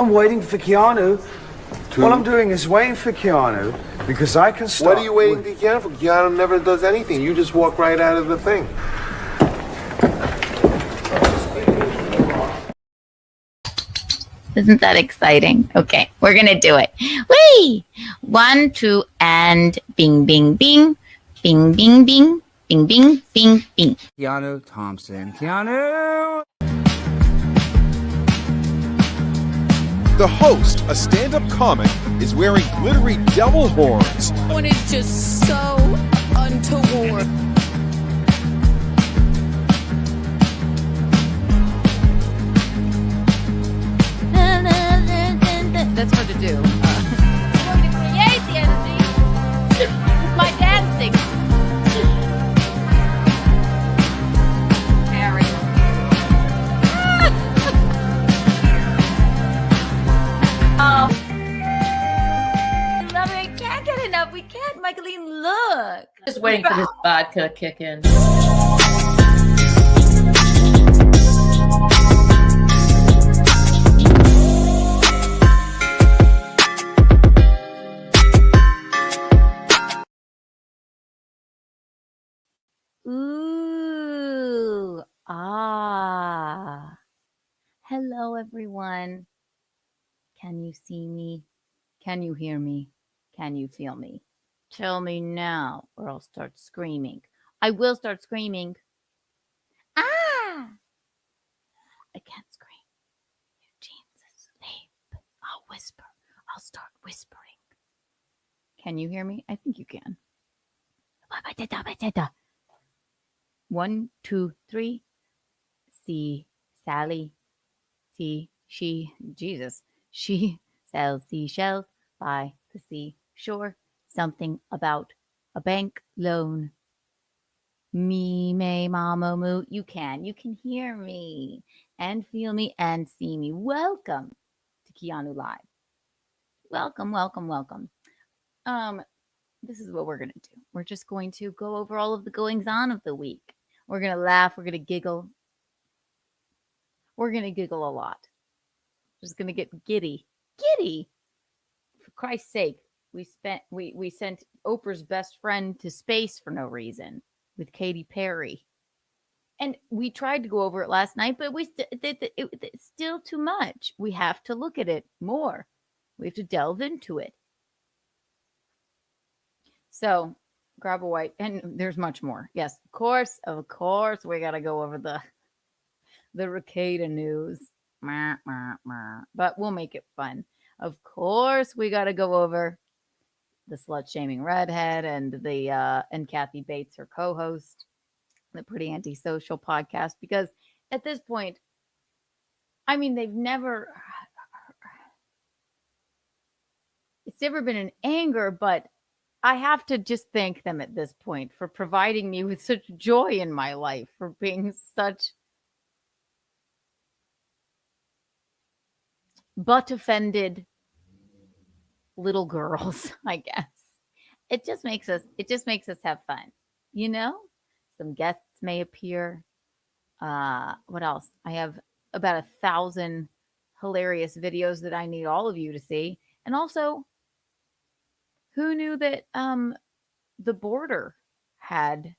I'm waiting for Keanu. All I'm doing is waiting for Keanu because I can start. What are you waiting for Keanu for? Keanu never does anything. You just walk right out of the thing. Isn't that exciting? Okay, we're going to do it. Whee! 1, 2, and bing, bing, bing. Bing, bing, bing. Bing, bing, bing, bing. Keanu Thompson. Keanu! The host, a stand-up comic, is wearing glittery devil horns. One is just so untoward. That's hard to do. I'm going to create the energy with my dancing. Harry. Oh. I love it. I can't get enough. We can't, Michaeline, look. Just waiting for this vodka to kick in. Ooh, ah. Hello, everyone. Can you see me? Can you hear me? Can you feel me? Tell me now, or I'll start screaming. I will start screaming. Ah! I can't scream. Eugene's asleep. I'll whisper. I'll start whispering. Can you hear me? I think you can. 1, 2, 3. See Sally. See she. Jesus. She sells seashells by the seashore. Something about a bank loan. Me, may, mama, moo. You can hear me and feel me and see me. Welcome to Keanu Live. Welcome, welcome, welcome. This is what we're going to do. We're just going to go over all of the goings on of the week. We're going to laugh. We're going to giggle. We're going to giggle a lot. Just going to get giddy. Giddy! For Christ's sake, we sent Oprah's best friend to space for no reason with Katy Perry. And we tried to go over it last night, but it's still too much. We have to look at it more. We have to delve into it. So grab a white, and there's much more. Yes, of course, we got to go over the Recada news. But we'll make it fun. Of course, we got to go over the slut-shaming redhead and and Kathy Bates, her co-host, the Pretty Antisocial podcast, because at this point, I mean, it's never been an anger, but I have to just thank them at this point for providing me with such joy in my life, for being such butt-offended little girls, I guess. It just makes us have fun, you know? Some guests may appear. What else? I have about 1,000 hilarious videos that I need all of you to see. And also, who knew that the border had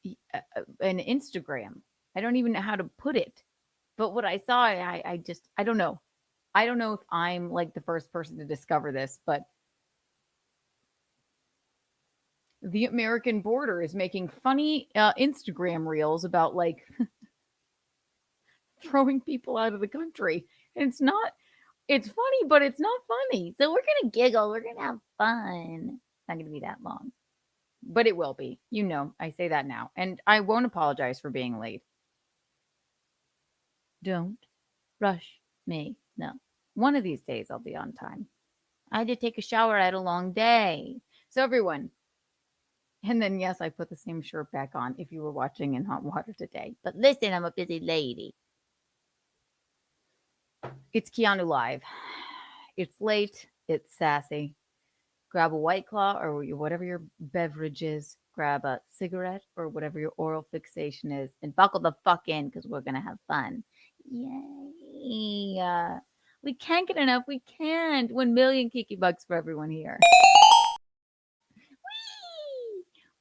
an Instagram? I don't even know how to put it. But what I saw, I don't know. I don't know if I'm like the first person to discover this, but the American border is making funny Instagram reels about like throwing people out of the country. And it's funny, but it's not funny. So we're going to giggle. We're going to have fun. It's not going to be that long, but it will be. You know, I say that now. And I won't apologize for being late. Don't rush me. No. One of these days I'll be on time. I had to take a shower. I had a long day. So everyone. And then, yes, I put the same shirt back on if you were watching in hot water today. But listen, I'm a busy lady. It's Keanu Live. It's late. It's sassy. Grab a White Claw or whatever your beverage is. Grab a cigarette or whatever your oral fixation is. And buckle the fuck in because we're going to have fun. Yay. We can't get enough. We can't. 1 million Kiki bucks for everyone here.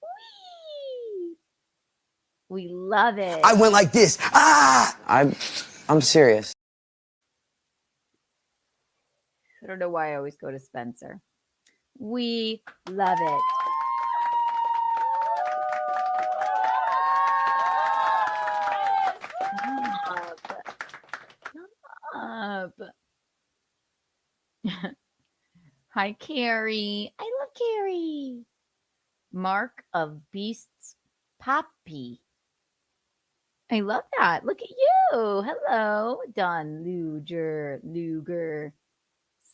Whee! We love it. I went like this. Ah! I'm serious. I don't know why I always go to Spencer. We love it. Up. Hi, Carrie. I love Carrie. Mark of Beasts Poppy. I love that. Look at you. Hello, Don Luger.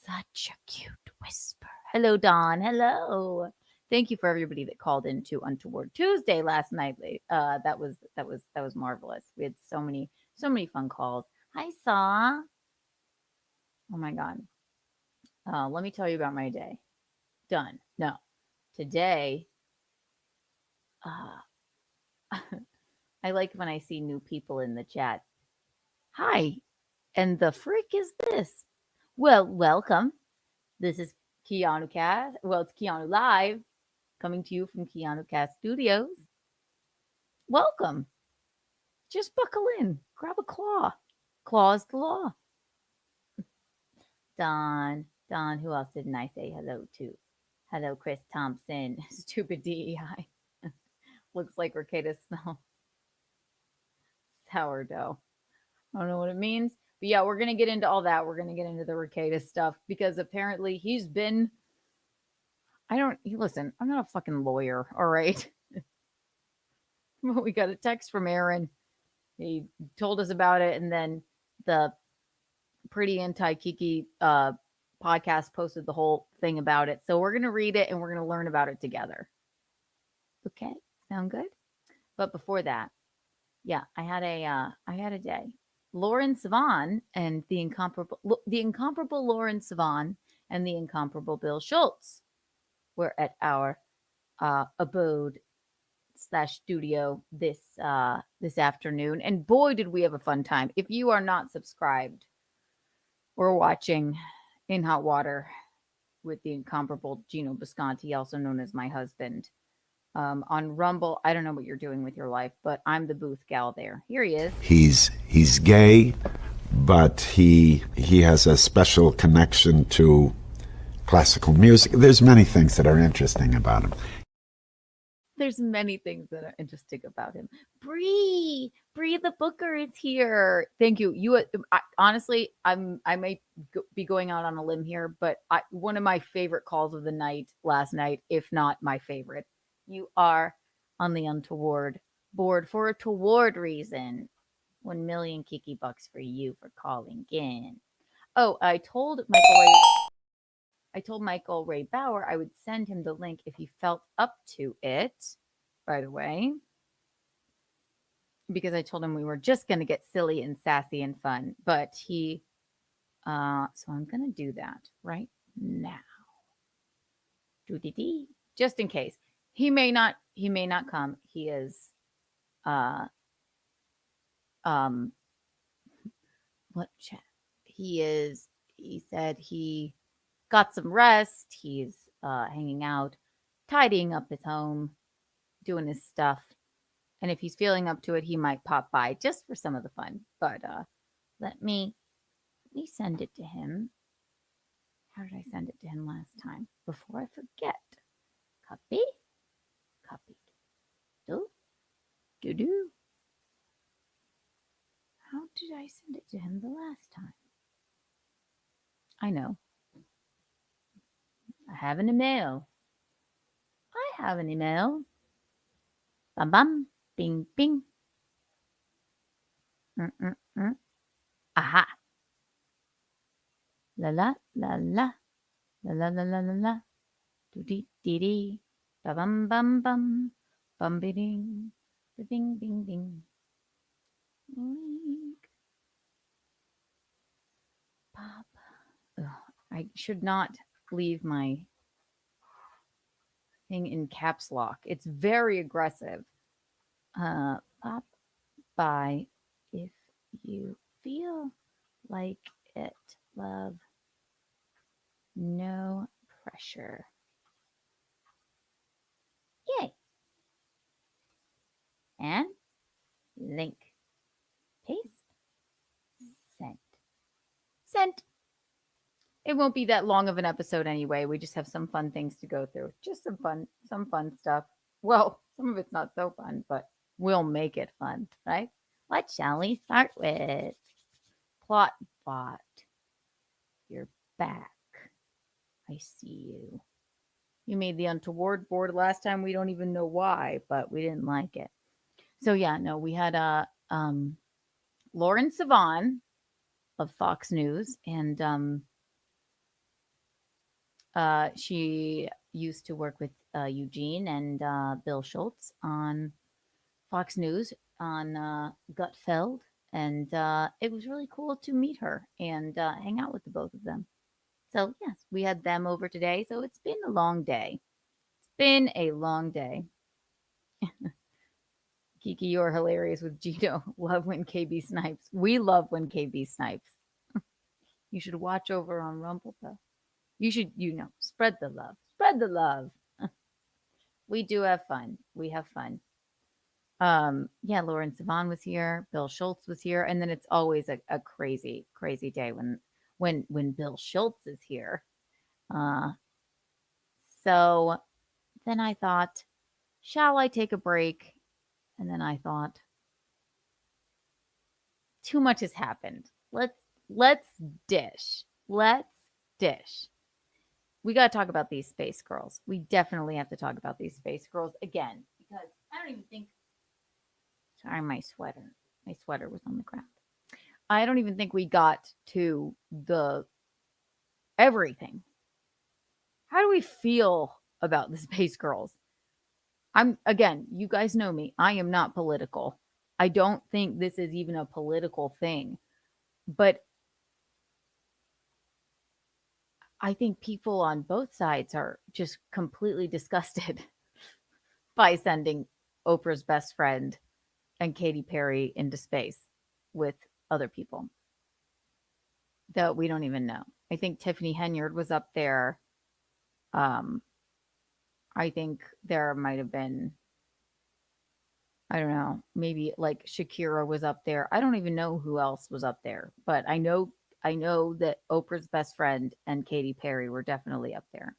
Such a cute whisper. Hello, Don. Hello. Thank you for everybody that called into Untoward Tuesday last night. That was marvelous. We had so many fun calls. Hi, Saw. Oh my God. Let me tell you about my day. Done. No. Today, I like when I see new people in the chat. Hi. And the frick is this? Well, welcome. This is Keanu Cast. Well, it's Keanu Live, coming to you from Keanu Cast Studios. Welcome. Just buckle in. Grab a claw. Claw is the law. Don, who else didn't I say hello to? Hello, Chris Thompson. Stupid DEI. Looks like Rekieta smells sourdough. I don't know what it means. But yeah, we're going to get into all that. We're going to get into the Rekieta stuff because apparently he's been... Listen, I'm not a fucking lawyer, all right? But we got a text from Aaron. He told us about it, and then the Pretty Anti-Kiki podcast posted the whole thing about it. So we're going to read it, and we're going to learn about it together. Okay, sound good? But before that, yeah, I had a day. Lauren Sivan and the incomparable Lauren Sivan and the incomparable Bill Schultz were at our abode / studio this afternoon, and boy, did we have a fun time. If you are not subscribed or watching In Hot Water with the incomparable Gino Bisconti, also known as my husband, on Rumble, I don't know what you're doing with your life, but I'm the booth gal there. Here he is. He's gay, but he has a special connection to classical music. There's many things that are interesting about him. There's many things that are interesting about him. Bree the Booker is here. Thank you. Honestly, I might be going out on a limb here, but one of my favorite calls of the night last night, if not my favorite. You are on the Untoward board for a toward reason. 1 million Kiki bucks for you for calling in. Oh, I told Michael Ray Bauer I would send him the link if he felt up to it, by the way, because I told him we were just going to get silly and sassy and fun, but he, so I'm going to do that right now. Just in case. He may not come. He is, he said he got some rest. He's hanging out, tidying up his home, doing his stuff. And if he's feeling up to it, he might pop by just for some of the fun. But let me send it to him. How did I send it to him last time? Before I forget. Copy. Do. How did I send it to him the last time? I know. I have an email. Bum bum. Bing bing. Aha. La la la la. La la la la la la. Do dee dee dee. Ba bum bum bum. Bum be ding. Bing bing bing. Pop. I should not leave my thing in caps lock. It's very aggressive. Pop by if you feel like it, love. No pressure. Yay. And link. Paste. Sent. Sent. It won't be that long of an episode anyway. We just have some fun things to go through. Just some fun stuff. Well, some of it's not so fun, but we'll make it fun, right? What shall we start with? Plot bot. You're back. I see you. You made the untoward board last time. We don't even know why, but we didn't like it. So yeah, no, we had Lauren Sivan of Fox News, and she used to work with Eugene and Bill Schultz on Fox News on Gutfeld, and it was really cool to meet her and hang out with the both of them. So yes, we had them over today. So it's been a long day. It's been a long day. Kiki, you're hilarious with Gino. Love when KB snipes. We love when KB snipes. You should watch over on Rumble, though. You should, spread the love. Spread the love. We do have fun. We have fun. Yeah, Lauren Sivan was here. Bill Schultz was here. And then it's always a crazy, crazy day when Bill Schultz is here. So then I thought, shall I take a break? And then I thought, too much has happened. Let's dish. Let's dish. We got to talk about these space girls. We definitely have to talk about these space girls again, because I don't even think, sorry, my sweater was on the ground. I don't even think we got to the everything. How do we feel about the space girls? Again, you guys know me. I am not political. I don't think this is even a political thing. But I think people on both sides are just completely disgusted by sending Oprah's best friend and Katy Perry into space with other people that we don't even know. I think Tiffany Henyard was up there. I think there might have been, I don't know, maybe like Shakira was up there. I don't even know who else was up there, but I know that Oprah's best friend and Katy Perry were definitely up there.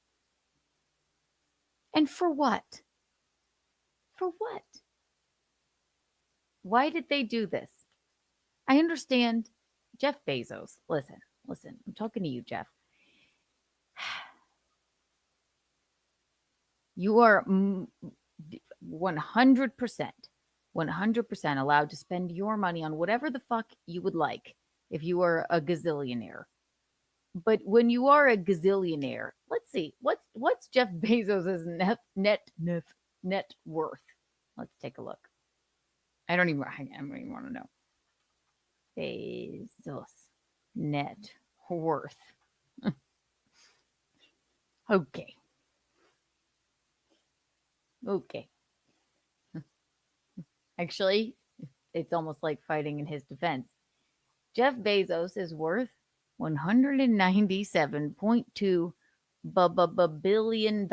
And for what? For what? Why did they do this? I understand Jeff Bezos. Listen, I'm talking to you, Jeff. You are 100% allowed to spend your money on whatever the fuck you would like if you are a gazillionaire. But when you are a gazillionaire, let's see, what's Jeff Bezos' net worth? Let's take a look. I don't even want to know. Bezos net worth. Okay. Actually, it's almost like fighting in his defense. Jeff Bezos is worth $197.2 billion.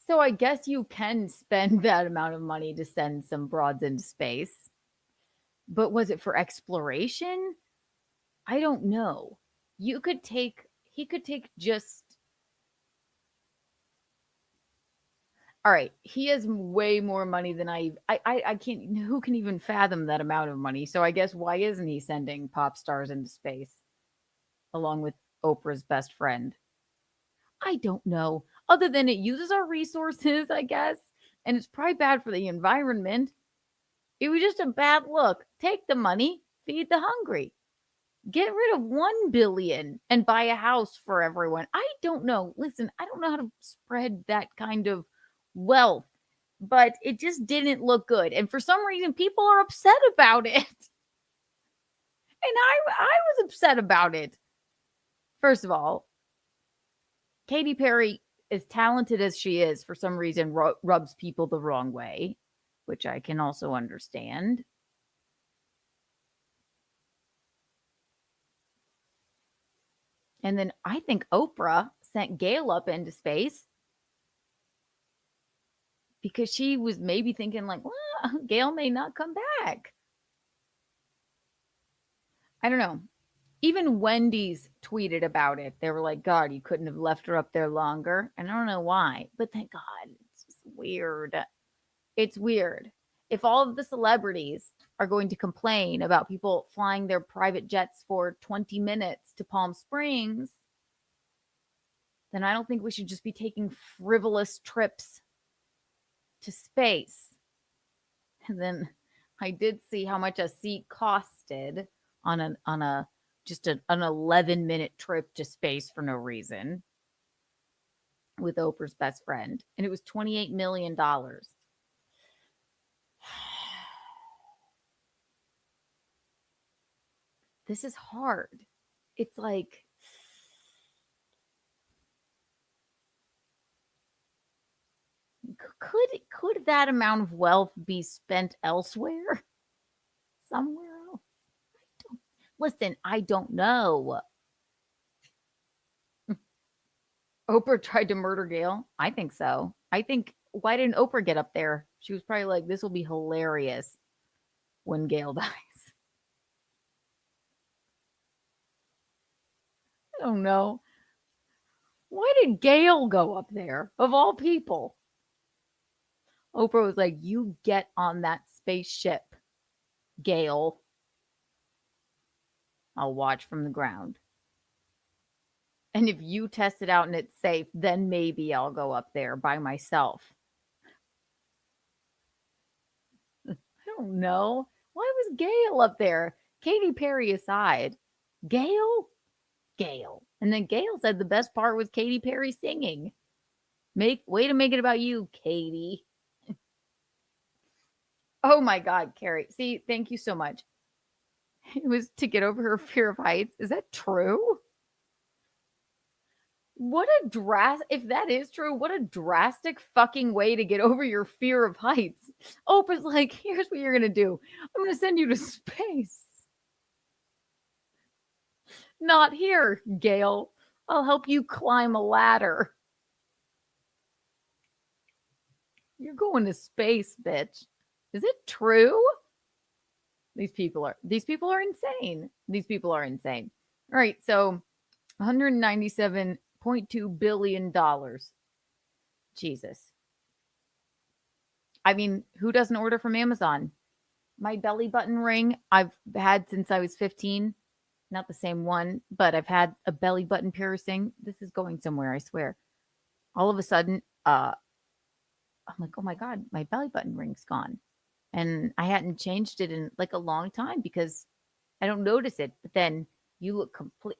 So I guess you can spend that amount of money to send some broads into space. But was it for exploration? I don't know. He could take just, all right, he has way more money than I can't, who can even fathom that amount of money? So I guess why isn't he sending pop stars into space along with Oprah's best friend? I don't know. Other than it uses our resources, I guess. And it's probably bad for the environment. It was just a bad look. Take the money, feed the hungry. Get rid of 1 billion and buy a house for everyone. I don't know. Listen, I don't know how to spread that kind of wealth, but it just didn't look good. And for some reason, people are upset about it. And I was upset about it. First of all, Katy Perry, as talented as she is, for some reason rubs people the wrong way. which I can also understand. And then I think Oprah sent Gail up into space because she was maybe thinking like, well, Gail may not come back. I don't know. Even Wendy's tweeted about it. They were like, God, you couldn't have left her up there longer. And I don't know why, but thank God. It's just weird. It's weird. If all of the celebrities are going to complain about people flying their private jets for 20 minutes to Palm Springs, then I don't think we should just be taking frivolous trips to space. And then I did see how much a seat costed on an 11-minute trip to space for no reason with Oprah's best friend, and it was $28 million. This is hard. It's like, could that amount of wealth be spent elsewhere? Somewhere else? Listen, I don't know. Oprah tried to murder Gail? I think so. Why didn't Oprah get up there? She was probably like, this will be hilarious when Gail dies. I don't know. Why did Gail go up there, of all people? Oprah was like, you get on that spaceship, Gail. I'll watch from the ground. And if you test it out and it's safe, then maybe I'll go up there by myself. I don't know. Why was Gail up there? Katy Perry aside. Gail? And then Gail said the best part was Katy Perry singing. Way to make it about you, Katy. Oh my God, Carrie. See, thank you so much. It was to get over her fear of heights. Is that true? If that is true, what a drastic fucking way to get over your fear of heights. Oprah's like, here's what you're going to do. I'm going to send you to space. Not here, Gail. I'll help you climb a ladder. You're going to space, bitch. Is it true? These people are insane. These people are insane. All right, so $197.2 billion. Jesus. I mean, who doesn't order from Amazon? My belly button ring I've had since I was 15. Not the same one, but I've had a belly button piercing. This is going somewhere, I swear. All of a sudden, I'm like, oh my God, my belly button ring's gone. And I hadn't changed it in like a long time because I don't notice it. But then you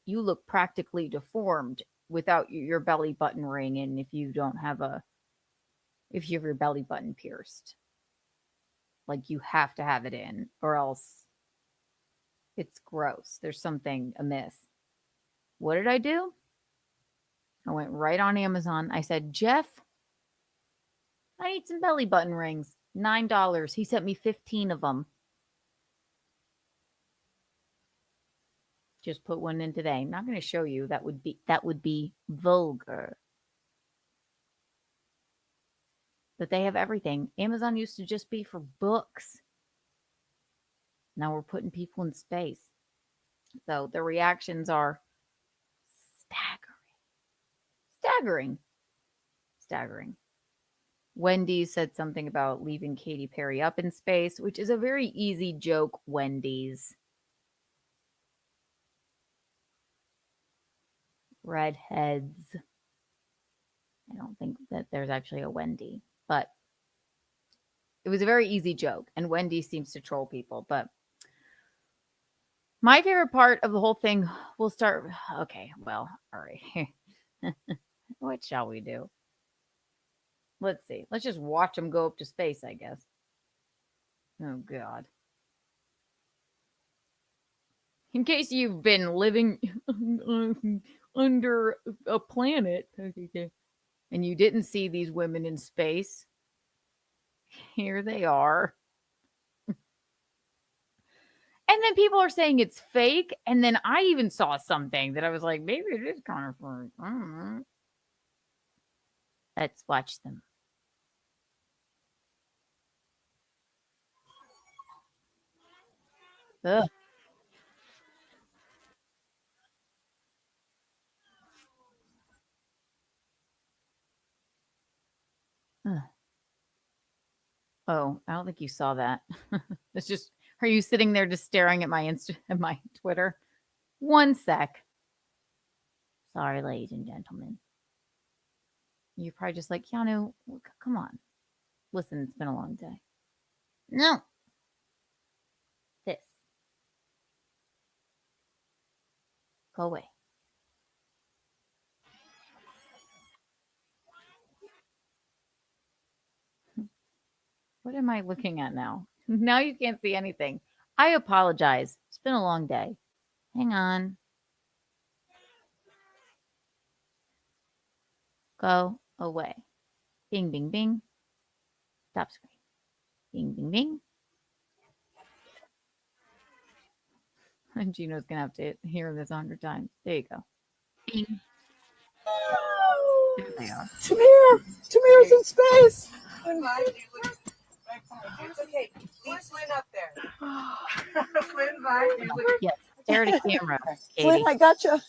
look practically deformed without your belly button ring. And if you have your belly button pierced, like you have to have it in or else it's gross. There's something amiss. What did I do? I went right on Amazon. I said, Jeff, I need some belly button rings. $9. He sent me 15 of them. Just put one in today. I'm not going to show you. That would be vulgar. But they have everything. Amazon used to just be for books. Now we're putting people in space. So the reactions are staggering. Wendy said something about leaving Katy Perry up in space, which is a very easy joke, Wendy's. Redheads. I don't think that there's actually a Wendy, but it was a very easy joke, and Wendy seems to troll people, but my favorite part of the whole thing will start. Okay, well, all right. What shall we do? Let's see. Let's just watch them go up to space, I guess. Oh, God. In case you've been living under a planet and you didn't see these women in space, Here they are. And then people are saying it's fake. And then I even saw something that I was like, maybe it is kind of fake. I don't know. Let's watch them. Ugh. Ugh. Oh, I don't think you saw that. It's just, are you sitting there just staring at my at my Twitter? One sec. Sorry, ladies and gentlemen. You're probably just like, Keanu, come on. Listen, it's been a long day. No. This. Go away. What am I looking at now? Now you can't see anything. I apologize. It's been a long day. Hang on. Go away. Bing, bing, bing. Stop screen. Bing, bing, bing. And Gino's going to have to hear this 100 times. There you go. Bing. There they are. Tamir's in space. It's okay. Leave Flynn up there. Flynn, bye. Yes. Stare at a camera, Katie. Flynn, I gotcha.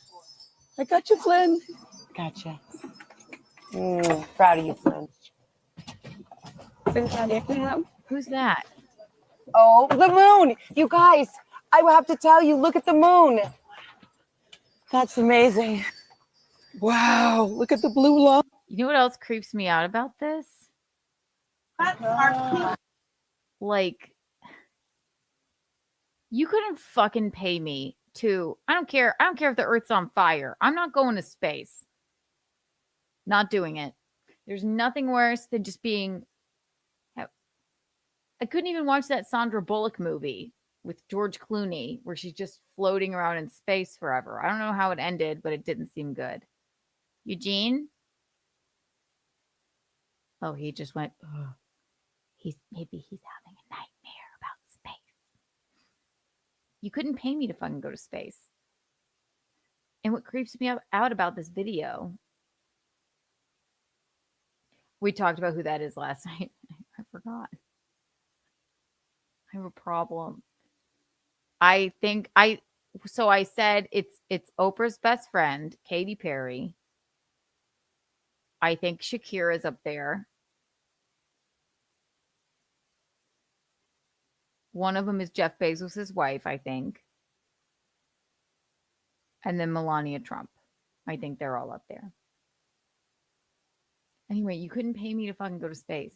I got you, Flynn. Gotcha. Proud of you, Flynn. Who's that? Oh, the moon. You guys, I will have to tell you, look at the moon. That's amazing. Wow, look at the blue line. You know what else creeps me out about this? Like, you couldn't fucking pay me to, I don't care if the earth's on fire. I'm not going to space. Not doing it. There's nothing worse than just being, I couldn't even watch that Sandra Bullock movie with George Clooney where she's just floating around in space forever. I don't know how it ended, but it didn't seem good. Eugene? Oh, he just went, oh. Maybe he's having a nightmare about space. You couldn't pay me to fucking go to space. And what creeps me out about this video, we talked about who that is last night. I forgot. I have a problem. I said it's Oprah's best friend, Katy Perry. I think Shakira's up there. One of them is Jeff Bezos' wife, I think. And then Melania Trump. I think they're all up there. Anyway, you couldn't pay me to fucking go to space.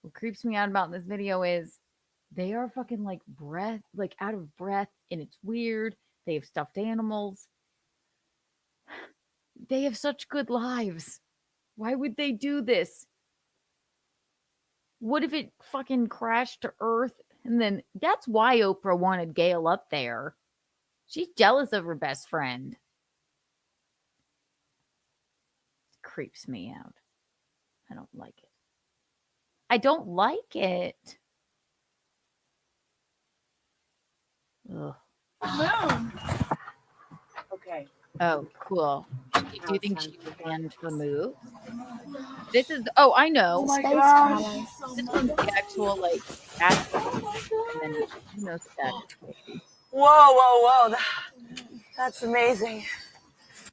What creeps me out about this video is they are fucking like out of breath, and it's weird. They have stuffed animals. They have such good lives. Why would they do this? What if it fucking crashed to Earth? And then that's why Oprah wanted Gail up there. She's jealous of her best friend. It creeps me out. I don't like it. I don't like it. Ugh. Okay. Oh, cool. Do you think she was banned for moves? This is, oh, I know. Oh my gosh. This one's the actual, like, and then who knows what that is. Whoa. That's amazing.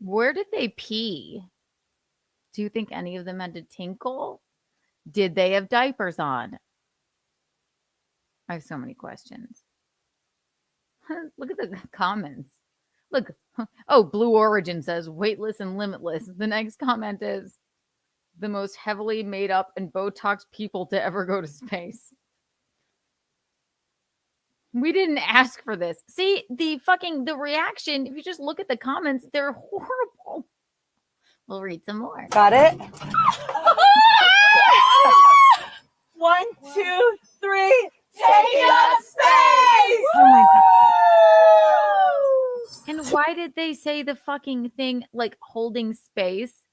Where did they pee? Do you think any of them had to tinkle? Did they have diapers on? I have so many questions. Look at the comments. Look. Oh, Blue Origin says weightless and limitless. The next comment is the most heavily made up and Botox people to ever go to space. We didn't ask for this. See, the reaction, if you just look at the comments, they're horrible. We'll read some more. Got it? 1, 2, 3. Take it up space! Oh my God. And why did they say the fucking thing like holding space?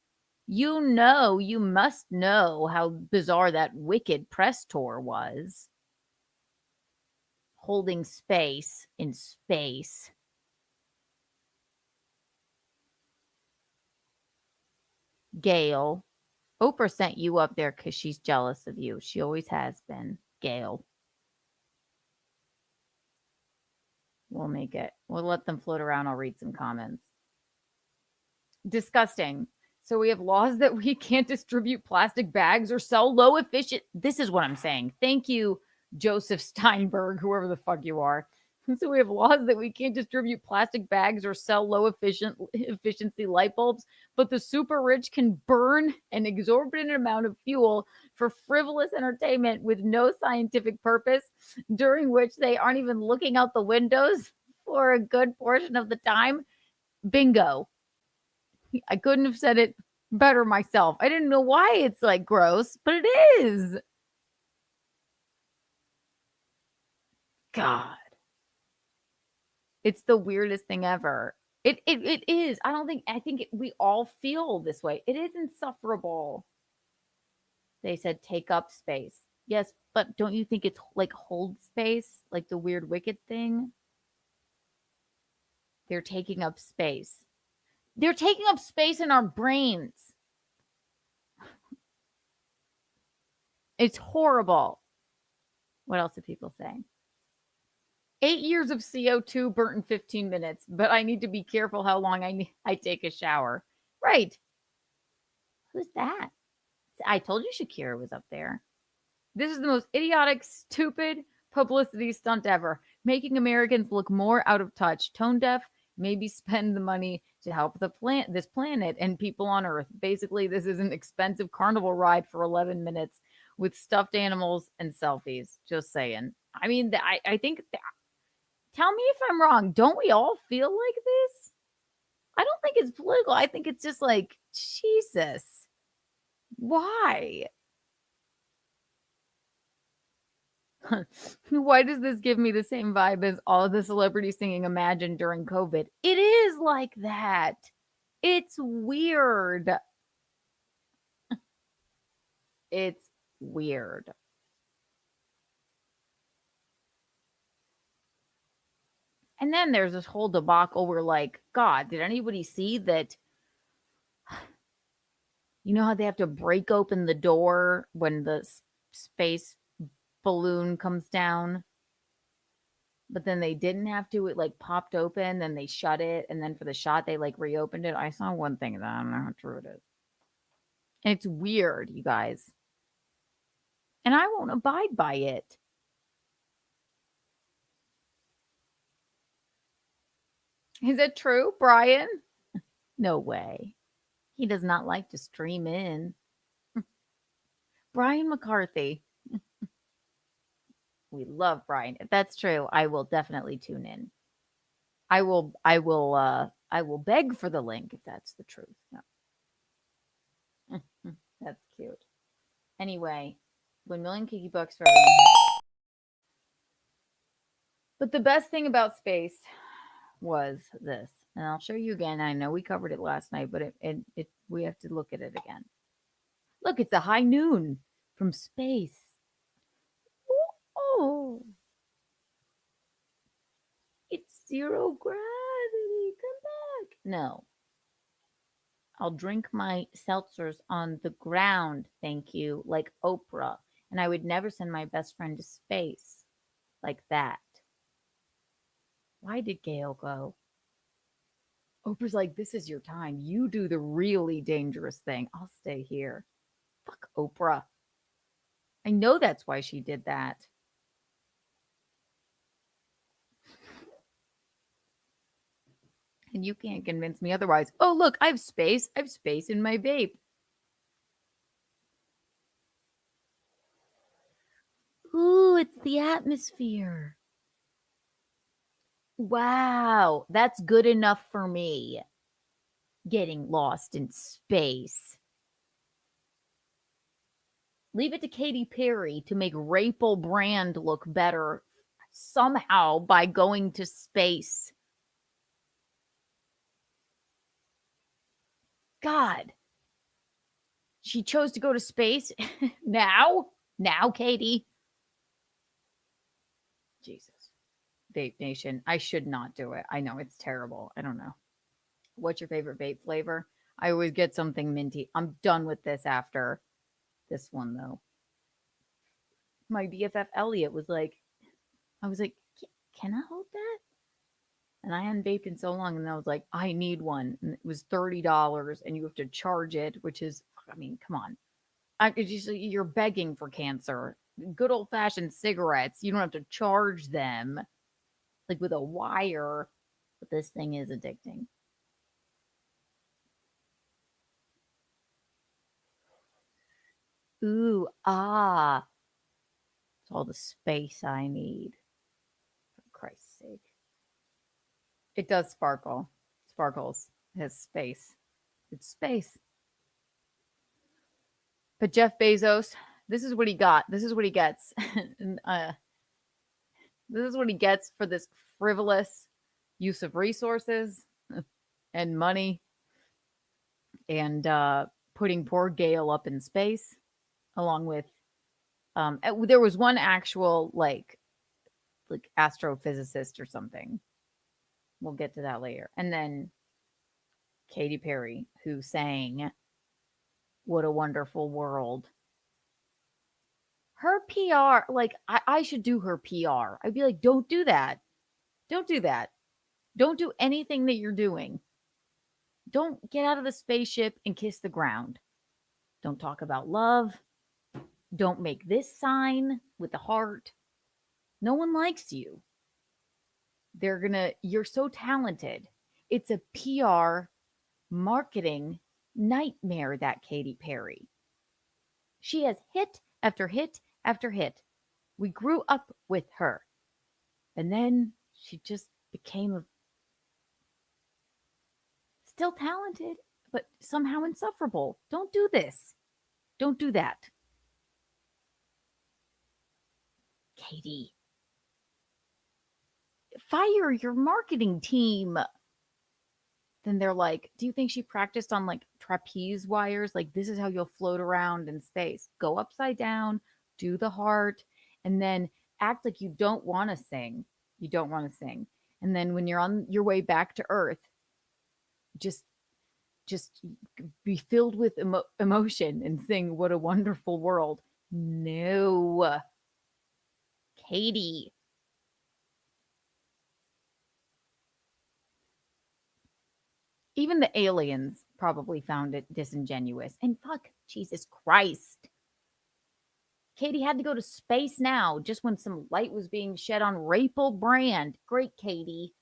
You must know how bizarre that Wicked press tour was. Holding space in space. Gail. Oprah sent you up there because she's jealous of you. She always has been. Gail. We'll make it. We'll let them float around. I'll read some comments. Disgusting. So we have laws that we can't distribute plastic bags or sell low efficient. This is what I'm saying. Thank you, Joseph Steinberg, whoever the fuck you are. So we have laws that we can't distribute plastic bags or sell low efficiency light bulbs, but the super rich can burn an exorbitant amount of fuel for frivolous entertainment with no scientific purpose, during which they aren't even looking out the windows for a good portion of the time. Bingo. I couldn't have said it better myself. I didn't know why it's like gross, but it is. God. It's the weirdest thing ever. It is. I think we all feel this way. It is insufferable. They said take up space. Yes, but don't you think it's like hold space? Like the weird Wicked thing? They're taking up space. They're taking up space in our brains. It's horrible. What else are people saying? 8 years of CO2 burnt in 15 minutes, but I need to be careful how long I take a shower. Right. Who's that? I told you Shakira was up there. This is the most idiotic, stupid publicity stunt ever, making Americans look more out of touch, tone deaf, maybe spend the money to help this planet and people on Earth. Basically, this is an expensive carnival ride for 11 minutes with stuffed animals and selfies. Just saying. I mean, I think, tell me if I'm wrong. Don't we all feel like this? I don't think it's political. I think it's just like, Jesus, why? Why does this give me the same vibe as all of the celebrities singing Imagine during COVID? It is like that. It's weird. It's weird. And then there's this whole debacle where, like, God, did anybody see that? You know how they have to break open the door when the space balloon comes down, but then they didn't have to. It like popped open, then they shut it, and then for the shot they like reopened it. I saw one thing that I don't know how true it is, and it's weird, you guys, and I won't abide by it. Is it true, Brian? No way. He does not like to stream in. Brian McCarthy. We love Brian. If that's true, I will definitely tune in. I will beg for the link if that's the truth. No. That's cute. Anyway, 1 million Kiki bucks for everyone. But the best thing about space was this, and I'll show you again. I know we covered it last night, but we have to look at it again. Look, it's a high noon from space. Oh, it's 0 gravity. Come back. No. I'll drink my seltzers on the ground, thank you, like Oprah. And I would never send my best friend to space like that. Why did Gail go? Oprah's like, this is your time. You do the really dangerous thing. I'll stay here. Fuck Oprah. I know that's why she did that. And you can't convince me otherwise. Oh, look, I have space. I have space in my vape. Ooh, it's the atmosphere. Wow, that's good enough for me. Getting lost in space. Leave it to Katy Perry to make Rachel Brand look better somehow by going to space. God. She chose to go to space. Now, Katie. Jesus. Vape Nation. I should not do it. I know it's terrible. I don't know. What's your favorite vape flavor? I always get something minty. I'm done with this after this one, though. My BFF Elliot was like, I was like, can I hold that? And I hadn't vaped in so long, and I was like, I need one. And it was $30, and you have to charge it, which is, I mean, come on. You're begging for cancer. Good old-fashioned cigarettes, you don't have to charge them, like with a wire. But this thing is addicting. Ooh, ah. It's all the space I need. For Christ's sake. It does sparkle. Sparkles. It has space. It's space. But Jeff Bezos, this is what he got. This is what he gets. And, this is what he gets for this frivolous use of resources and money and putting poor Gail up in space, along with there was one actual like astrophysicist or something. We'll get to that later. And then Katy Perry, who sang "What a Wonderful World." Her PR, like I should do her PR. I'd be like, don't do that. Don't do that. Don't do anything that you're doing. Don't get out of the spaceship and kiss the ground. Don't talk about love. Don't make this sign with the heart. No one likes you. You're so talented. It's a PR marketing nightmare, that Katy Perry. She has hit after hit after hit. We grew up with her. And then she just became still talented, but somehow insufferable. Don't do this. Don't do that. Katie. Fire your marketing team. Then they're like, do you think she practiced on like trapeze wires? Like, this is how you'll float around in space. Go upside down, do the heart, and then act like you don't want to sing. You don't want to sing. And then when you're on your way back to Earth, just be filled with emotion and sing "What a Wonderful World." No. Katie. Even the aliens probably found it disingenuous. And fuck, Jesus Christ. Katie had to go to space now, just when some light was being shed on Rapel Brand. Great, Katie.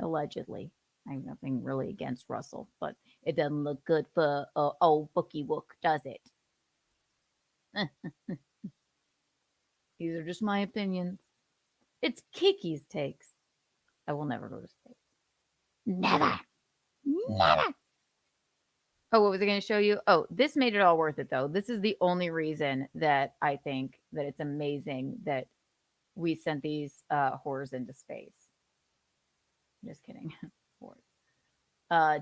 Allegedly. I have nothing really against Russell, but it doesn't look good for old Bookie Wook, does it? These are just my opinions. It's Kiki's takes. I will never go to space. Never. Never. Oh, what was I going to show you? Oh, this made it all worth it, though. This is the only reason that I think that it's amazing that we sent these whores into space. Just kidding.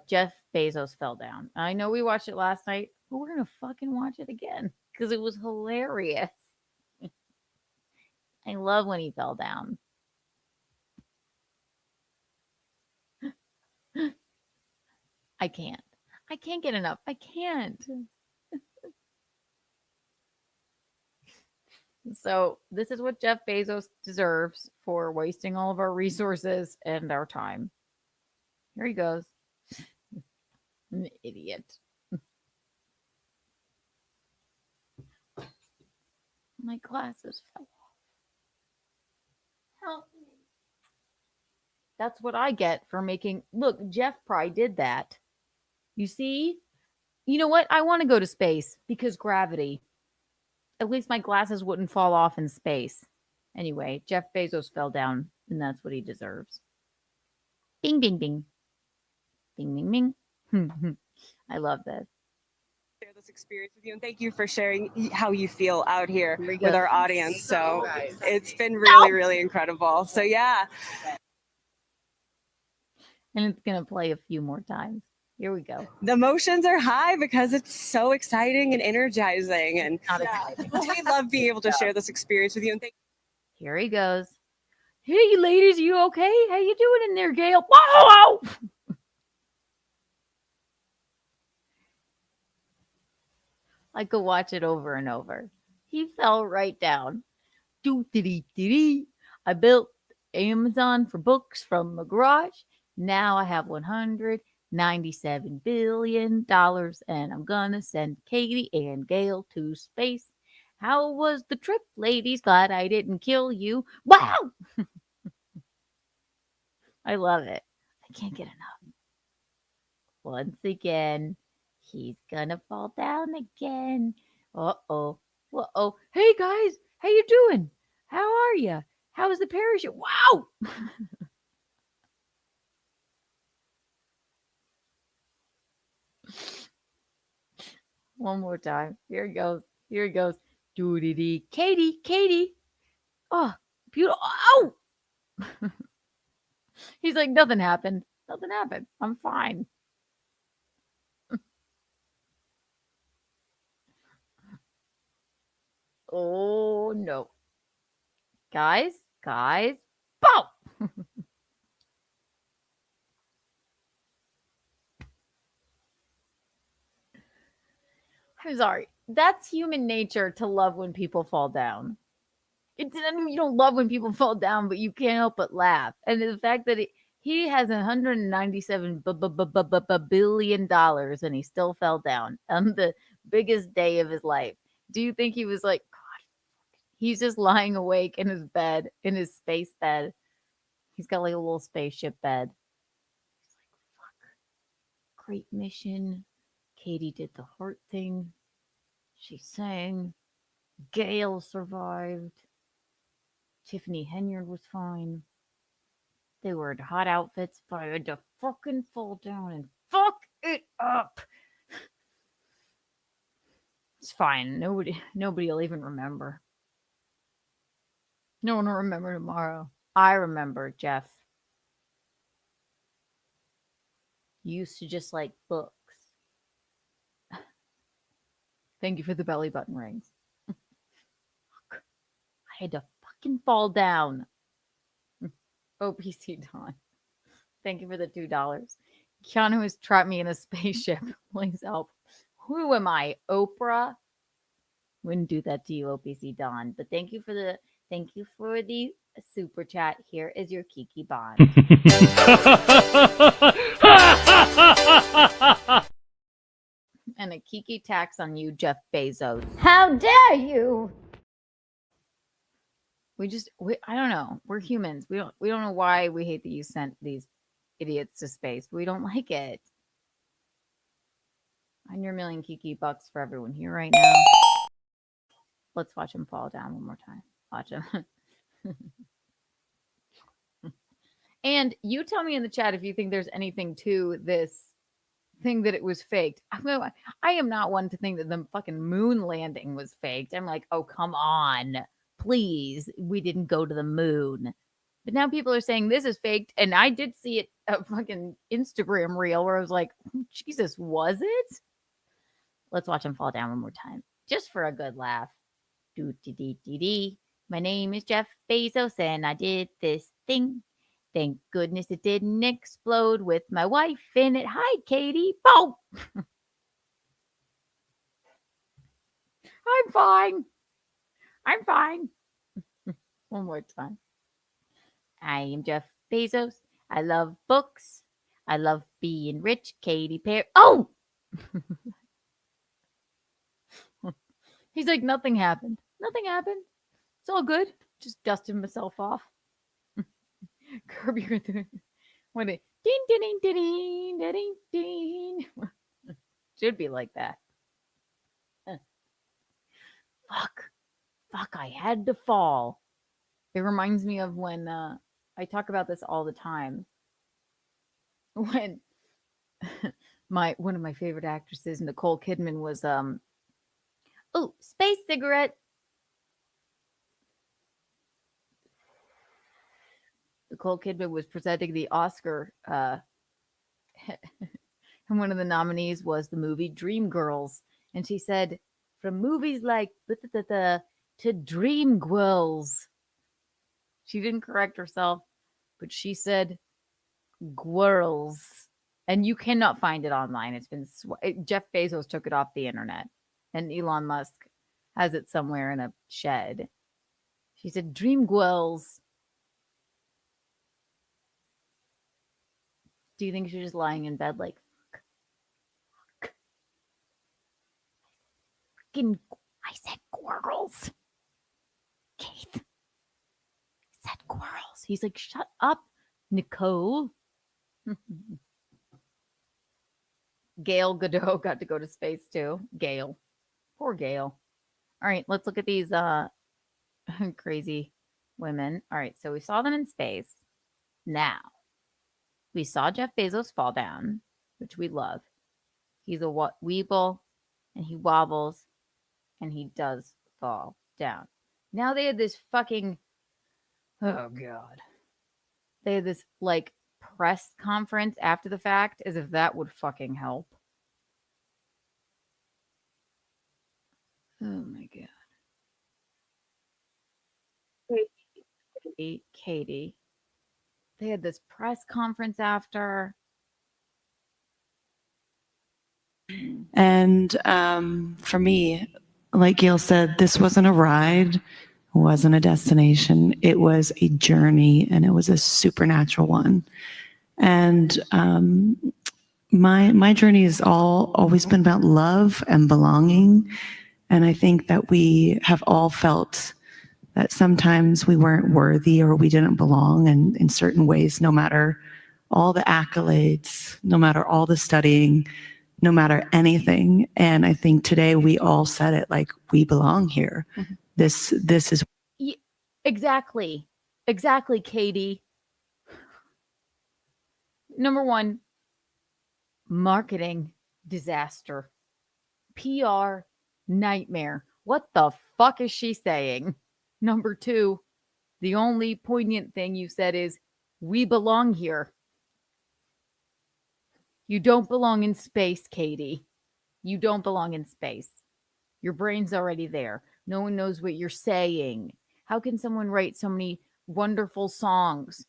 Jeff Bezos fell down. I know we watched it last night, but we're going to fucking watch it again because it was hilarious. I love when he fell down. I can't get enough. I can't. So this is what Jeff Bezos deserves for wasting all of our resources and our time. Here he goes. An idiot. My glasses fell off. Help me. That's what I get for making... Look, Jeff probably did that. You see? You know what? I want to go to space because gravity. At least my glasses wouldn't fall off in space. Anyway, Jeff Bezos fell down, and that's what he deserves. Bing, bing, bing. Bing, bing, bing. I love this. Share this experience with you, and thank you for sharing how you feel out here with our audience. So it's been really, really incredible. So yeah. And it's going to play a few more times. Here we go. The emotions are high because it's so exciting and energizing. And Not exciting. we love being able to share this experience with you. And Here he goes. Hey, ladies, you okay? How you doing in there, Gail? Whoa! I could watch it over and over. He fell right down. Doo-dee-dee-dee. I built Amazon for books from my garage. Now I have $197 billion, and I'm gonna send Katie and Gail to space. How was the trip, ladies? Glad I didn't kill you. Wow! I love it. I can't get enough. Once again, he's gonna fall down again. Uh-oh. Uh-oh. Hey, guys. How you doing? How are you? How's the parachute? Wow! One more time. Here it goes. Here it goes. Doo-dee-dee. Katie, Katie. Oh, beautiful. Oh! He's like, nothing happened. Nothing happened. I'm fine. Oh, no. Guys, boom! I'm sorry. That's human nature to love when people fall down. It doesn't mean you don't love when people fall down, but you can't help but laugh. And the fact that he has $197 billion and he still fell down on the biggest day of his life. Do you think he was like, God, he's just lying awake in his bed, in his space bed? He's got like a little spaceship bed. He's like, fuck. Great mission. Katie did the heart thing. She sang. Gail survived. Tiffany Henyard was fine. They were in hot outfits, but I had to fucking fall down and fuck it up. It's fine. Nobody will even remember. No one will remember tomorrow. I remember, Jeff. You used to just like books. Thank you for the belly button rings. I had to fucking fall down. OPC Dawn. Thank you for the $2. Keanu has trapped me in a spaceship. Please help. Who am I? Oprah? Wouldn't do that to you, OPC Dawn. But thank you for the super chat. Here is your Kiki Bond. And a Kiki tax on you, Jeff Bezos. How dare you? I don't know. We're humans. We don't know why we hate that you sent these idiots to space. We don't like it. 100 million Kiki bucks for everyone here right now. Let's watch him fall down one more time. Watch him. And you tell me in the chat if you think there's anything to this thing that it was faked. I am not one to think that the fucking moon landing was faked. I'm like, oh, come on. Please, we didn't go to the moon. But now people are saying this is faked. And I did see it, a fucking Instagram reel where I was like, Jesus, was it? Let's watch him fall down one more time. Just for a good laugh. Doo-dee-dee-dee-dee. My name is Jeff Bezos and I did this thing. Thank goodness it didn't explode with my wife in it. Hi, Katie. Boom. I'm fine. I'm fine. One more time. I am Jeff Bezos. I love books. I love being rich. Katy Perry. Oh! He's like, nothing happened. Nothing happened. It's all good. Just dusting myself off. Curb your what it ding ding ding ding ding ding. Should be like that. Fuck, I had to fall. It reminds me of when I talk about this all the time. When one of my favorite actresses, Nicole Kidman, was space cigarette. Nicole Kidman was presenting the Oscar. And one of the nominees was the movie Dreamgirls. And she said, from movies like to Dreamgirls. She didn't correct herself, but she said Gwirls. And you cannot find it online. It's been Jeff Bezos took it off the internet, and Elon Musk has it somewhere in a shed. She said Dreamgirls. Do you think she's just lying in bed like, I said squirrels. Keith. I said squirrels. He's like, shut up, Nicole. Gail Godot got to go to space too. Gail. Poor Gail. All right, let's look at these crazy women. All right, so we saw them in space. Now, we saw Jeff Bezos fall down, which we love. He's a weeble, and he wobbles, and he does fall down. Now they had this fucking, oh God. They had this like press conference after the fact, as if that would fucking help. Oh my God. Katie. They had this press conference after. And for me, like Gail said, this wasn't a ride, wasn't a destination. It was a journey, and it was a supernatural one. And my journey has always been about love and belonging. And I think that we have all felt that sometimes we weren't worthy or we didn't belong, and in certain ways, no matter all the accolades, no matter all the studying, no matter anything. And I think today we all said it, like, we belong here. Mm-hmm. This is exactly, Katie. Number one, marketing disaster, PR nightmare. What the fuck is she saying? Number two, the only poignant thing you said is, we belong here. You don't belong in space, Katie. You don't belong in space. Your brain's already there. No one knows what you're saying. How can someone write so many wonderful songs?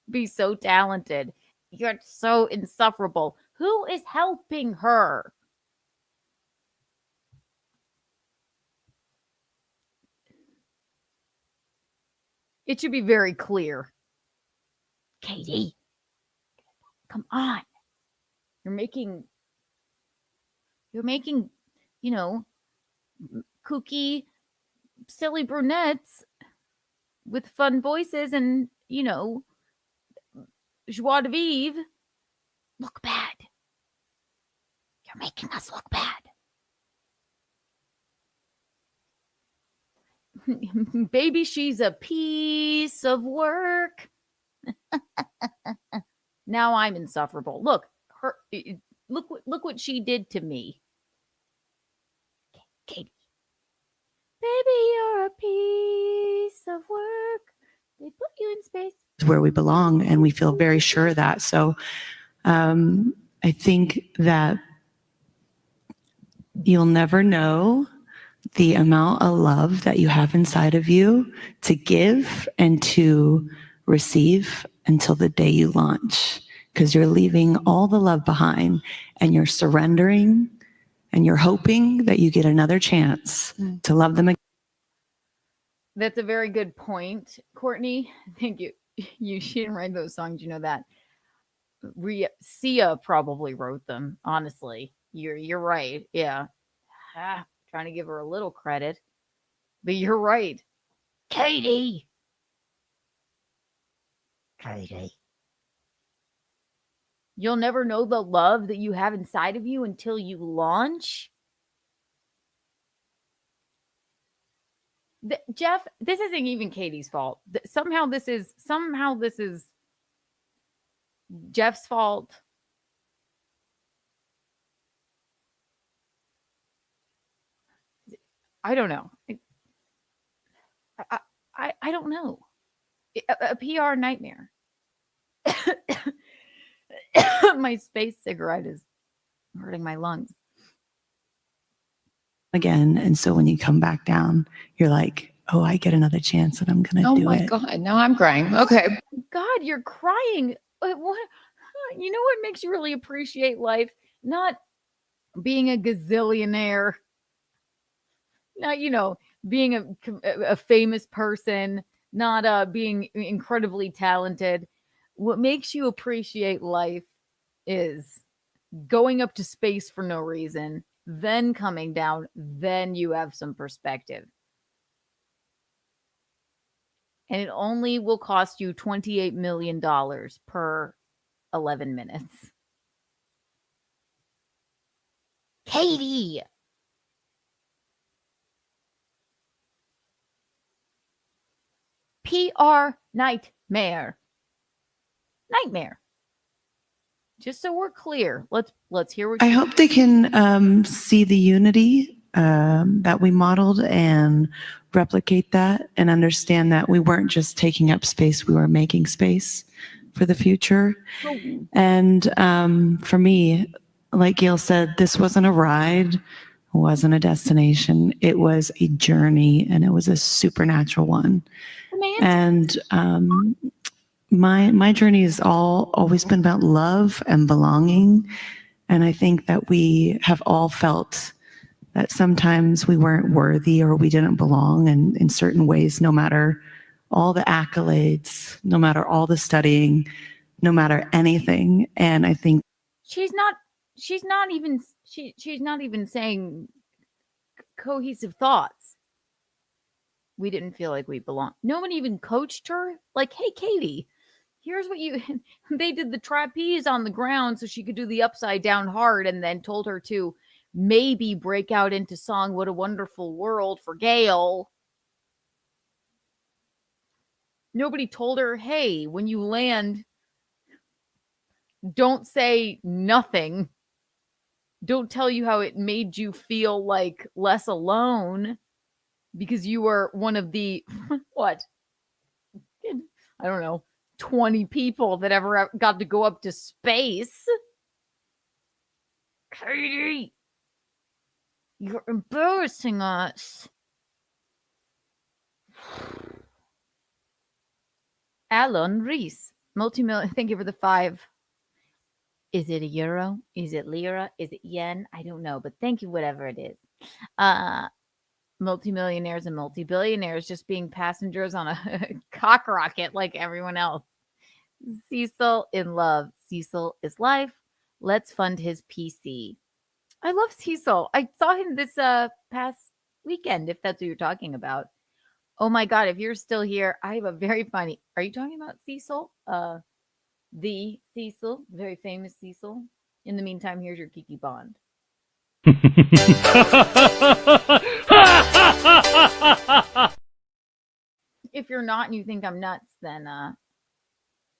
Be so talented. You're so insufferable. Who is helping her? It should be very clear. Katie, come on. You're making, kooky, silly brunettes with fun voices and, joie de vivre look bad. You're making us look bad. Baby, she's a piece of work. Now I'm insufferable. Look what she did to me. Katie. Baby, you're a piece of work. They put you in space. Where we belong, and we feel very sure of that. So I think that you'll never know the amount of love that you have inside of you to give and to receive until the day you launch, because you're leaving all the love behind and you're surrendering and you're hoping that you get another chance to love them again. That's a very good point, Courtney. Thank you. She didn't write those songs, you know that. Sia probably wrote them, honestly. You're right. Yeah. Trying to give her a little credit. But you're right. Katie. You'll never know the love that you have inside of you until you launch. Jeff, this isn't even Katie's fault. Somehow this is Jeff's fault. I don't know. I don't know. A PR nightmare. My space cigarette is hurting my lungs. Again. And so when you come back down, you're like, oh, I get another chance and I'm going to do it. Oh my God. Now I'm crying. Okay. God, you're crying. What? You know what makes you really appreciate life? Not being a gazillionaire. Not, being a famous person. Not being incredibly talented. What makes you appreciate life is going up to space for no reason, then coming down, then you have some perspective. And it only will cost you $28 million per 11 minutes. Katie! PR nightmare. Nightmare. Just so we're clear, let's hear what I hope they can see the unity that we modeled and replicate that and understand that we weren't just taking up space, we were making space for the future. And for me, like Gail said, this wasn't a ride, wasn't a destination. It was a journey, and it was a supernatural one. And my journey has always been about love and belonging. And I think that we have all felt that sometimes we weren't worthy or we didn't belong in certain ways, no matter all the accolades, no matter all the studying, no matter anything. And I think she's not even saying cohesive thoughts. We didn't feel like we belonged. No one even coached her. Like, hey, Katie, here's what they did the trapeze on the ground so she could do the upside down hard, and then told her to maybe break out into song What a Wonderful World for Gail. Nobody told her, hey, when you land, don't say nothing. Don't tell you how it made you feel like less alone because you were one of the, what? I don't know, 20 people that ever got to go up to space. Katie, you're embarrassing us. Alan Reese, multi-million. Thank you for the 5. Is it a euro? Is it lira? Is it yen? I don't know, but thank you, whatever it is. Multimillionaires and multi-billionaires just being passengers on a cock rocket like everyone else. Cecil in love. Cecil is life. Let's fund his PC. I love Cecil. I saw him this past weekend, if that's what you're talking about. Oh my God, if you're still here, I have a very funny. Are you talking about Cecil? The Cecil, very famous Cecil. In the meantime, here's your Kiki Bond. If you're not and you think I'm nuts, then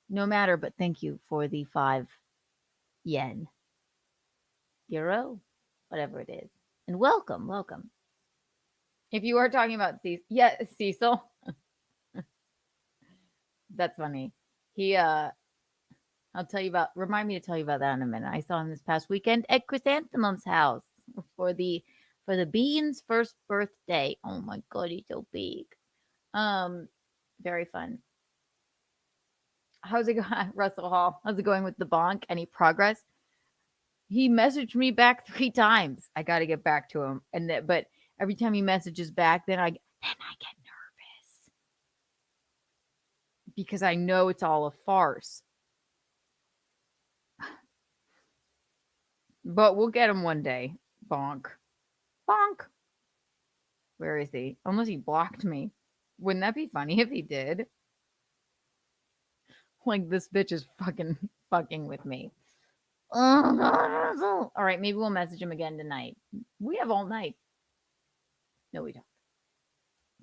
no matter, but thank you for the 5 yen. Euro, whatever it is. And welcome. If you are talking about Cecil, yeah, Cecil. That's funny. He remind me to tell you about that in a minute. I saw him this past weekend at Chrysanthemum's house for the Bean's first birthday. Oh my God, he's so big. Very fun. How's it going, Russell Hall? How's it going with the bonk? Any progress? He messaged me back 3 times. I got to get back to him. But every time he messages back, then I get nervous because I know it's all a farce. But we'll get him one day. Bonk. Where is he? Unless he blocked me. Wouldn't that be funny if he did? Like, this bitch is fucking with me. All right, maybe we'll message him again tonight. We have all night. No, we don't.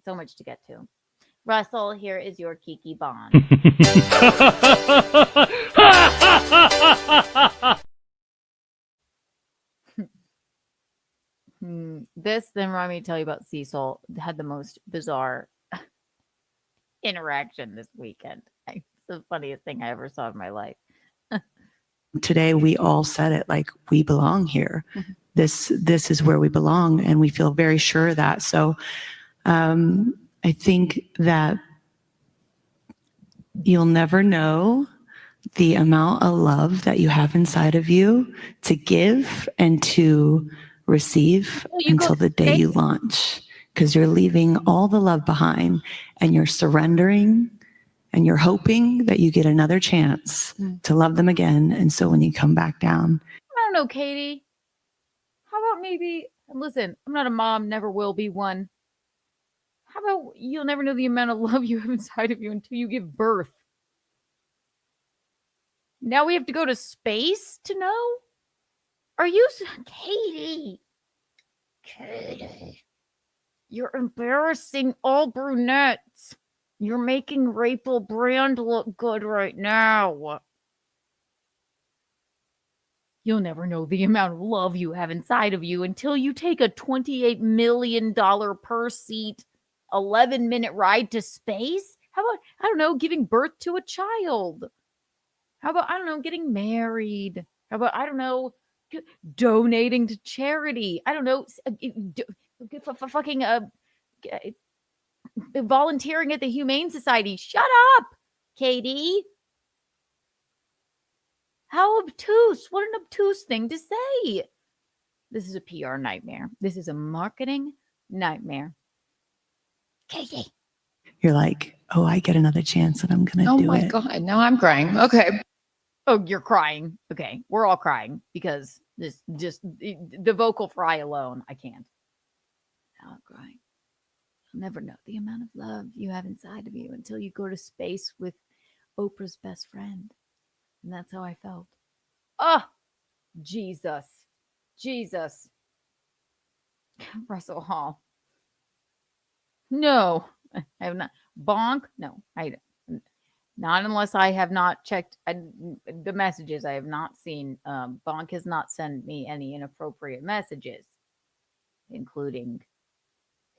So much to get to. Russell, here is your Kiki Bond. This then remind me to tell you about Cecil. Had the most bizarre interaction this weekend. It's the funniest thing I ever saw in my life. today we all said it, like, we belong here. This is where we belong, and we feel very sure of that. So I think that you'll never know the amount of love that you have inside of you to give and to receive until the day you launch, because you're leaving all the love behind and you're surrendering and you're hoping that you get another chance to love them again. And so when you come back down, I don't know, Katie. How about maybe, listen, I'm not a mom, never will be one. How about you'll never know the amount of love you have inside of you until you give birth? Now we have to go to space to know? Are you, Katie? Katie, you're embarrassing all brunettes. You're making Rachel Brand look good right now. You'll never know the amount of love you have inside of you until you take a $28 million per seat, 11-minute ride to space. How about, I don't know, giving birth to a child? How about, I don't know, getting married? How about, I don't know, donating to charity? I don't know, fucking volunteering at the Humane Society. Shut up, Katie. How obtuse. What an obtuse thing to say. This is a PR nightmare. This is a marketing nightmare. Katie. you're like, oh, I get another chance and I'm going to do it. Oh my God. Now I'm crying. Okay. Oh, you're crying. Okay. We're all crying because this just the vocal fry alone. I can't. Now I'm crying. You'll never know the amount of love you have inside of you until you go to space with Oprah's best friend. And that's how I felt. Oh, Jesus. Jesus. Russell Hall. No, I have not. Bonk? No, I not unless I have not checked the messages. I have not seen. Bonk has not sent me any inappropriate messages, including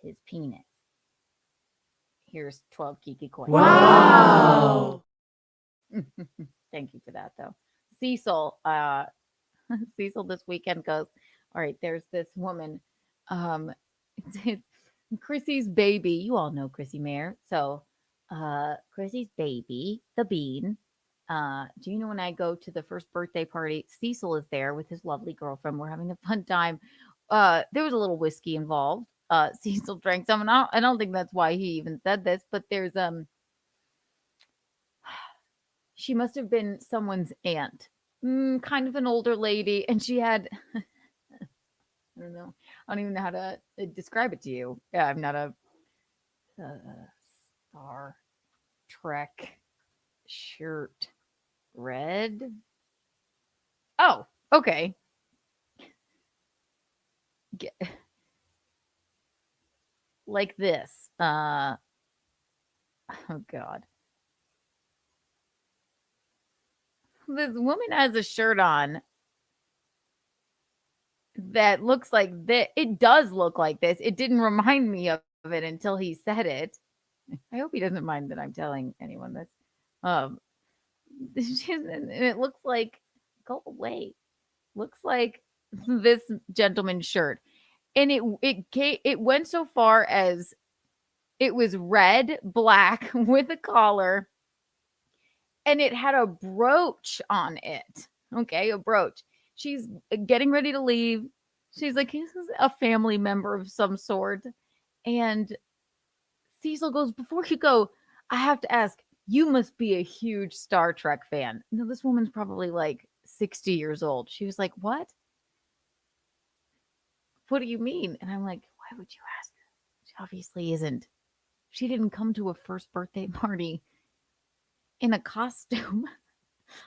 his penis. Here's 12 Kiki coins. Wow. Thank you for that, though. Cecil, Cecil this weekend goes, all right, there's this woman. It's Chrissy's baby. You all know Chrissy Mayer. So Chrissy's baby, the bean. Do you know when I go to the first birthday party, Cecil is there with his lovely girlfriend. We're having a fun time. There was a little whiskey involved. Cecil drank some, and I don't think that's why he even said this, but there's she must have been someone's aunt, kind of an older lady, and she had I don't know. I don't even know how to describe it to you. Yeah, I'm not a Star Trek shirt. Red. Oh, okay. Like this. Oh God. This woman has a shirt on that looks like this. It does look like this. It didn't remind me of it until he said it. I hope he doesn't mind that I'm telling anyone this. And it looks like, go away. Looks like this gentleman's shirt. And it went so far as it was red, black with a collar, and it had a brooch on it. Okay, a brooch. She's getting ready to leave. She's like, this is a family member of some sort. And Cecil goes, before you go, I have to ask, you must be a huge Star Trek fan. No, this woman's probably like 60 years old. She was like, what? What do you mean? And I'm like, why would you ask her? She obviously isn't. She didn't come to a first birthday party in a costume.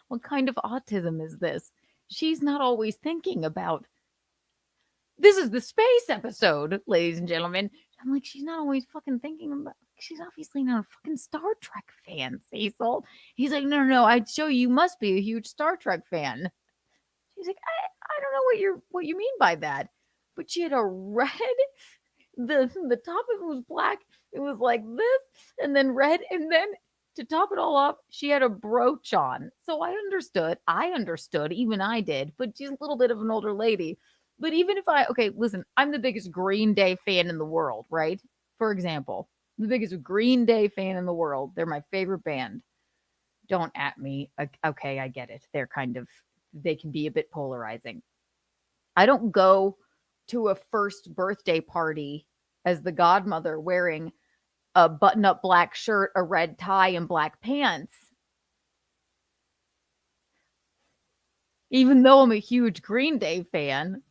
What kind of autism is this? She's not always thinking about, this is the space episode, ladies and gentlemen. I'm like, she's not always fucking thinking about, she's obviously not a fucking Star Trek fan, Cecil. He's like, no, I'd show you must be a huge Star Trek fan. She's like, I don't know what you mean by that. But she had a red, the top of it was black. It was like this, and then red, and then to top it all off, she had a brooch on. So I understood, even I did, but she's a little bit of an older lady. But even if okay, listen, I'm the biggest Green Day fan in the world, right? For example, the biggest Green Day fan in the world. They're my favorite band. Don't at me. Okay, I get it. They can be a bit polarizing. I don't go to a first birthday party as the godmother wearing a button-up black shirt, a red tie, and black pants. Even though I'm a huge Green Day fan.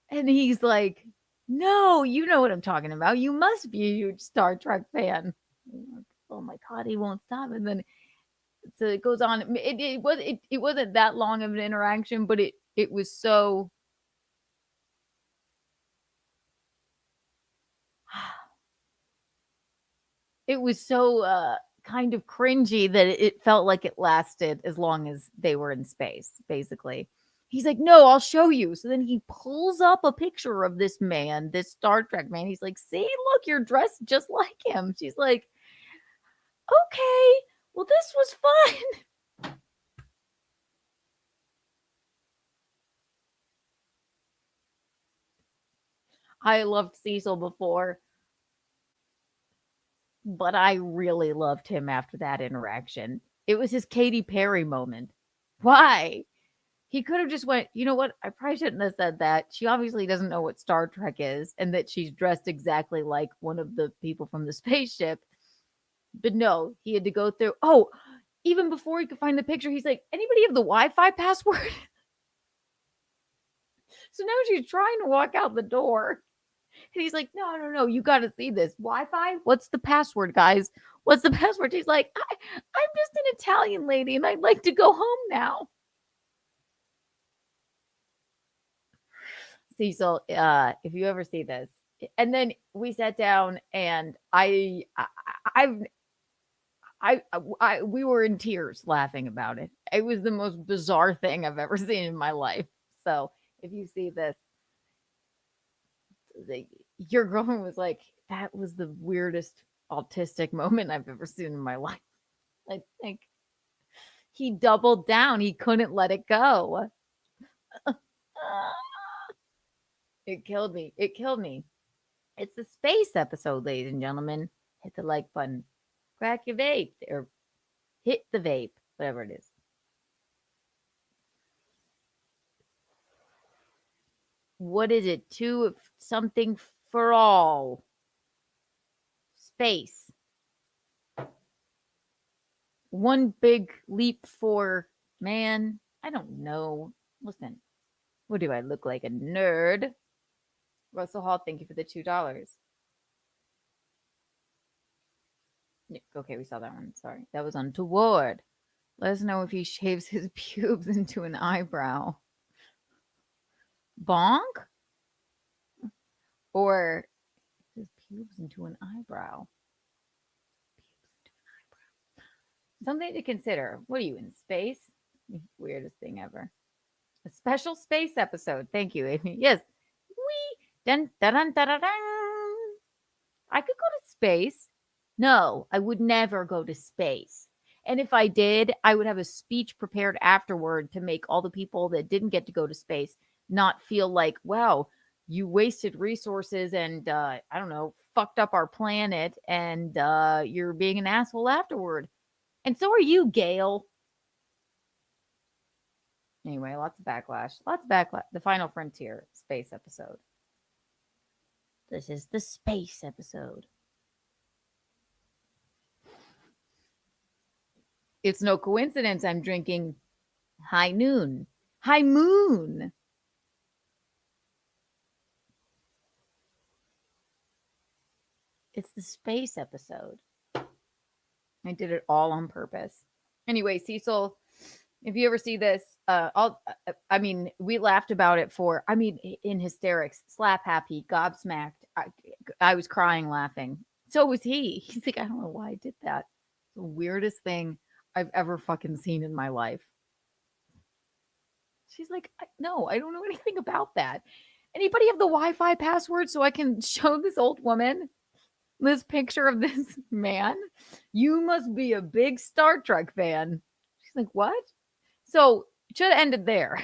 And he's like, no, you know what I'm talking about. You must be a huge Star Trek fan. Oh my God, he won't stop. And then so it goes on. It wasn't that long of an interaction, but it was so kind of cringy that it felt like it lasted as long as they were in space, basically. He's like, no, I'll show you. So then he pulls up a picture of this man, this Star Trek man. He's like, see, look, you're dressed just like him. She's like, okay, well, this was fun. I loved Cecil before, but I really loved him after that interaction. It was his Katy Perry moment. Why? He could have just went, you know what? I probably shouldn't have said that. She obviously doesn't know what Star Trek is and that she's dressed exactly like one of the people from the spaceship. But no, he had to go through. Oh, even before he could find the picture, he's like, anybody have the Wi-Fi password? So now she's trying to walk out the door. And he's like, no, you got to see this. Wi-Fi? What's the password, guys? What's the password? He's like, I'm just an Italian lady and I'd like to go home now. Cecil, if you ever see this. And then we sat down and we were in tears laughing about it. It was the most bizarre thing I've ever seen in my life. So if you see this, your girlfriend was like, that was the weirdest autistic moment I've ever seen in my life. I think he doubled down. He couldn't let it go. It killed me. It's the space episode, ladies and gentlemen. Hit the like button. Crack your vape or hit the vape, whatever it is. What is it? Two of something for all. Space. One big leap for man. I don't know. Listen, what do I look like? A nerd? Russell Hall, thank you for the $2. Okay, we saw that one. Sorry. That was untoward. Let us know if he shaves his pubes into an eyebrow. Bonk? Or his pubes into an eyebrow. Something to consider. What are you, in space? Weirdest thing ever. A special space episode. Thank you, Amy. Yes. Dun, dun, dun, dun, dun, dun. I could go to space. No, I would never go to space. And if I did, I would have a speech prepared afterward to make all the people that didn't get to go to space not feel like, wow, you wasted resources and, I don't know, fucked up our planet and you're being an asshole afterward. And so are you, Gail. Anyway, lots of backlash. The Final Frontier space episode. This is the space episode. It's no coincidence I'm drinking High Noon. High Moon. It's the space episode. I did it all on purpose. Anyway, Cecil, if you ever see this, we laughed about it in hysterics, slap happy, gobsmacked. I was crying laughing. So was he. He's like, I don't know why I did that. The weirdest thing I've ever fucking seen in my life. She's like, no, I don't know anything about that. Anybody have the Wi-Fi password so I can show this old woman? this picture of this man. You must be a big Star Trek fan. She's like, what? So it should have ended there.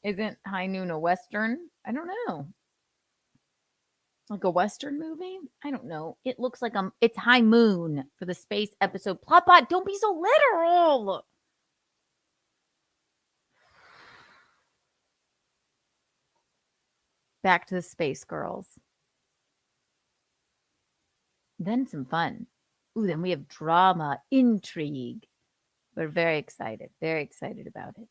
Isn't High Noon a Western? I don't know. Like a Western movie? I don't know. It looks like it's High Moon for the space episode. Plot, don't be so literal. Back to the Space Girls. Then some fun. Ooh, then we have drama, intrigue. We're very excited about it.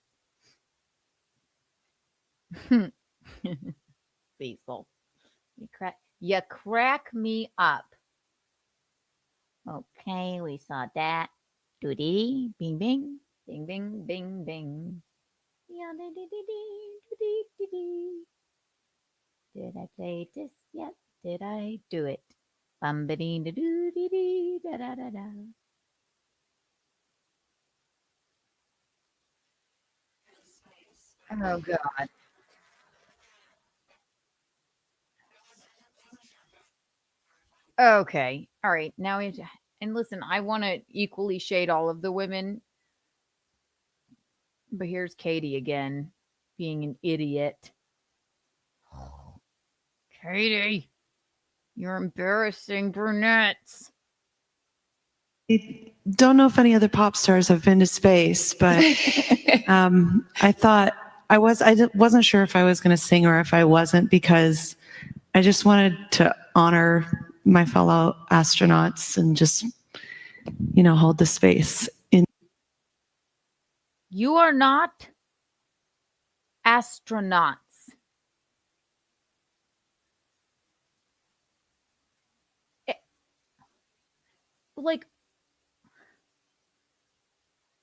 Cecil. You crack me up. Okay, we saw that. Doody, bing, bing, bing, bing, bing, bing. Did I play this yet? Did I do it? Bumbity da doo dee dee da da da da. Oh God. Okay. All right. Now and listen, I want to equally shade all of the women. But here's Katie again, being an idiot. Katie, you're embarrassing brunettes. I don't know if any other pop stars have been to space, but I thought I wasn't sure if I was going to sing or if I wasn't, because I just wanted to honor my fellow astronauts and just, hold the space. You are not astronauts. Like,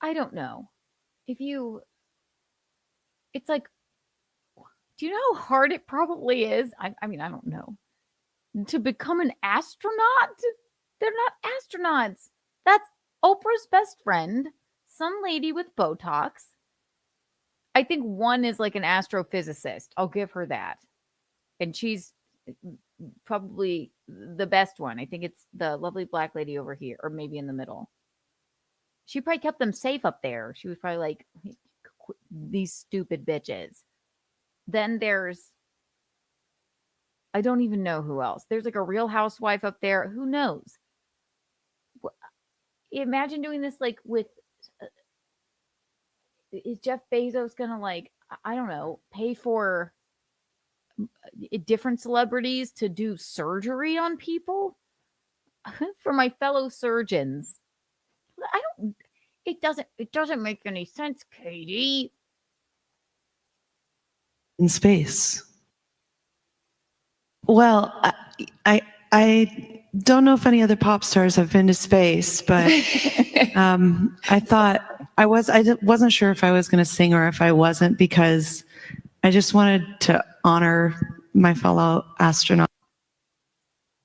I don't know. It's like, do you know how hard it probably is? I mean, I don't know. To become an astronaut? They're not astronauts. That's Oprah's best friend, some lady with Botox. I think one is like an astrophysicist. I'll give her that. And she's probably the best one. I think it's the lovely black lady over here, or maybe in the middle. She probably kept them safe up there. She was probably like, these stupid bitches. Then there's, I don't even know who else. There's like a Real Housewife up there. Who knows? Imagine doing this like with, is Jeff Bezos gonna like, I don't know, pay for different celebrities to do surgery on people? For my fellow surgeons. It doesn't make any sense, Katie. In space. Well, I don't know if any other pop stars have been to space, but I thought I wasn't sure if I was going to sing or if I wasn't, because I just wanted to honor my fellow astronauts.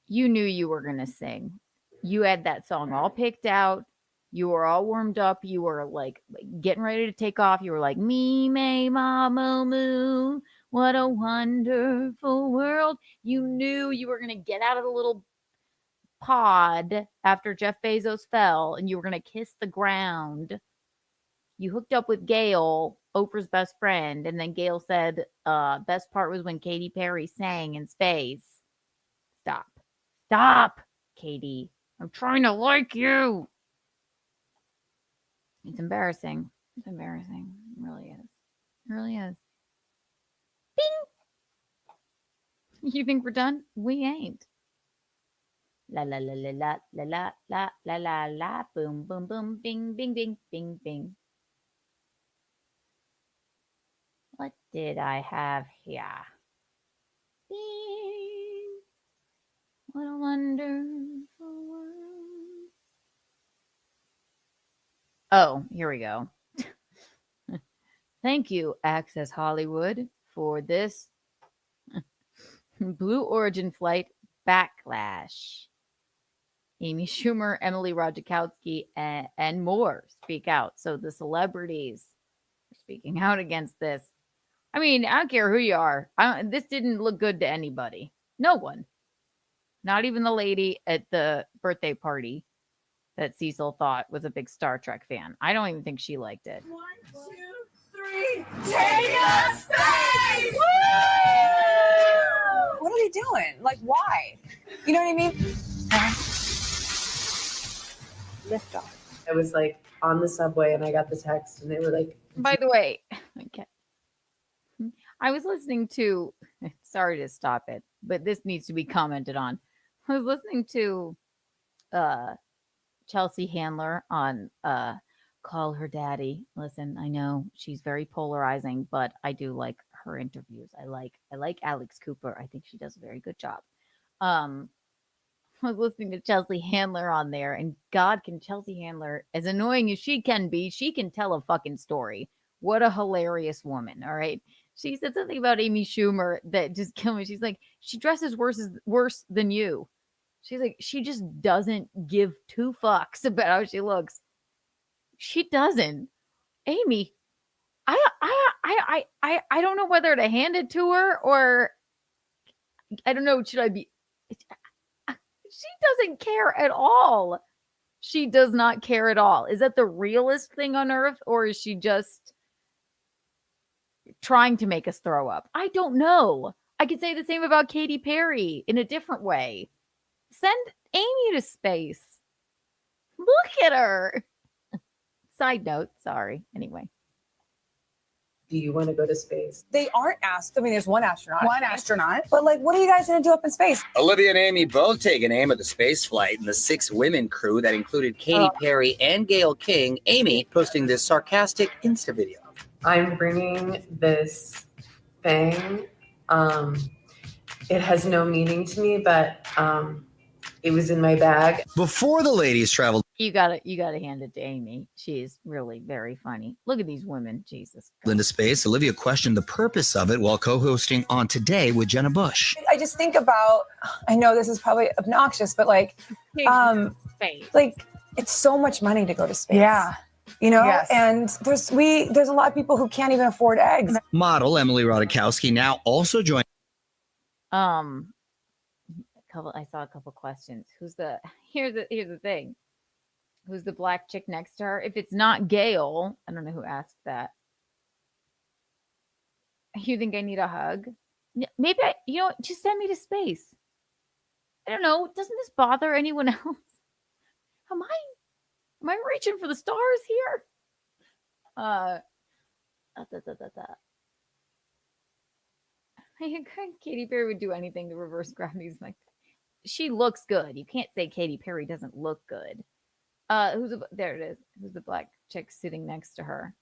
You knew you were going to sing. You had that song all picked out. You were all warmed up. You were like getting ready to take off. You were like, me, may, ma, moo, moo. What a wonderful world. You knew you were going to get out of the little pod after Jeff Bezos fell, and you were going to kiss the ground. You hooked up with Gail, Oprah's best friend, and then Gail said, best part was when Katy Perry sang in space. Stop, Katie. I'm trying to like you. It's embarrassing. It really is. It really is. Bing. You think we're done? We ain't. La la la la la la la la la la la, boom boom boom, bing bing bing bing bing. What did I have here? Bing. What a wonderful world. Oh, here we go. Thank you, Access Hollywood, for this Blue Origin flight backlash. Amy Schumer, Emily Ratajkowski, and more speak out. So the celebrities are speaking out against this. I mean, I don't care who you are. This didn't look good to anybody. No one. Not even the lady at the birthday party that Cecil thought was a big Star Trek fan. I don't even think she liked it. 1, 2, 3, take a space! Woo! What are they doing? Like, why? You know what I mean? Lift off. I was like on the subway and I got the text and they were like, By the way, okay. I was listening to, sorry to stop it, but this needs to be commented on. I was listening to Chelsea Handler on Call Her Daddy. Listen, I know she's very polarizing, but I do like her interviews. I like Alex Cooper. I think she does a very good job. I was listening to Chelsea Handler on there, and God, can Chelsea Handler, as annoying as she can be, she can tell a fucking story. What a hilarious woman, all right? She said something about Amy Schumer that just killed me. She's like, she dresses worse than you. She's like, she just doesn't give two fucks about how she looks. She doesn't. Amy, I don't know whether to hand it to her or I don't know. Should I be? She doesn't care at all. She does not care at all. Is that the realest thing on earth, or is she just trying to make us throw up? I don't know. I could say the same about Katy Perry in a different way. Send Amy to space. Look at her. Side note, sorry. Anyway. do you want to go to space? They aren't asked. I mean, there's one astronaut. But like, what are you guys going to do up in space? Olivia and Amy both taking aim at the space flight, and the 6 women crew that included Katy Perry and Gayle King. Amy posting this sarcastic Insta video. I'm bringing this thing. It has no meaning to me, but it was in my bag. Before the ladies traveled You gotta hand it to Amy. She's really very funny. Look at these women, Jesus. into space, Olivia questioned the purpose of it while co-hosting On Today with Jenna Bush. I just think about, I know this is probably obnoxious, but like, like it's so much money to go to space. Yeah. You know, Yes. and there's a lot of people who can't even afford eggs. Model Emily Ratajkowski now also joined. I saw a couple questions. Here's the thing. Who's the black chick next to her? If it's not Gail, I don't know who asked that. You think I need a hug? Maybe just send me to space. I don't know. Doesn't this bother anyone else? Am I reaching for the stars here? Katy Perry would do anything to reverse gravity's like that. She looks good. You can't say Katy Perry doesn't look good. There it is. Who's the black chick sitting next to her?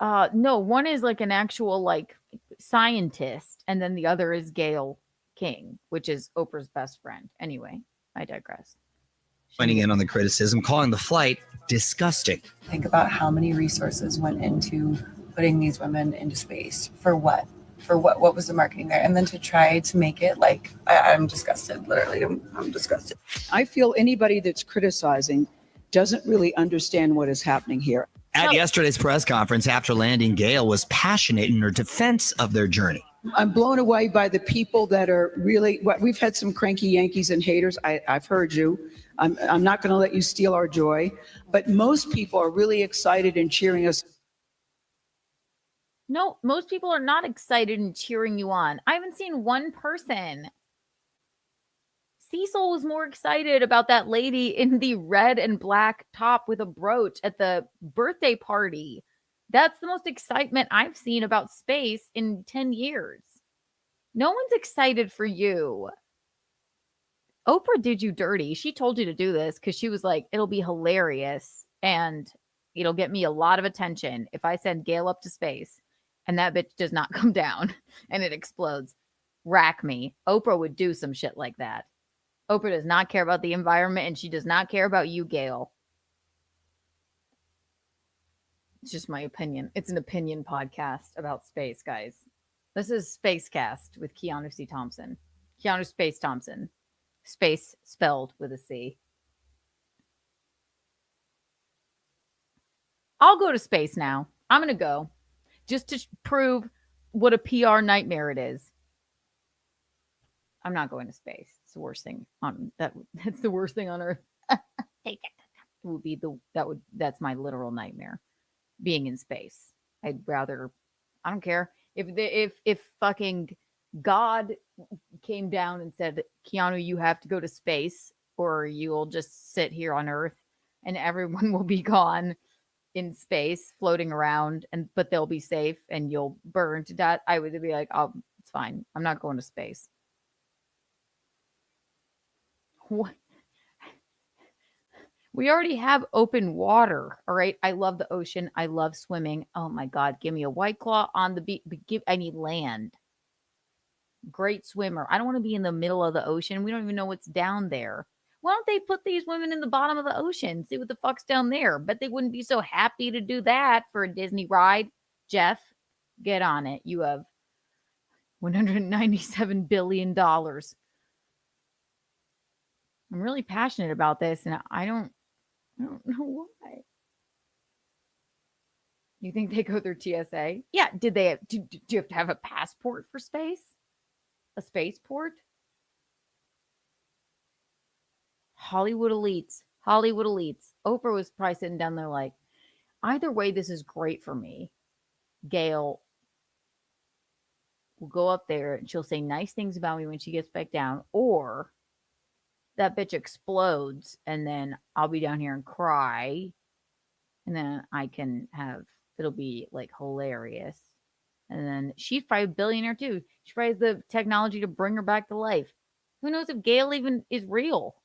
No, one is like an actual like scientist, and then the other is Gayle King, which is Oprah's best friend. Anyway, I digress. Joining in on the criticism, calling the flight disgusting. Think about how many resources went into putting these women into space. For what? What was the marketing there? And then to try to make it like, I'm disgusted. Literally, I'm disgusted. I feel anybody that's criticizing doesn't really understand what is happening here. At yesterday's press conference after landing, Gayle was passionate in her defense of their journey. I'm blown away by the people that are really, we've had some cranky Yankees and haters. I've heard you. I'm not going to let you steal our joy. But most people are really excited and cheering us. No, most people are not excited and cheering you on. I haven't seen one person. Cecil was more excited about that lady in the red and black top with a brooch at the birthday party. That's the most excitement I've seen about space in 10 years. No one's excited for you. Oprah did you dirty. She told you to do this because she was like, it'll be hilarious and it'll get me a lot of attention if I send Gayle up to space and that bitch does not come down and it explodes. Rack me. Oprah would do some shit like that. Oprah does not care about the environment and she does not care about you, Gayle. It's just my opinion. It's an opinion podcast about space, guys. This is Spacecast with Keanu C. Thompson. Keanu Space Thompson. Space spelled with a C. I'll go to space now. I'm going to go just to prove what a PR nightmare it is. I'm not going to space. It's the worst thing on that. That's the worst thing on earth. Would be that's my literal nightmare, being in space. I'd rather, I don't care if fucking God came down and said, Keanu, you have to go to space or you will just sit here on Earth and everyone will be gone in space floating around, but they'll be safe and you'll burn to death. I would be like, oh, it's fine. I'm not going to space. What? We already have open water. All right. I love the ocean. I love swimming. Oh my God. Give me a White Claw on the beach. I need land. Great swimmer. I don't want to be in the middle of the ocean. We don't even know what's down there. Why don't they put these women in the bottom of the ocean? See what the fuck's down there. But they wouldn't be so happy to do that for a Disney ride. Jeff, get on it. You have $197 billion. I'm really passionate about this, and I don't know why. You think they go through TSA? Yeah. Did they have, do you have to have a passport for space? A spaceport? Hollywood elites. Hollywood elites. Oprah was probably sitting down there like, either way, this is great for me. Gail will go up there and she'll say nice things about me when she gets back down, or that bitch explodes and then I'll be down here and cry. And then I can have, it'll be like hilarious. And then she's probably a billionaire too. She probably has the technology to bring her back to life. Who knows if Gail even is real?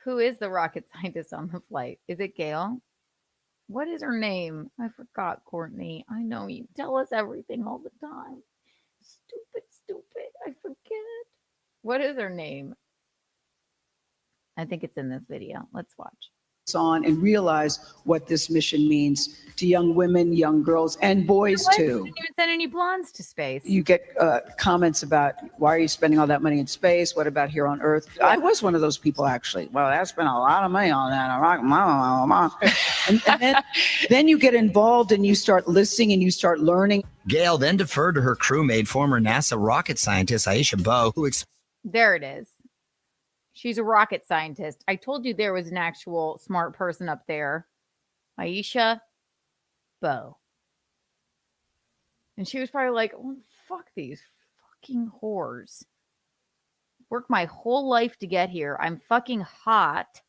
Who is the rocket scientist on the flight? Is it Gail? What is her name? I forgot, Courtney. I know you tell us everything all the time. Stupid. I forget. What is her name? I think it's in this video. Let's watch. On and realize what this mission means to young women, young girls, and boys too. Didn't even send any blondes to space. You get comments about, why are you spending all that money in space? What about here on Earth? I was one of those people, actually. Well, I spent a lot of money on that. And then you get involved and you start listening and you start learning. Gail then deferred to her crewmate, former NASA rocket scientist Aisha Bowe, who There it is. She's a rocket scientist. I told you there was an actual smart person up there. Aisha Bowe. And she was probably like, oh, fuck these fucking whores. Worked my whole life to get here. I'm fucking hot.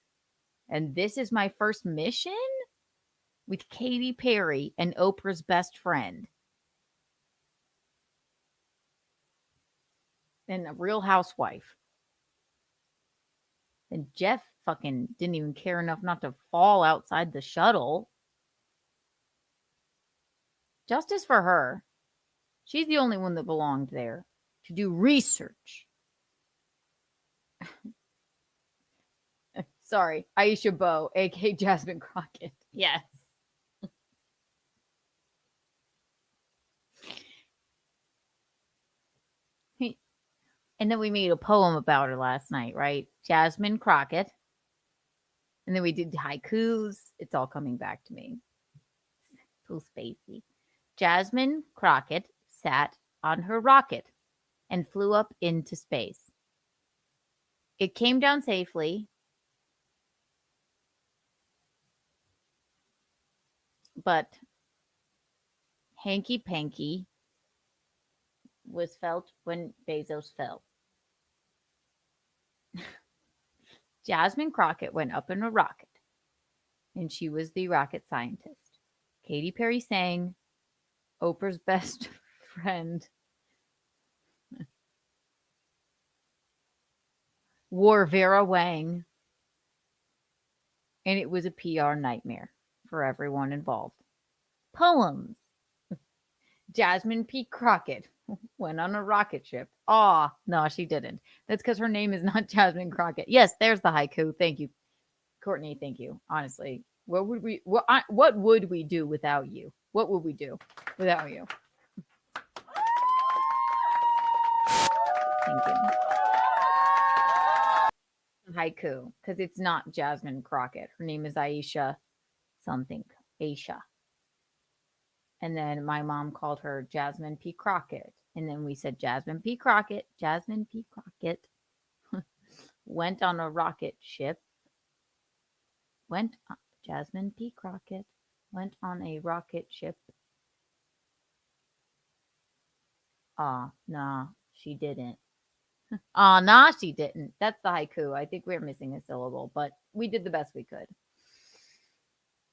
And this is my first mission? With Katy Perry and Oprah's best friend. And a real housewife. And Jeff fucking didn't even care enough not to fall outside the shuttle. Justice for her. She's the only one that belonged there to do research. Sorry, Aisha Bowe, aka Jasmine Crockett. Yes. And then we made a poem about her last night, right? Jasmine Crockett. And then we did haikus. It's all coming back to me. So spacey. Jasmine Crockett sat on her rocket and flew up into space. It came down safely. But hanky-panky was felt when Bezos fell. Jasmine Crockett went up in a rocket, and she was the rocket scientist. Katy Perry sang Oprah's best friend wore Vera Wang, and it was a PR nightmare for everyone involved. Poems. Jasmine P. Crockett went on a rocket ship. Aw, no, she didn't. That's because her name is not Jasmine Crockett. Yes, there's the haiku. Thank you, Courtney. Thank you. Honestly, what would we do without you? What would we do without you? Thank you. Haiku, because it's not Jasmine Crockett. Her name is Aisha something. Aisha. And then my mom called her Jasmine P. Crockett. And then we said Jasmine P. Crockett. Jasmine P. Crockett went on a rocket ship. Jasmine P. Crockett went on a rocket ship. Nah, she didn't. Nah, she didn't. That's the haiku. I think we're missing a syllable, but we did the best we could.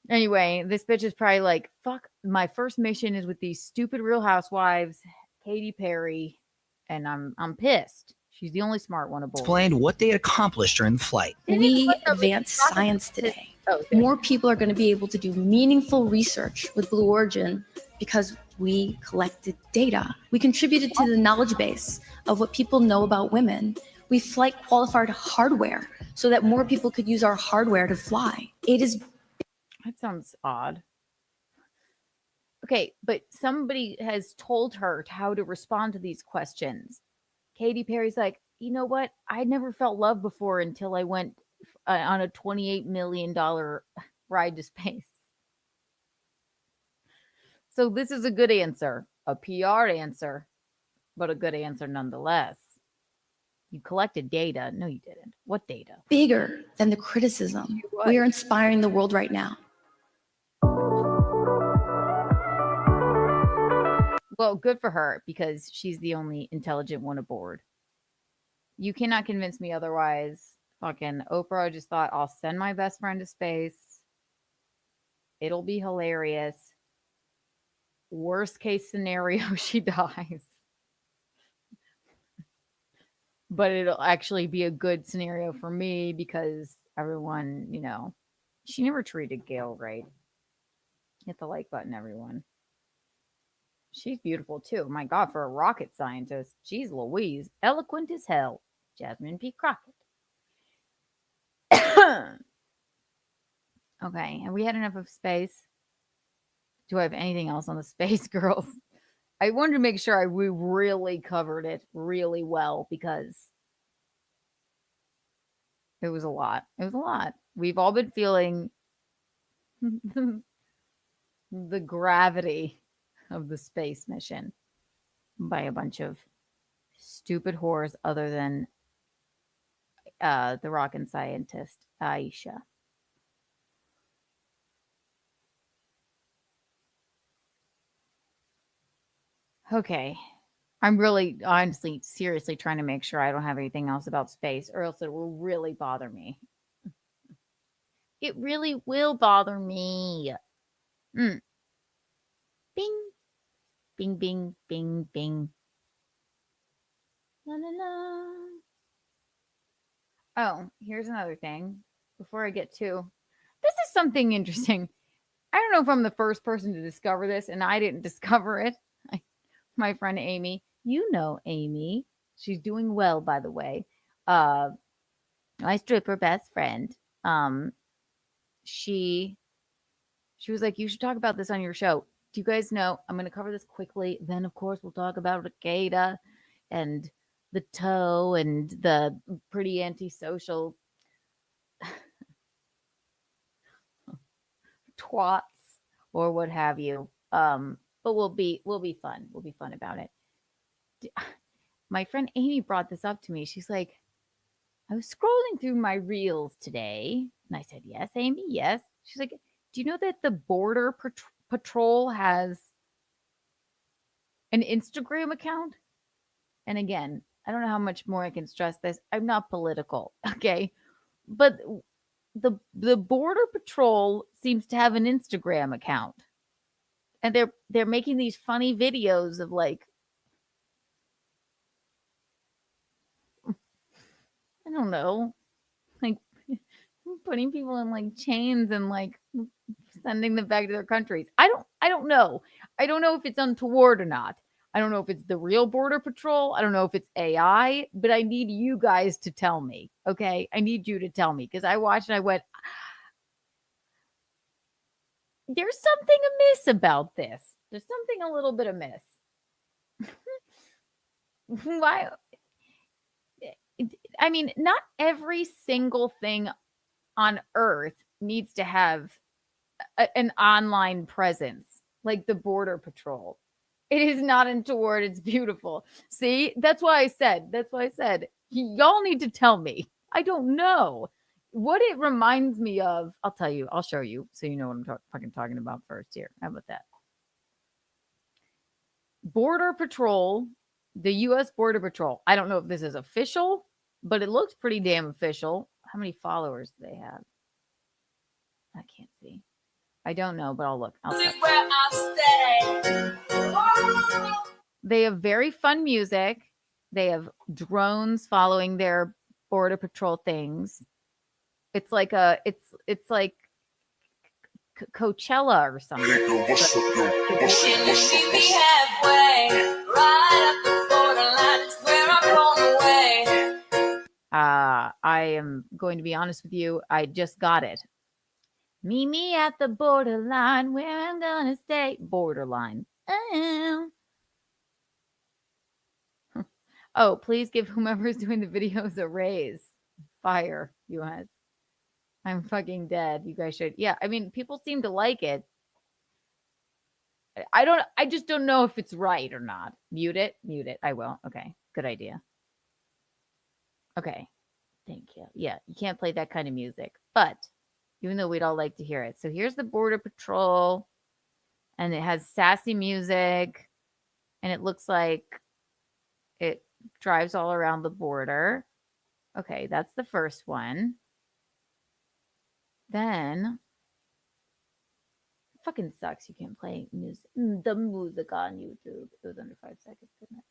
Anyway, this bitch is probably like, fuck, my first mission is with these stupid Real Housewives, Katy Perry, and I'm pissed. She's the only smart one aboard. Explained what they had accomplished during the flight. We advance science today. More people are going to be able to do meaningful research with Blue Origin because we collected data. We contributed to the knowledge base of what people know about women. We flight qualified hardware so that more people could use our hardware to fly. It is. That sounds odd. Okay, but somebody has told her how to respond to these questions. Katy Perry's like, you know what? I never felt love before until I went on a $28 million ride to space. So this is a good answer, a PR answer, but a good answer nonetheless. You collected data. No, you didn't. What data? Bigger than the criticism. We are inspiring the world right now. Well, good for her because she's the only intelligent one aboard. You cannot convince me otherwise. Fucking Oprah just thought, I'll send my best friend to space. It'll be hilarious. Worst case scenario, she dies. But it'll actually be a good scenario for me because everyone, you know, she never treated Gail right. Hit the like button, everyone. She's beautiful too. My God, for a rocket scientist. Jeez Louise. Eloquent as hell. Jasmine P. Crockett. Okay, have we had enough of space? Do I have anything else on the space, girls? I wanted to make sure we really covered it really well because it was a lot. It was a lot. We've all been feeling the gravity of the space mission by a bunch of stupid whores other than the rocket scientist, Aisha. Okay. I'm really, honestly, seriously trying to make sure I don't have anything else about space or else it will really bother me. It really will bother me. Bing. Bing, bing, bing, bing. La, la, la. Oh, here's another thing. Before I get to, this is something interesting. I don't know if I'm the first person to discover this, and I didn't discover it. My friend Amy, you know Amy. She's doing well, by the way. My stripper best friend. She was like, you should talk about this on your show. Do you guys know? I'm going to cover this quickly. Then, of course, we'll talk about Recada and the toe and the pretty antisocial twats or what have you. But we'll be fun. We'll be fun about it. My friend Amy brought this up to me. She's like, I was scrolling through my reels today. And I said, yes, Amy, yes. She's like, do you know that the Border Patrol has an Instagram account? And again, I don't know how much more I can stress this. I'm not political, okay? But the Border Patrol seems to have an Instagram account. And they're making these funny videos of like, I don't know, like putting people in like chains and like sending them back to their countries. I don't know. I don't know if it's untoward or not. I don't know if it's the real Border Patrol. I don't know if it's AI, but I need you guys to tell me. Okay. I need you to tell me because I watched and I went, There's something amiss about this. There's something a little bit amiss. Why? I mean, not every single thing on earth needs to have an online presence like the Border Patrol. It is not untoward. It's beautiful. See, that's why I said, y'all need to tell me. I don't know what it reminds me of. I'll tell you, I'll show you so you know what I'm fucking talking about first here. How about that? Border Patrol, the U.S. Border Patrol. I don't know if this is official, but it looks pretty damn official. How many followers do they have? I can't see. I don't know, but I'll look. They have very fun music. They have drones following their Border Patrol things. It's like Coachella or something. I am going to be honest with you. I just got it. Meet me at the borderline where I'm gonna stay. Borderline. Oh, please give whomever's doing the videos a raise. Fire, US. I'm fucking dead. You guys should. Yeah, I mean, people seem to like it. I just don't know if it's right or not. Mute it. I will. Okay. Good idea. Okay. Thank you. Yeah, you can't play that kind of music. But even though we'd all like to hear it. So here's the Border Patrol. And it has sassy music. And it looks like it drives all around the border. Okay, that's the first one. Then fucking sucks. You can't play music. The music on YouTube. It was under 5 seconds, didn't it?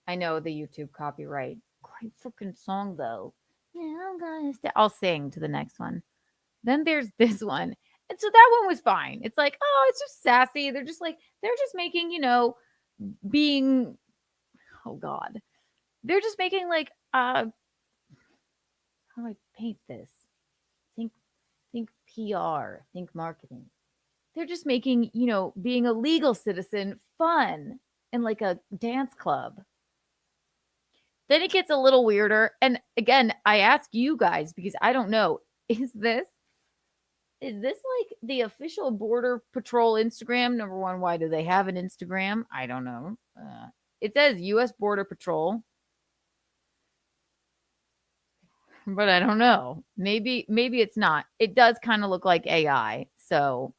I know the YouTube copyright. Great freaking song though. Yeah, I'm gonna stay. I'll sing to the next one. Then there's this one. And so that one was fine. It's like, oh, it's just sassy. They're just making, being, oh God. They're just making like, how do I paint this? Think PR, think marketing. They're just making, being a legal citizen fun in like a dance club. Then it gets a little weirder. And again, I ask you guys because I don't know, is this like the official Border Patrol Instagram? Number one, why do they have an Instagram? I don't know. It says U.S. Border Patrol. But I don't know. Maybe it's not. It does kind of look like AI. So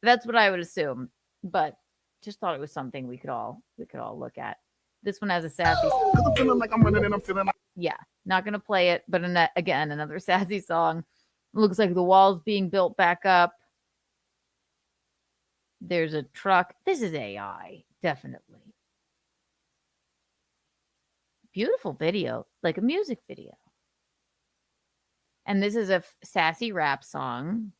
that's what I would assume. But just thought it was something we could all look at. This one has a sassy. I'm feeling like I'm running and I'm feeling like. Yeah, not gonna play it. But again, another sassy song. Looks like the wall's being built back up. There's a truck. This is AI, definitely. Beautiful video, like a music video. And this is a sassy rap song.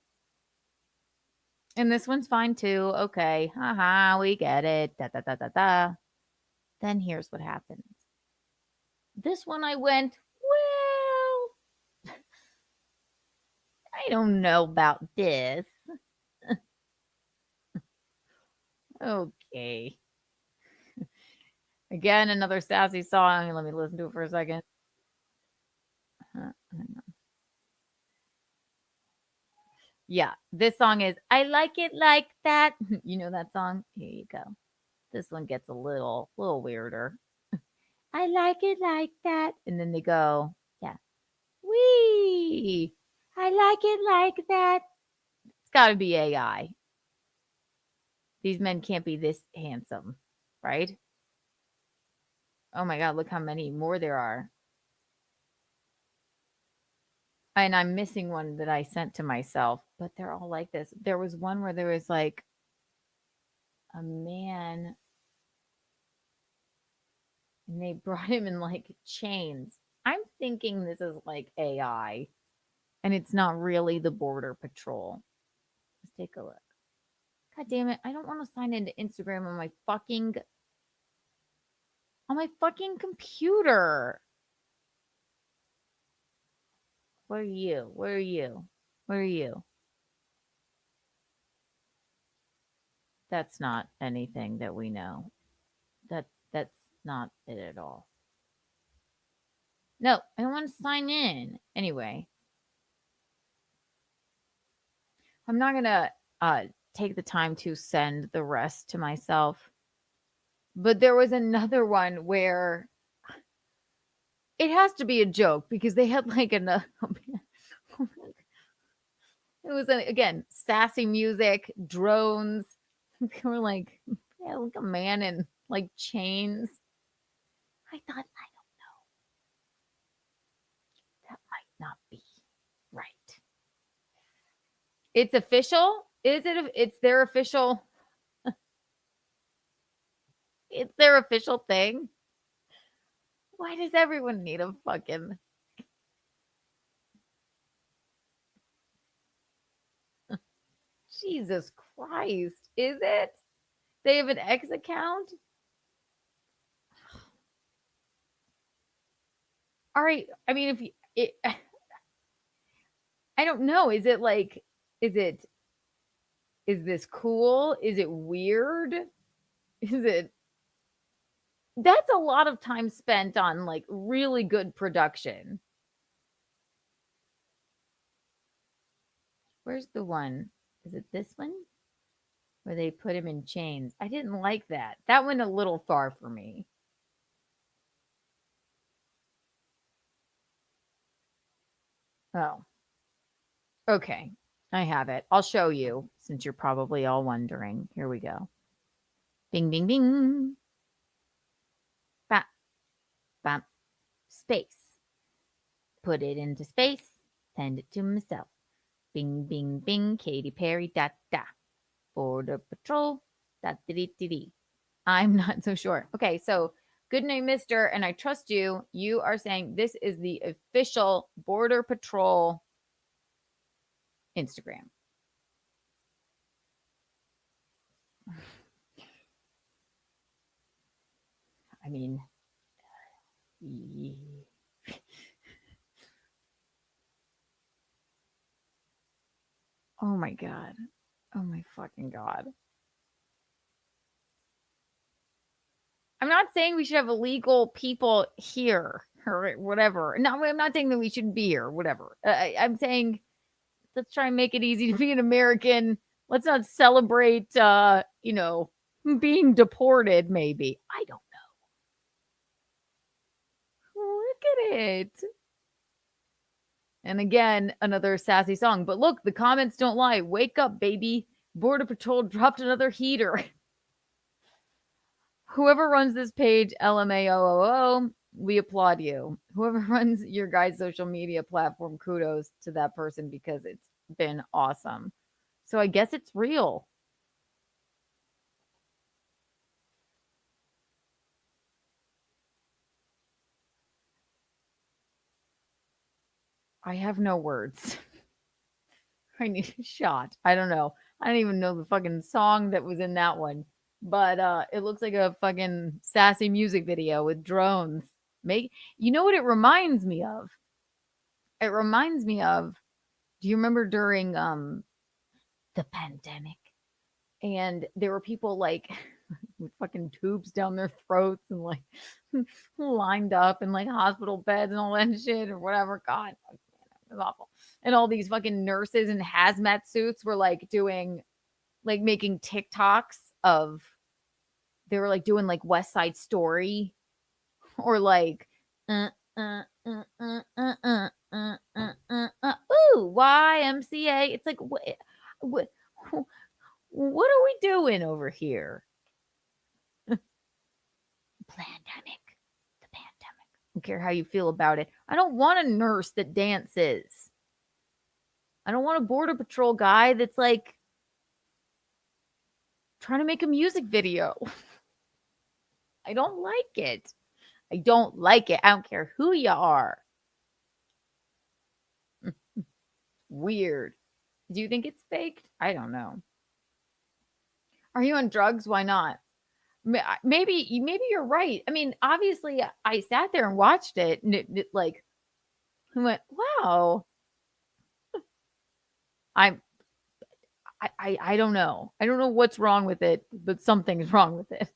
And this one's fine too. Okay. Haha, we get it. Da da da da da. Then here's what happens. This one I went, well, I don't know about this. Okay. Again, another sassy song. Let me listen to it for a second. Hang on. Yeah, this song is I Like It Like That. You know that song? Here you go. This one gets a little weirder. I like it like that. And then they go, yeah. Wee! I like it like that. It's got to be AI. These men can't be this handsome, right? Oh my God, look how many more there are. And I'm missing one that I sent to myself, but they're all like this. There was one where there was like a man and they brought him in like chains. I'm thinking this is like AI and it's not really the Border Patrol. Let's take a look. God damn it. I don't want to sign into Instagram on my fucking computer. Where are you? Where are you? Where are you? That's not anything that we know. That's not it at all. No, I don't want to sign in. Anyway, I'm not gonna take the time to send the rest to myself. But there was another one where it has to be a joke because they had like another. It was again sassy music, drones. They were like, yeah, like a man in like chains. I thought, I don't know. That might not be right. It's official? Is it? It's their official. It's their official thing. Why does everyone need a fucking? Jesus Christ. Is it? They have an X account? All right. I mean, if you, it, I don't know. Is it like, is this cool? Is it weird? Is it, that's a lot of time spent on like really good production. Where's the one? Is it this one? Where they put him in chains. I didn't like that. That went a little far for me. Oh. Okay. I have it. I'll show you since you're probably all wondering. Here we go. Bing, bing, bing. Bap. Bap. Space. Put it into space. Send it to myself. Bing, bing, bing. Katy Perry. Da, da. Border Patrol. Da, dee, dee, dee. I'm not so sure. Okay, so good night, mister, and I trust you. You are saying this is the official Border Patrol Instagram. I mean, oh my God. Oh my fucking God. I'm not saying we should have illegal people here or whatever. No, I'm not saying that we shouldn't be here, whatever. I'm saying let's try and make it easy to be an American. Let's not celebrate, being deported, maybe. I don't know. Look at it. And again, another sassy song. But look, the comments don't lie. Wake up, baby. Border Patrol dropped another heater. Whoever runs this page, LMAOOO, we applaud you. Whoever runs your guys' social media platform, kudos to that person because it's been awesome. So I guess it's real. I have no words. I need a shot. I don't know. I don't even know the fucking song that was in that one. But it looks like a fucking sassy music video with drones. You know what it reminds me of? It reminds me of, do you remember during the pandemic? And there were people like with fucking tubes down their throats and like lined up in like hospital beds and all that shit or whatever. God, it was awful. And all these fucking nurses in hazmat suits were like making TikToks of, they were like doing like West Side Story or like ooh, YMCA. It's like what are we doing over here? The pandemic. I don't care how you feel about it. I don't want a nurse that dances. I don't want a Border Patrol guy that's like trying to make a music video. I don't like it. I don't like it. I don't care who you are. Weird. Do you think it's faked? I don't know. Are you on drugs? Why not? Maybe you're right. I mean, obviously, I sat there and watched it, and it like, I went, wow. I don't know. I don't know what's wrong with it, but something's wrong with it.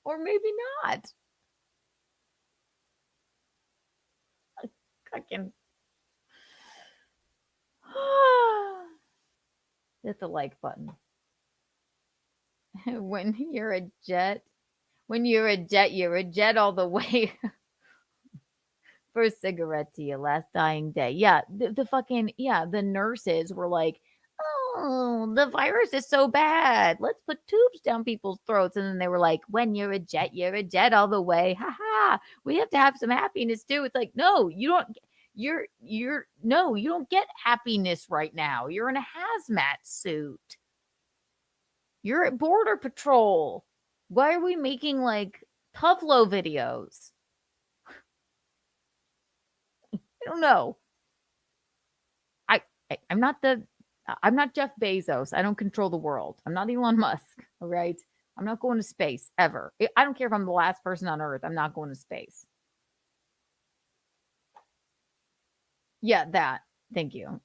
Or maybe not. Fucking. Hit the like button. When you're a jet all the way. First cigarette to your last dying day. Yeah, the nurses were like, oh, the virus is so bad. Let's put tubes down people's throats. And then they were like, when you're a jet all the way. Ha ha. We have to have some happiness too. It's like, no, you don't. You don't get happiness right now. You're in a hazmat suit. You're at Border Patrol. Why are we making like Pufflo videos? I don't know. I'm not Jeff Bezos. I don't control the world. I'm not Elon Musk. All right. I'm not going to space ever. I don't care if I'm the last person on Earth. I'm not going to space. Yeah, that. Thank you.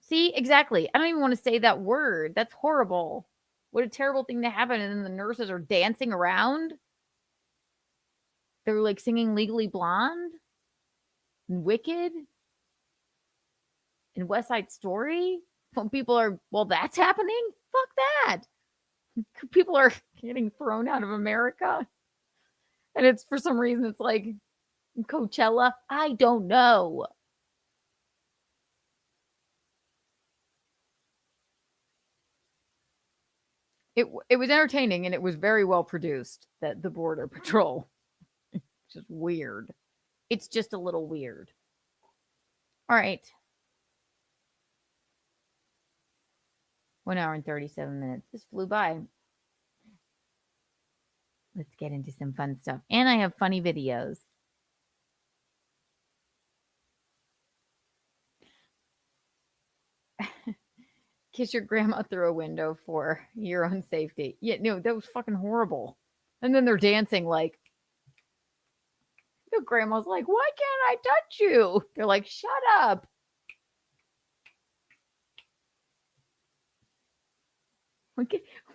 See, exactly. I don't even want to say that word. That's horrible. What a terrible thing to happen. And then the nurses are dancing around. They're like singing Legally Blonde and Wicked and West Side Story. When people are, well, that's happening? Fuck that. People are getting thrown out of America. And it's for some reason, it's like Coachella. I don't know. It was entertaining and it was very well produced, that the Border Patrol. It's just weird. It's just a little weird. All right. 1 hour and 37 minutes. This flew by. Let's get into some fun stuff. And I have funny videos. Kiss your grandma through a window for your own safety. Yeah, no, that was fucking horrible. And then they're dancing like, the grandma's like, why can't I touch you? They're like, shut up.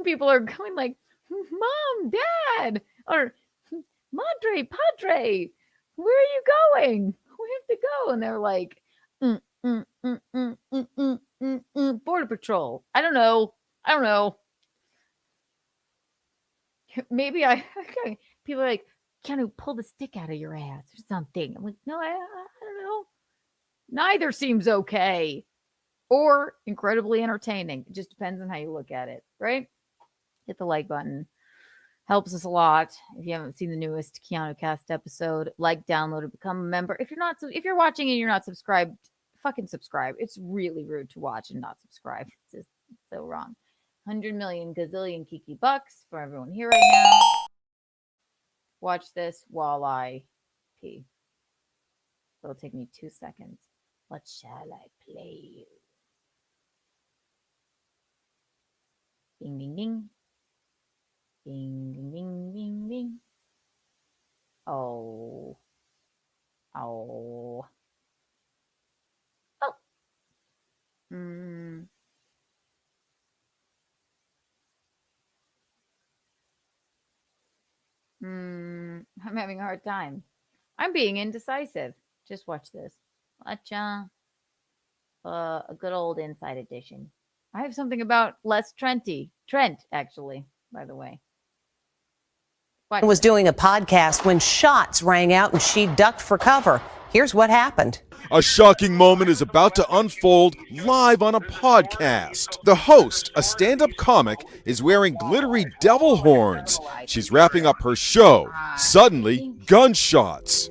People are going like, Mom, Dad, or Madre, Padre, where are you going? We have to go. And they're like, Border Patrol. I don't know. Maybe people are like, Keanu, pull the stick out of your ass or something. I'm like, no, I don't know. Neither seems okay or incredibly entertaining. It just depends on how you look at it, right? Hit the like button. Helps us a lot. If you haven't seen the newest Keanu Cast episode, like, download it, become a member. If you're watching and you're not subscribed, fucking subscribe. It's really rude to watch and not subscribe. It's just so wrong. 100 million gazillion kiki bucks for everyone here right now. Watch this while I pee. It'll take me 2 seconds. What shall I play you? Ding, ding, ding. Ding, ding, ding, ding, ding. Oh. Oh. Oh. I'm having a hard time. I'm being indecisive. Just watch this. Watcha. A good old Inside Edition. I have something about Les Trenty. Trent, actually, by the way. Was doing a podcast when shots rang out and she ducked for cover. Here's what happened. A shocking moment is about to unfold live on a podcast. The host, a stand-up comic, is wearing glittery devil horns. She's wrapping up her show. Suddenly, gunshots.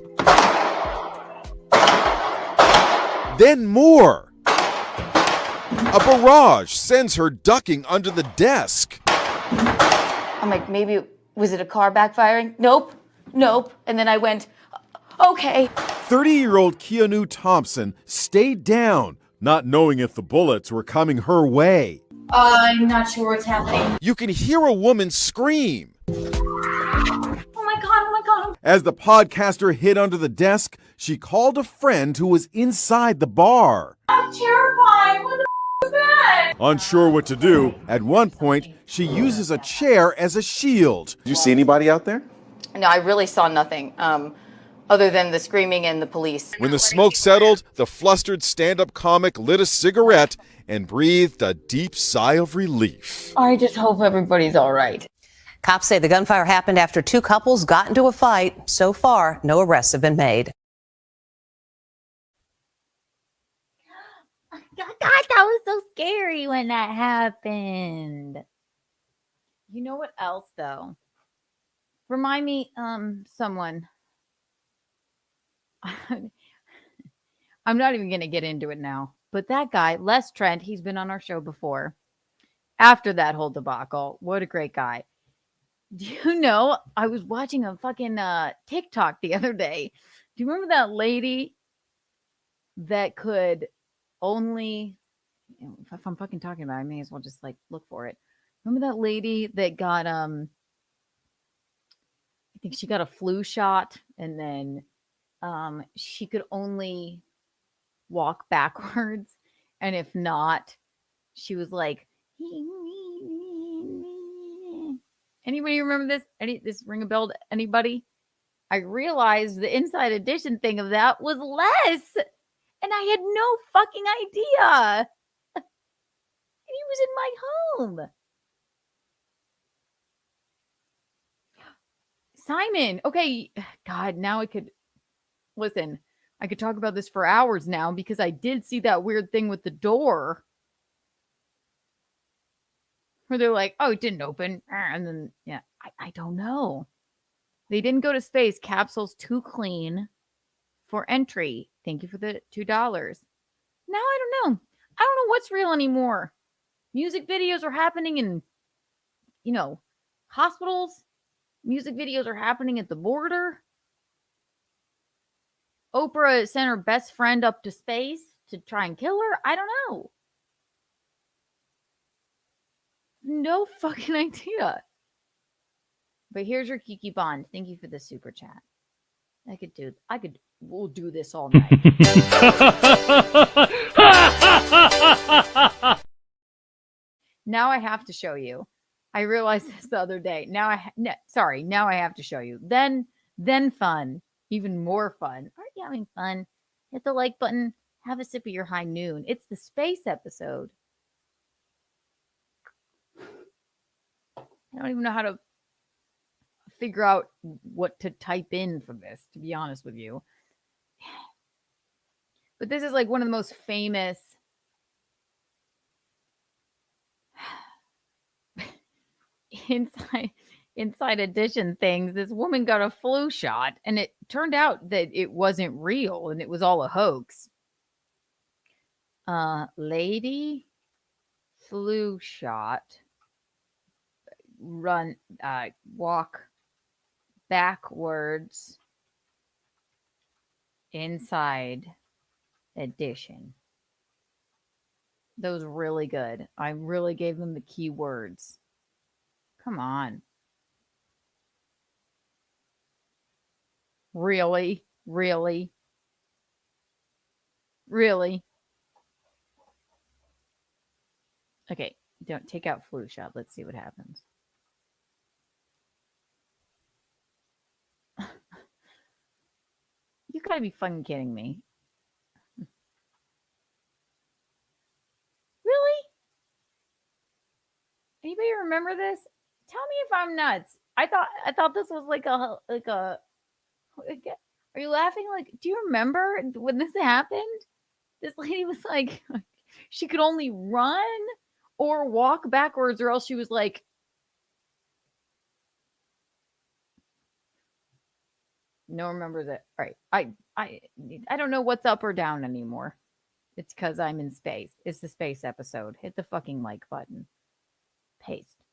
Then more. A barrage sends her ducking under the desk. I'm like, maybe, was it a car backfiring? Nope. And then I went, okay. 30-year-old Keanu Thompson stayed down, not knowing if the bullets were coming her way. I'm not sure what's happening. You can hear a woman scream. Oh my God. As the podcaster hid under the desk, she called a friend who was inside the bar. I'm terrified. What the Unsure what to do, at one point, she uses a chair as a shield. Did you see anybody out there? No, I really saw nothing other than the screaming and the police. When the smoke settled, the flustered stand-up comic lit a cigarette and breathed a deep sigh of relief. I just hope everybody's all right. Cops say the gunfire happened after two couples got into a fight. So far, no arrests have been made. God, that was so scary when that happened. You know what else, though? Remind me, someone. I'm not even going to get into it now. But that guy, Les Trent, he's been on our show before. After that whole debacle, what a great guy. Do you know, I was watching a fucking TikTok the other day. Do you remember that lady that could only, if I'm fucking talking about it, I may as well just like look for it. Remember that lady that got, I think she got a flu shot and then she could only walk backwards. And if not, she was like, anybody remember this? This ring a bell to anybody? I realized the Inside Edition thing of that was Les. And I had no fucking idea. And he was in my home. Simon. Okay. God, now I could listen. I could talk about this for hours now because I did see that weird thing with the door where they're like, oh, it didn't open. And then, yeah, I don't know. They didn't go to space. Capsule's too clean for entry. Thank you for the $2. Now I don't know. I don't know what's real anymore. Music videos are happening in, hospitals. Music videos are happening at the border. Oprah sent her best friend up to space to try and kill her. I don't know. No fucking idea. But here's your Kiki Bond. Thank you for the super chat. We'll do this all night. Now I have to show you. I realized this the other day. Now I have to show you. Then fun. Even more fun. Aren't you having fun? Hit the like button. Have a sip of your high noon. It's the space episode. I don't even know how to figure out what to type in for this, to be honest with you. But this is like one of the most famous Inside Edition things. This woman got a flu shot and it turned out that it wasn't real and it was all a hoax. Lady flu shot walk backwards Inside Edition. That was really good. I really gave them the keywords. Come on. Really? Really? Really? Okay, don't take out flu shot. Let's see what happens. You gotta be fucking kidding me. Really? Anybody remember this? Tell me if I'm nuts. I thought this was like a. Are you laughing? Like, do you remember when this happened? This lady was like, she could only run or walk backwards, or else she was like. No one remembers it. All right. I don't know what's up or down anymore. It's because I'm in space. It's the space episode. Hit the fucking like button. Paste.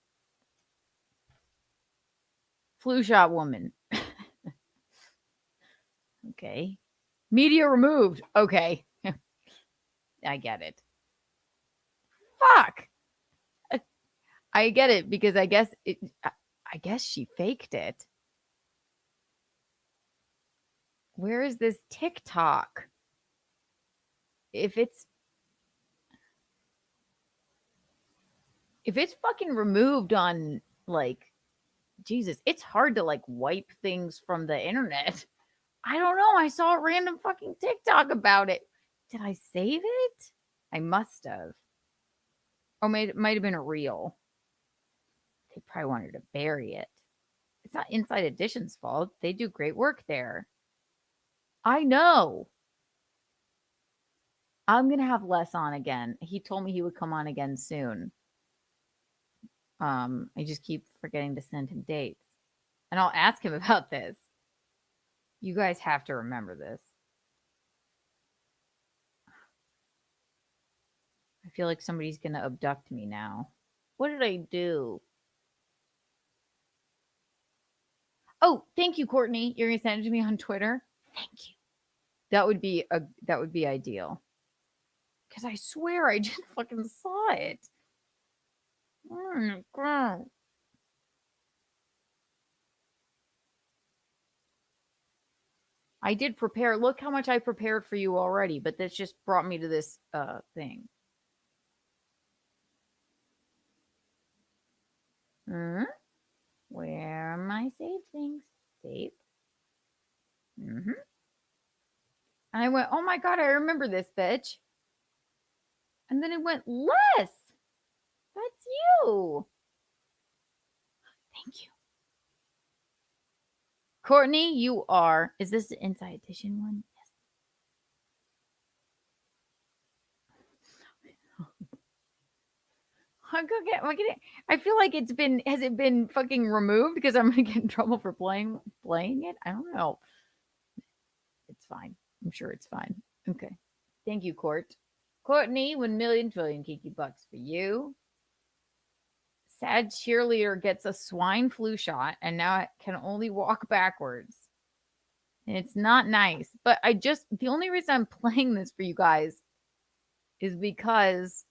Flu shot woman. Okay. Media removed. Okay. I get it. Fuck. I get it because I guess she faked it. Where is this TikTok? If it's If it's fucking removed on, like, Jesus, it's hard to, like, wipe things from the internet. I don't know. I saw a random fucking TikTok about it. Did I save it? I must have. Oh, might have been a reel. They probably wanted to bury it. It's not Inside Edition's fault. They do great work there. I know. I'm going to have Les on again. He told me he would come on again soon. I just keep forgetting to send him dates. And I'll ask him about this. You guys have to remember this. I feel like somebody's going to abduct me now. What did I do? Oh, thank you, Courtney. You're going to send it to me on Twitter? Thank you. That would be ideal. Because I swear I just fucking saw it. Oh my God. I did prepare. Look how much I prepared for you already, but this just brought me to this thing. Where are my saved things? Save. And I went, oh my God, I remember this, bitch. And then it went, Les. That's you. Thank you. Courtney, you are. Is this the Inside Edition one? Yes. I feel like has it been fucking removed because I'm gonna get in trouble for playing it? I don't know. It's fine. I'm sure it's fine. Okay. Thank you, Courtney, 1 million trillion Kiki bucks for you. Sad cheerleader gets a swine flu shot and now it can only walk backwards. And it's not nice. But the only reason I'm playing this for you guys is because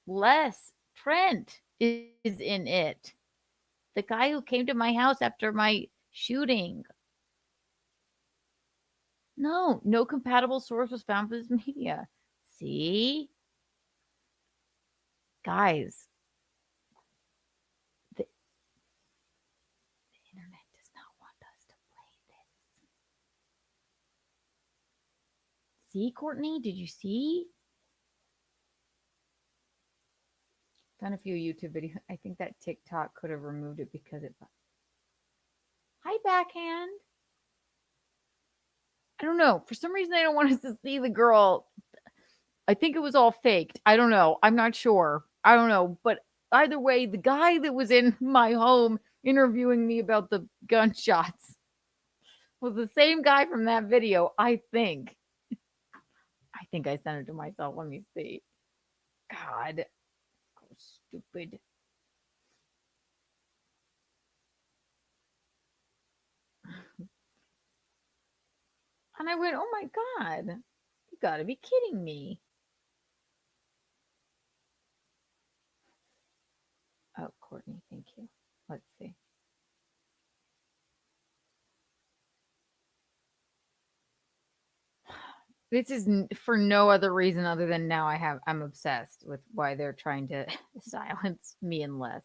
Les Trent is in it. The guy who came to my house after my shooting. No compatible source was found for this media. See? Guys. The internet does not want us to play this. See, Courtney? Did you see? Done a few YouTube videos. I think that TikTok could have removed it because it. Hi, backhand. I don't know. For some reason, I don't want us to see the girl. I think it was all faked. I don't know. I'm not sure. I don't know. But either way, the guy that was in my home interviewing me about the gunshots was the same guy from that video, I think. I think I sent it to myself. Let me see. God. Stupid. And I went, oh my God, you gotta be kidding me. Oh, Courtney, thank you. Let's see. This is for no other reason other than now I'm obsessed with why they're trying to silence me and Les.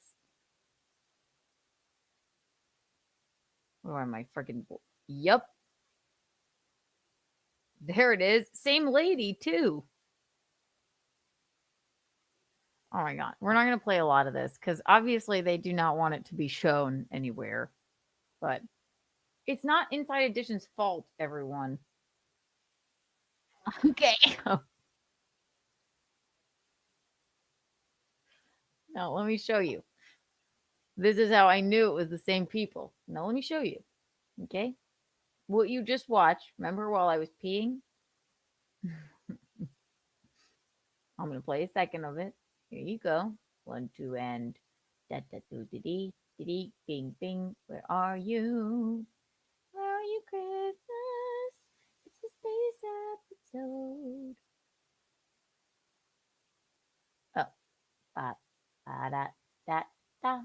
Or am I freaking? Yep. There it is. Same lady too. Oh my God. We're not going to play a lot of this because obviously they do not want it to be shown anywhere. But it's not Inside Edition's fault, everyone. Okay. Now, let me show you. This is how I knew it was the same people. Now, let me show you. Okay? What you just watched, remember while I was peeing? I'm going to play a second of it. Here you go. 1, 2, and da da do dee dee dee bing bing. Where are you? Where are you, Christmas? It's a space episode. Oh, ba da da da.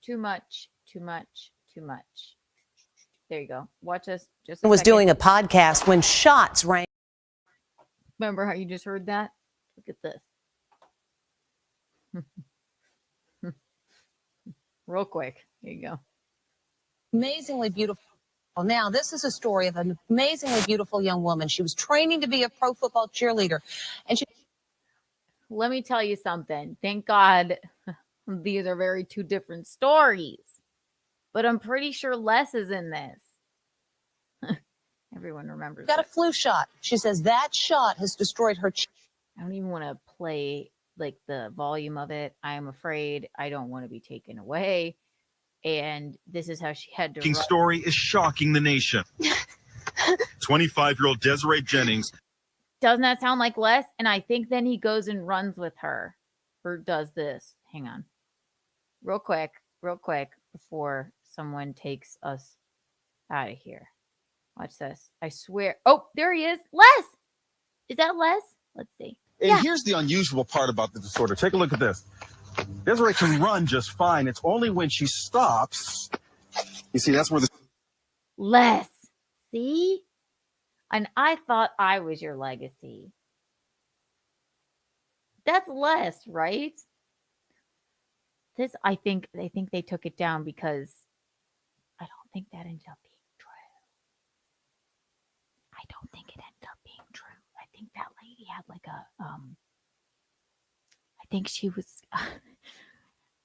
Too much. There you go. Watch us. Just was doing a podcast when shots rang. Remember how you just heard that? Look at this. Real quick. Here you go. Amazingly beautiful. Now, this is a story of an amazingly beautiful young woman. She was training to be a pro football cheerleader, and she. Let me tell you something. Thank God these are very two different stories. But I'm pretty sure Les is in this. Everyone remembers. Got a flu shot. She says that shot has destroyed her. I don't even want to play like the volume of it. I am afraid I don't want to be taken away. And this is how she had to. The story is shocking the nation. 25-year-old Desiree Jennings. Doesn't that sound like Les? And I think then he goes and runs with her or does this. Hang on. Real quick, before someone takes us out of here. Watch this. I swear. Oh, there he is. Les! Is that Les? Let's see. And here's the unusual part about the disorder. Take a look at this. Desiree can run just fine. It's only when she stops. You see, that's where the... Les. See? And I thought I was your legacy. That's Les, right? This, I think they took it down because I don't think that ended up being true. I don't think it ended up being true. I think that lady had like a, I think she was,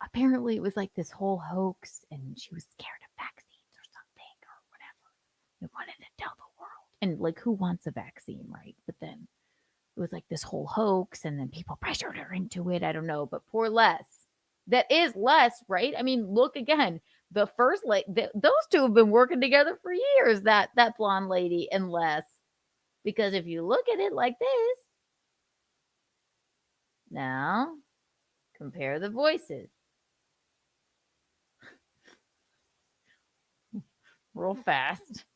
apparently it was like this whole hoax and she was scared of vaccines or something or whatever. They wanted to tell the world. And like, who wants a vaccine, right? But then it was like this whole hoax and then people pressured her into it. I don't know, but poor Les. That is Les, right? I mean, look again. The first, those two have been working together for years, that blonde lady and Les. Because if you look at it like this, now compare the voices. Real fast.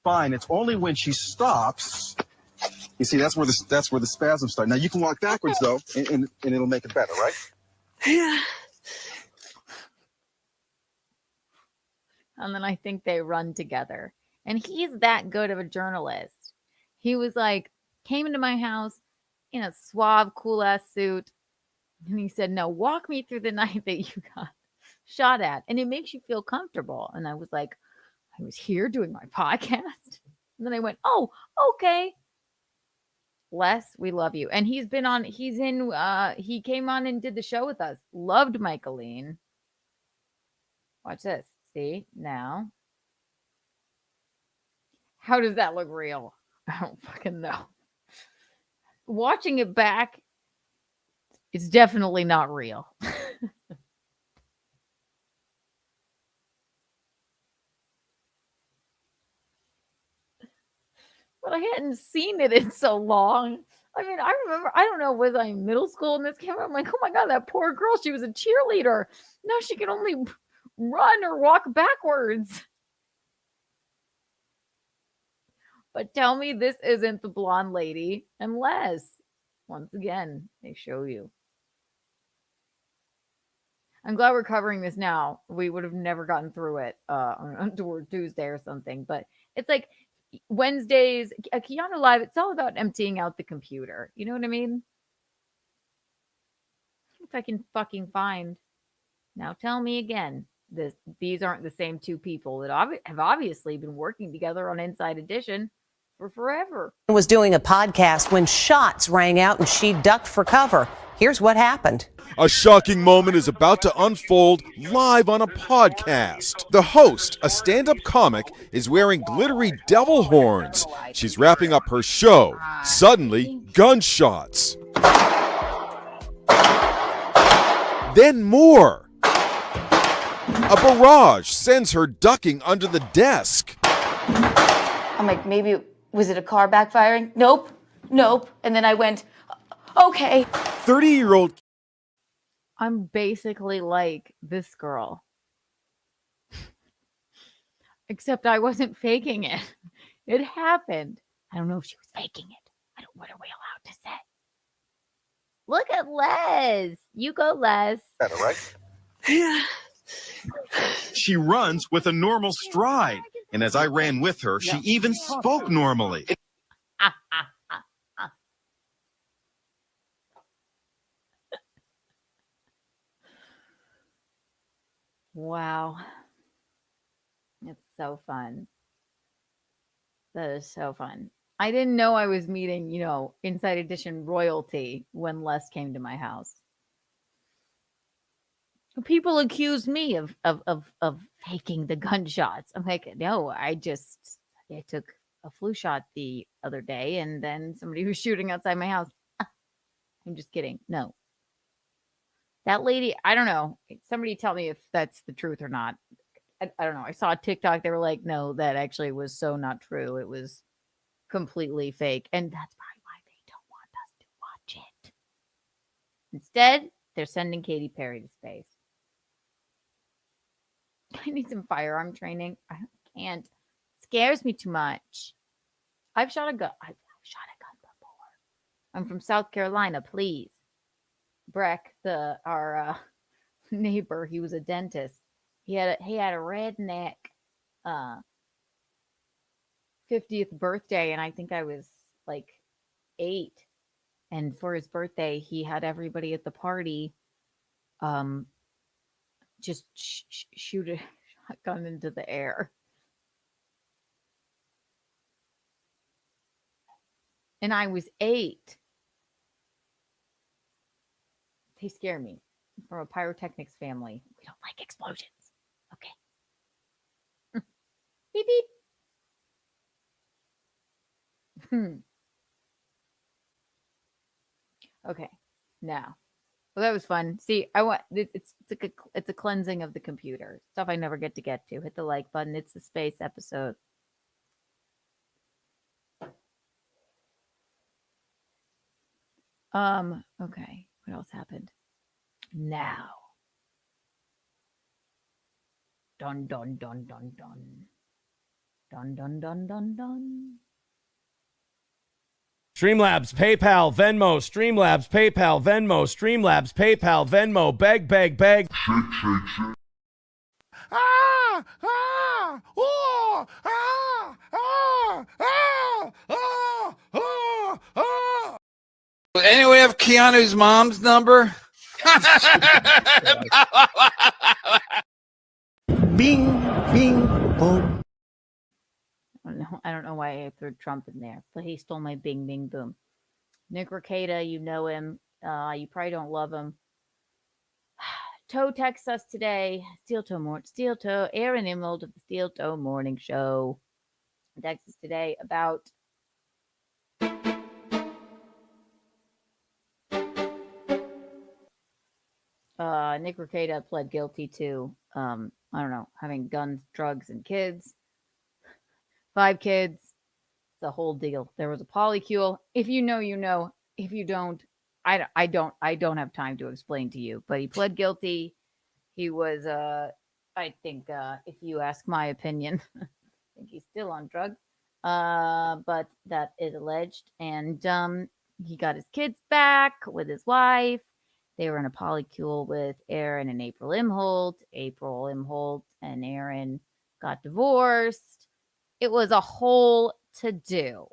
Fine. It's only when she stops. You see, that's where the spasms start. Now you can walk backwards though, and it'll make it better, right? Yeah. And then I think they run together. And he's that good of a journalist. He was like, came into my house in a suave, cool ass suit. And he said, no, walk me through the night that you got shot at. And it makes you feel comfortable. And I was like, I was here doing my podcast. And then I went, oh, okay. Les, we love you. And he came on and did the show with us. Loved Michaeline. Watch this. See, now. How does that look real? I don't fucking know. Watching it back, it's definitely not real. But I hadn't seen it in so long. I mean, I remember, I don't know, was I in middle school and this came out? I'm like, oh my God, that poor girl, she was a cheerleader. Now she can only run or walk backwards. But tell me this isn't the blonde lady and Les. Once again, they show you. I'm glad we're covering this now. We would have never gotten through it on Tuesday or something. But it's like, Wednesdays, Keanu Live, it's all about emptying out the computer. You know what I mean? If I can fucking find. Now tell me again, these aren't the same two people that have obviously been working together on Inside Edition for forever. Was doing a podcast when shots rang out and she ducked for cover. Here's what happened. A shocking moment is about to unfold live on a podcast. The host, a stand-up comic, is wearing glittery devil horns. She's wrapping up her show. Suddenly, gunshots. Then more. A barrage sends her ducking under the desk. I'm like, maybe, was it a car backfiring? Nope. And then I went, okay. 30-year-old. I'm basically like this girl. Except I wasn't faking it. It happened. I don't know if she was faking it. What are we allowed to say? Look at Les. You go, Les. Better, right? Yeah. She runs with a normal stride. And as I ran with her, she even spoke normally. Wow. It's so fun. That is so fun. I didn't know I was meeting, Inside Edition royalty when Les came to my house. People accused me of faking the gunshots. I'm like, no, I took a flu shot the other day and then somebody was shooting outside my house. I'm just kidding. No. That lady, I don't know. Somebody tell me if that's the truth or not. I don't know. I saw a TikTok. They were like, no, that actually was so not true. It was completely fake. And that's probably why they don't want us to watch it. Instead, they're sending Katy Perry to space. I need some firearm training. I can't. It scares me too much. I've shot a gun. I've shot a gun before. I'm from South Carolina, please. Breck, our neighbor, he was a dentist. He had a redneck 50th birthday, and I think I was like 8. And for his birthday, he had everybody at the party just shoot a shotgun into the air. And I was 8. They scare me. I'm from a pyrotechnics family. We don't like explosions. Okay. Beep beep. Okay. Now. Well, that was fun. See, it's a cleansing of the computer. Stuff I never get to. Hit the like button. It's the space episode. Okay. What else happened? Now. Dun dun dun dun dun. Dun dun dun dun dun. Streamlabs, PayPal, Venmo, Streamlabs, PayPal, Venmo, Streamlabs, PayPal, Venmo, beg, beg, beg. Shake. Ah! Ah! Oh! Ah! Ah! Ah! Ah! Ah! Ah! Anyone have Keanu's mom's number? Bing, bing, boom. I don't know why I threw Trump in there, but he stole my bing, bing, boom. Nick Recada, you know him. You probably don't love him. Toe texts us today. Steel Toe, Aaron Immold of the Steel Toe Morning Show. Texts us today about Nick Recada pled guilty to, I don't know, having guns, drugs, and kids. 5 kids. The whole deal. There was a polycule. If you know, you know. If you don't, I don't have time to explain to you. But he pled guilty. He was, I think, if you ask my opinion, I think he's still on drugs. But that is alleged. And he got his kids back with his wife. They were in a polycule with Aaron and April Imholt. April Imholt and Aaron got divorced. It was a whole to-do.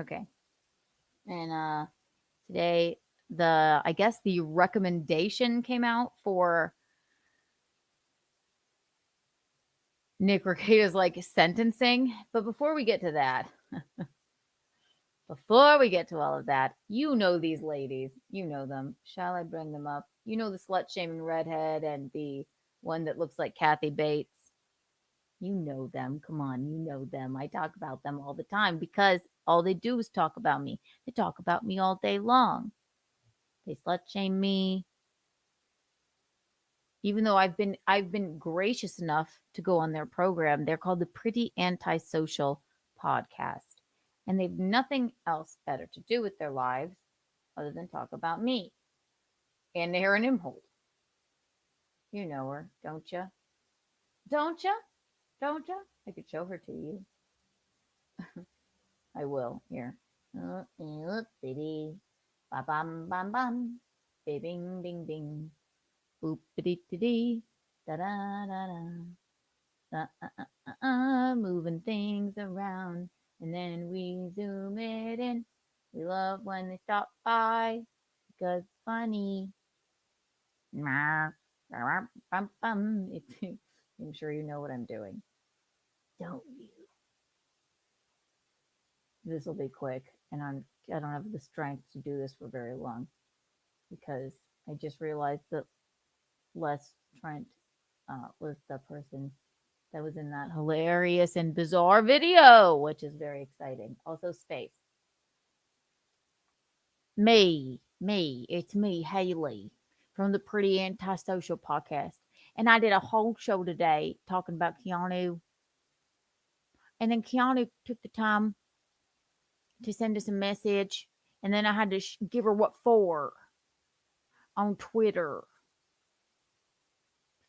Okay. And today, I guess the recommendation came out for Nick Recada's like sentencing. But before we get to that, before we get to all of that, you know these ladies. You know them. Shall I bring them up? You know the slut-shaming redhead and the one that looks like Kathy Bates. You know them. Come on, you know them. I talk about them all the time because all they do is talk about me. They talk about me all day long. They slut-shame me. Even though I've been gracious enough to go on their program. They're called the Pretty Antisocial Podcast. And they've nothing else better to do with their lives other than talk about me. And Aaron Imholt. You know her, don't you? Don't you? Don't you? I could show her to you. I will. Here. Oopity. Ba bam bam bam. Bing bing bing. Boopity dee. Da da da da. Moving things around. And then we zoom it in. We love when they stop by because it's funny. I'm sure you know what I'm doing. Don't you? This will be quick, and I don't have the strength to do this for very long because I just realized that Les Trent was the person that was in that hilarious and bizarre video, which is very exciting. Also, space. It's me, Haley, from the Pretty Antisocial podcast. And I did a whole show today talking about Keanu. And then Keanu took the time to send us a message. And then I had to give her what for on Twitter.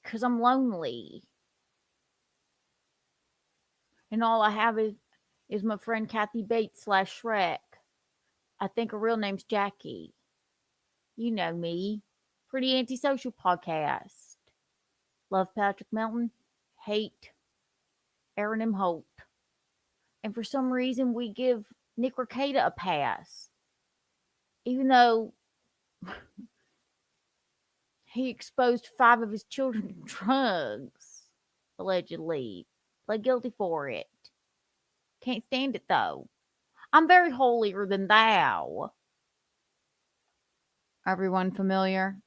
Because I'm lonely. And all I have is my friend Kathy Bates / Shrek. I think her real name's Jackie. You know me. Pretty Antisocial podcast. Love Patrick Melton. Hate Aaron M. Holt. And for some reason, we give Nick Recada a pass. Even though he exposed 5 of his children to drugs, allegedly. Pled guilty for it. Can't stand it, though. I'm very holier than thou. Everyone familiar?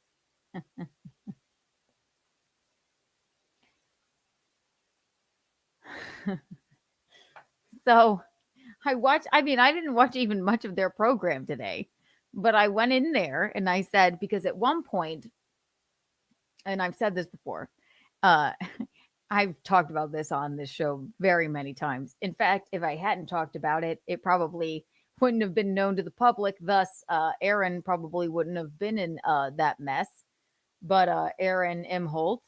So I didn't watch even much of their program today, but I went in there and I said, because at one point, and I've said this before, I've talked about this on this show very many times. In fact, if I hadn't talked about it, it probably wouldn't have been known to the public. Thus, Aaron probably wouldn't have been in that mess. But Aaron M. Holt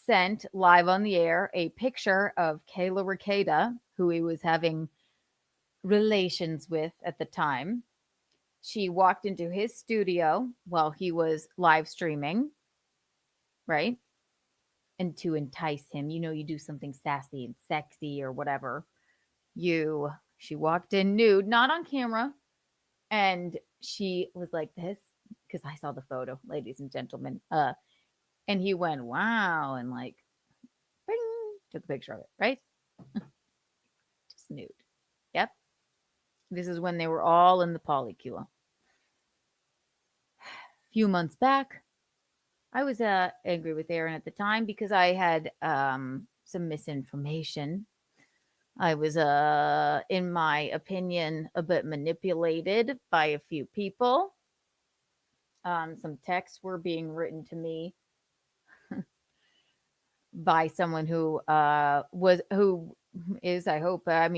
sent live on the air a picture of Kayla Recada, who he was having relations with at the time. She walked into his studio while he was live streaming, right? And to entice him, you do something sassy and sexy or whatever. She walked in nude, not on camera, and she was like this, because I saw the photo, ladies and gentlemen. And he went, wow, and like, bing, took a picture of it, right? Just nude. Yep. This is when they were all in the polycule. A few months back, I was angry with Aaron at the time because I had some misinformation. I was, in my opinion, a bit manipulated by a few people. Some texts were being written to me by someone who is, I hope, I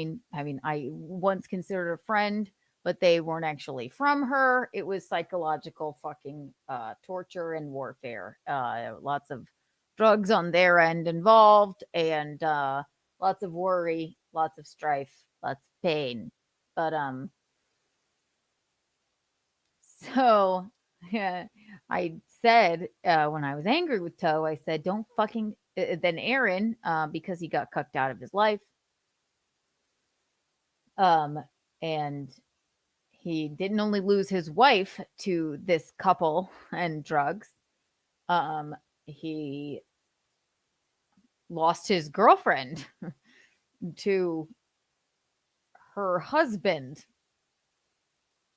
once considered a friend, but they weren't actually from her. It was psychological fucking torture and warfare. Lots of drugs on their end involved, and lots of worry, lots of strife, lots of pain. But so yeah, I said when I was angry with Toe, I said, "Don't fucking." Then Aaron, because he got cucked out of his life, and he didn't only lose his wife to this couple and drugs, he lost his girlfriend to her husband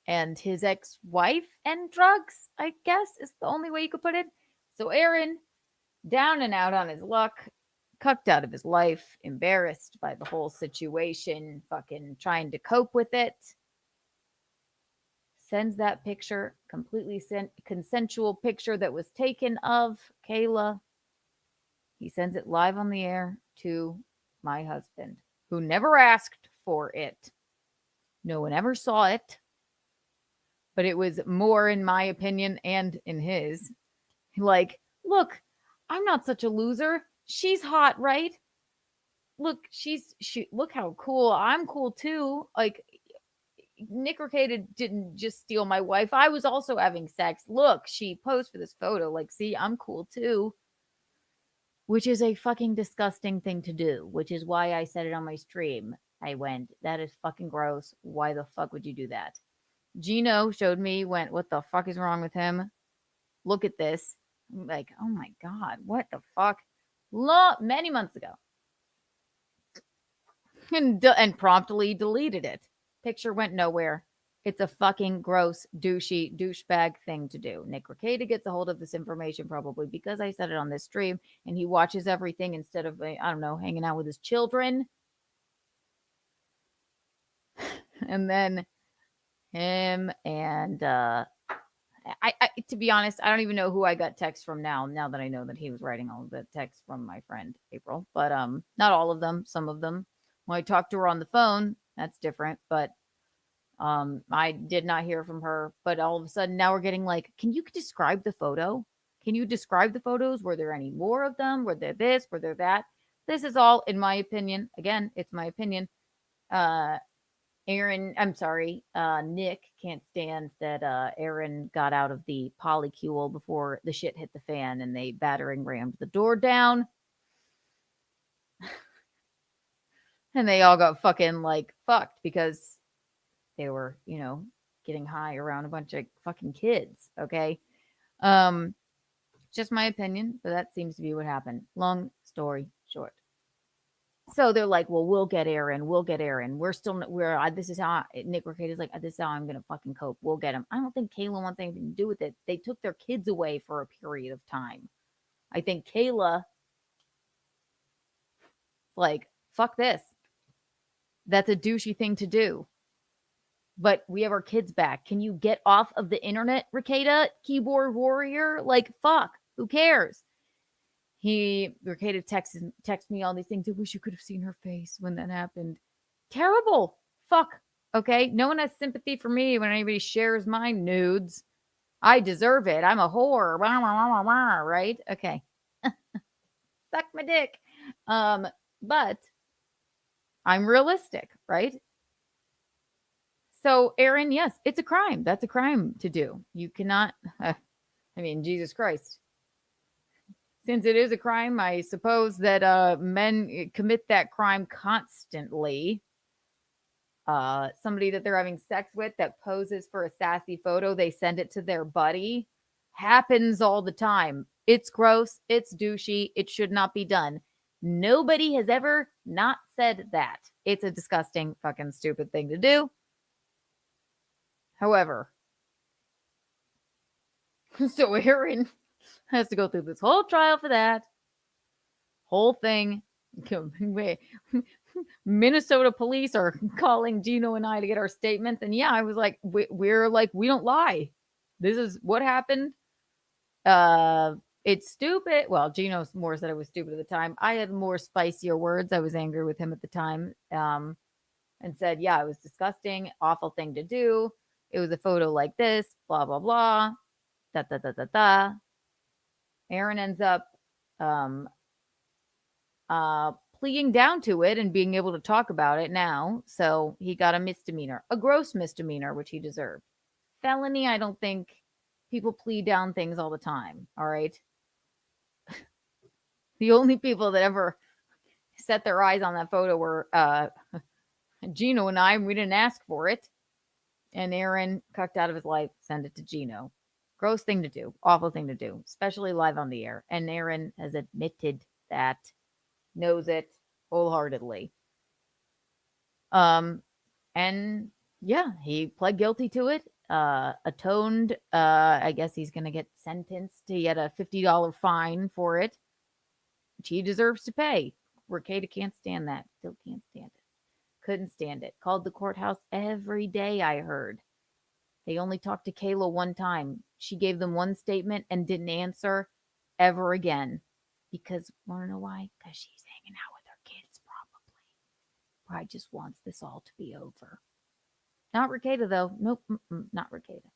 and his ex-wife and drugs, I guess is the only way you could put it. So Aaron, down and out on his luck, cucked out of his life, embarrassed by the whole situation, fucking trying to cope with it, sends that picture, completely consensual picture that was taken of Kayla. He sends it live on the air to my husband, who never asked for it. No one ever saw it, but it was more, in my opinion and in his, like, look, I'm not such a loser. She's hot, right? Look, look how cool. I'm cool too. Like, Nick Recada didn't just steal my wife. I was also having sex. Look, she posed for this photo. Like, see, I'm cool too. Which is a fucking disgusting thing to do, which is why I said it on my stream. I went, that is fucking gross. Why the fuck would you do that? Gino showed me, went, what the fuck is wrong with him? look at this. I'm like, oh my God, what the fuck? Many months ago. And promptly deleted it. Picture went nowhere. It's a fucking gross, douchebag thing to do. Nick Recada gets a hold of this information probably because I said it on this stream, and he watches everything instead of, I don't know, hanging out with his children. And then him and I to be honest, I don't even know who I got text from now that I know that he was writing all of the texts from my friend April. But not all of them, some of them. When I talked to her on the phone, that's different. But I did not hear from her. But all of a sudden now we're getting like, can you describe the photo? Can you describe the photos? Were there any more of them? Were there this? Were there that? This is all, in my opinion, again, it's my opinion. Nick can't stand that Aaron got out of the polycule before the shit hit the fan and they battering rammed the door down. And they all got fucking like fucked because they were, getting high around a bunch of fucking kids. Okay. Just my opinion, but that seems to be what happened. Long story short. So they're like, well, we'll get Aaron. This is how Nick Recada is like, this is how I'm going to fucking cope. We'll get him. I don't think Kayla wants anything to do with it. They took their kids away for a period of time. I think Kayla, like, fuck this. That's a douchey thing to do. But we have our kids back. Can you get off of the internet, Recada, keyboard warrior? Like, fuck. Who cares? Recada texts me all these things. I wish you could have seen her face when that happened. Terrible. Fuck. Okay. No one has sympathy for me when anybody shares my nudes. I deserve it. I'm a whore. Right? Okay. Suck my dick. But I'm realistic, right? So, Aaron, yes, it's a crime. That's a crime to do. You cannot, Jesus Christ. Since it is a crime, I suppose that men commit that crime constantly. Somebody that they're having sex with that poses for a sassy photo, they send it to their buddy. Happens all the time. It's gross. It's douchey. It should not be done. Nobody has ever not said that. It's a disgusting, fucking stupid thing to do. However, so Aaron has to go through this whole trial for that whole thing. Minnesota police are calling Gino and I to get our statements. And yeah, I was like, we're like, we don't lie. This is what happened. It's stupid. Well, Gino more said it was stupid at the time. I had more spicier words. I was angry with him at the time. And said, yeah, it was disgusting, awful thing to do. It was a photo like this, blah, blah, blah. Da, da, da, da, da. Aaron ends up pleading down to it and being able to talk about it now. So he got a misdemeanor, a gross misdemeanor, which he deserved. Felony, I don't think people plead down things all the time. All right. The only people that ever set their eyes on that photo were Gino and I. We didn't ask for it. And Aaron cucked out of his life, send it to Gino. Gross thing to do. Awful thing to do, especially live on the air. And Aaron has admitted that, knows it wholeheartedly. And yeah, he pled guilty to it, atoned. I guess he's going to get sentenced to get a $50 fine for it, which he deserves to pay. Recada can't stand that. Still can't stand it. Couldn't stand it. Called the courthouse every day, I heard. They only talked to Kayla one time. She gave them one statement and didn't answer ever again. Because, want to know why? Because she's hanging out with her kids, probably. Probably just wants this all to be over. Not Recada, though. Nope, not Recada.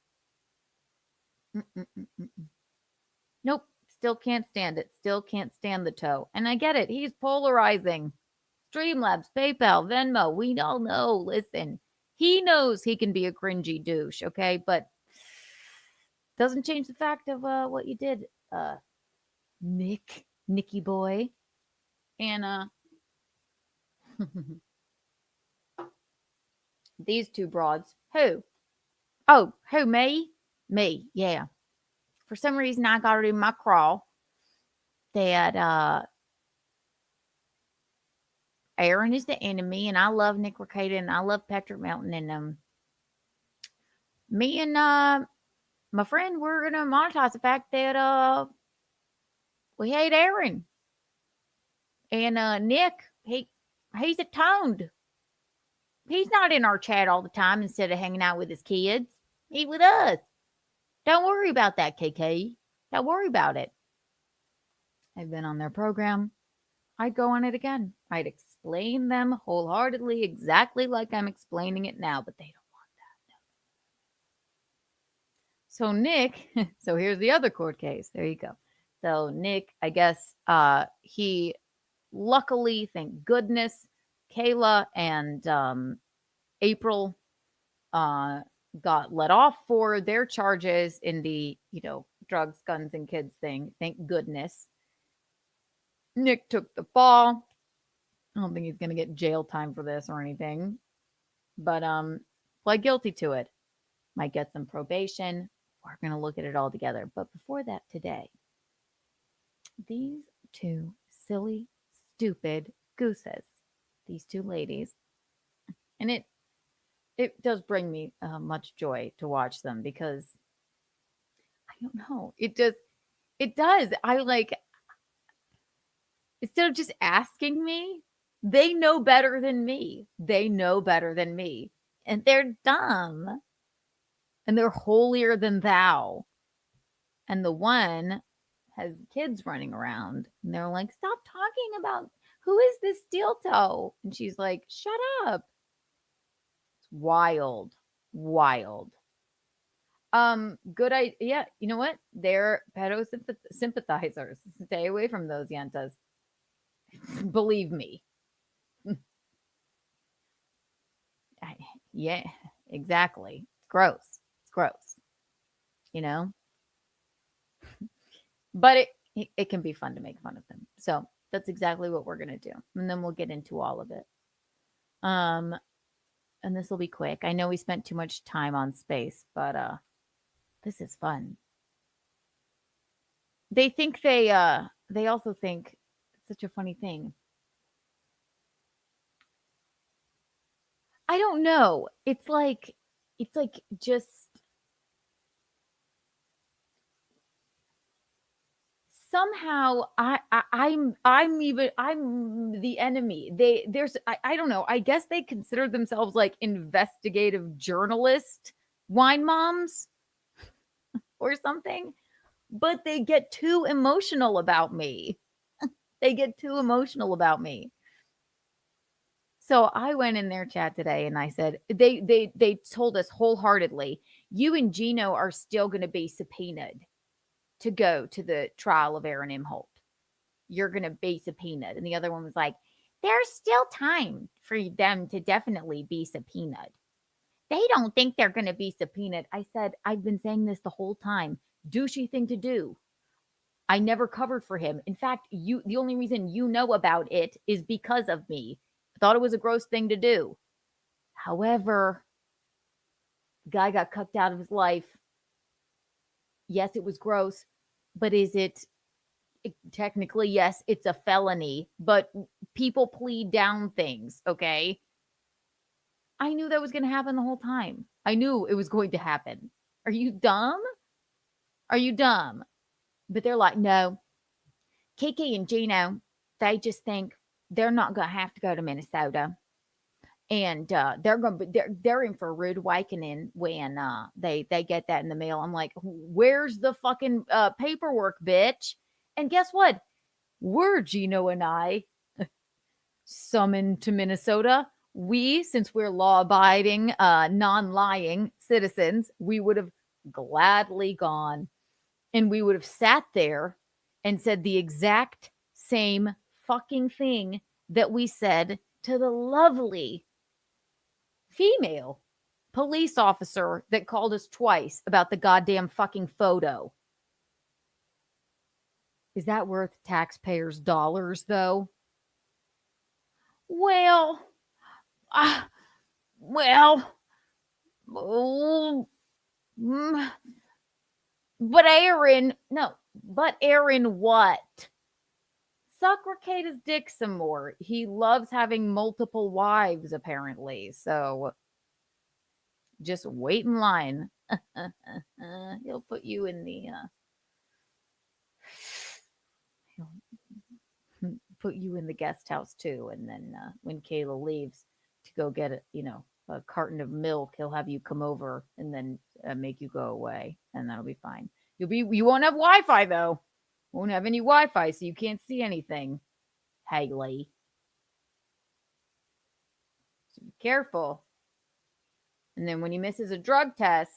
Nope, still can't stand it. Still can't stand the toe. And I get it. He's polarizing. Streamlabs, PayPal, Venmo, we all know. Listen, he knows he can be a cringy douche, okay? But doesn't change the fact of what you did, Nicky boy. And these two broads. Who? Oh, who, me? Me, yeah. for some reason I got it in my craw that Aaron is the enemy, and I love Nick Recada, and I love Patrick Melton, and me and my friend, we're gonna monetize the fact that we hate Aaron. And Nick, he's atoned. He's not in our chat all the time instead of hanging out with his kids. He's with us. Don't worry about that, KK. Don't worry about it. I've been on their program. I'd go on it again. I'd explain them wholeheartedly, exactly like I'm explaining it now, but they don't want that. So Nick, so here's the other court case. There you go. So Nick, I guess he luckily, thank goodness, Kayla and April got let off for their charges in the, drugs, guns, and kids thing. Thank goodness. Nick took the fall. I don't think he's going to get jail time for this or anything. But pled guilty to it. Might get some probation. We're going to look at it all together. But before that, today, these two silly, stupid gooses, these two ladies, and it does bring me much joy to watch them because I don't know. It does. I like, instead of just asking me, they know better than me. They know better than me. And they're dumb. And they're holier than thou. And the one has kids running around. And they're like, stop talking about who is this steel toe? And she's like, shut up. It's wild. Wild. Good idea. Yeah, you know what? They're pedo sympathizers. Stay away from those yentas. Believe me. Yeah, exactly. It's gross. It's gross. But it can be fun to make fun of them. So that's exactly what we're gonna do. And then we'll get into all of it. And this will be quick. I know we spent too much time on space, but this is fun. They think they also think it's such a funny thing. I don't know. It's like just somehow I'm the enemy. I don't know. I guess they consider themselves like investigative journalist wine moms or something, but they get too emotional about me. They get too emotional about me. So I went in their chat today and I said, they told us wholeheartedly, you and Gino are still going to be subpoenaed to go to the trial of Aaron M. Holt. You're going to be subpoenaed. And the other one was like, there's still time for them to definitely be subpoenaed. They don't think they're going to be subpoenaed. I said, I've been saying this the whole time. Douchey thing to do. I never covered for him. In fact, the only reason you know about it is because of me. I thought it was a gross thing to do. However, the guy got cucked out of his life. Yes, it was gross, but is it technically, yes, it's a felony, but people plead down things, okay? I knew that was going to happen the whole time. I knew it was going to happen. Are you dumb? Are you dumb? But they're like, no. Kiki and Gino, they just think they're not going to have to go to Minnesota. And they're in for a rude awakening when they get that in the mail. I'm like, where's the fucking paperwork, bitch? And guess what? We're Gino and I summoned to Minnesota. We, since we're law-abiding, non-lying citizens, we would have gladly gone. And we would have sat there and said the exact same fucking thing that we said to the lovely female police officer that called us twice about the goddamn fucking photo. Is that worth taxpayers' dollars, though? Well, But Aaron what? Suck Rekieta's dick some more. He loves having multiple wives, apparently. So just wait in line. He'll put you in the guest house too. And then when Kayla leaves to go get a carton of milk, he'll have you come over and then make you go away, and that'll be fine. You won't have Wi-Fi though. Won't have any Wi-Fi, so you can't see anything. Haley. So be careful. And then when he misses a drug test,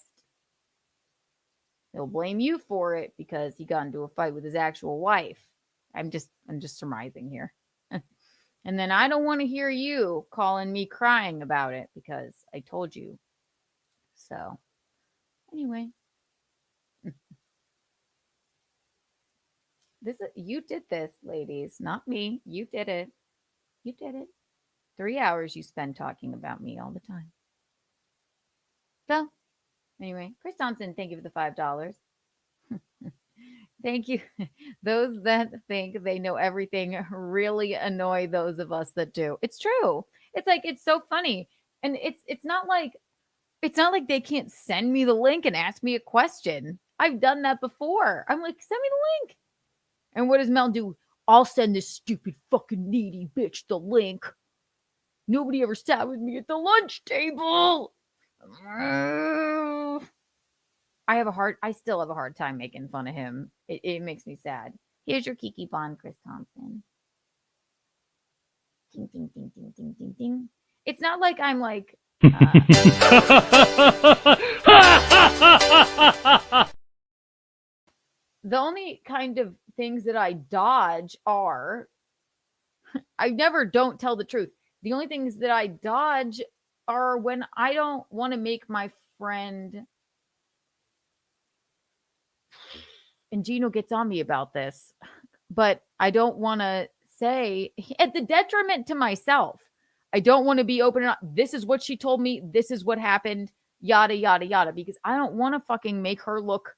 he'll blame you for it because he got into a fight with his actual wife. I'm just surmising here. And then I don't want to hear you calling me crying about it because I told you. So, anyway. You did this, ladies, not me. You did it. You did it. 3 hours you spend talking about me all the time. So, anyway, Chris Thompson, thank you for the $5. Thank you. Those that think they know everything really annoy those of us that do. It's true. It's like, it's so funny. And it's not like they can't send me the link and ask me a question. I've done that before. I'm like, send me the link. And what does Mel do? I'll send this stupid fucking needy bitch the link. Nobody ever sat with me at the lunch table. I still have a hard time making fun of him. It makes me sad. Here's your Kiki Bond, Chris Thompson. Ding, ding, ding, ding, ding, ding, ding. It's not like I'm like... The only kind of things that I dodge are... I never don't tell the truth. The only things that I dodge are when I don't want to make my friend... And Gino gets on me about this, but I don't want to say, at the detriment to myself, I don't want to be open and this is what she told me, this is what happened, yada, yada, yada, because I don't want to fucking make her look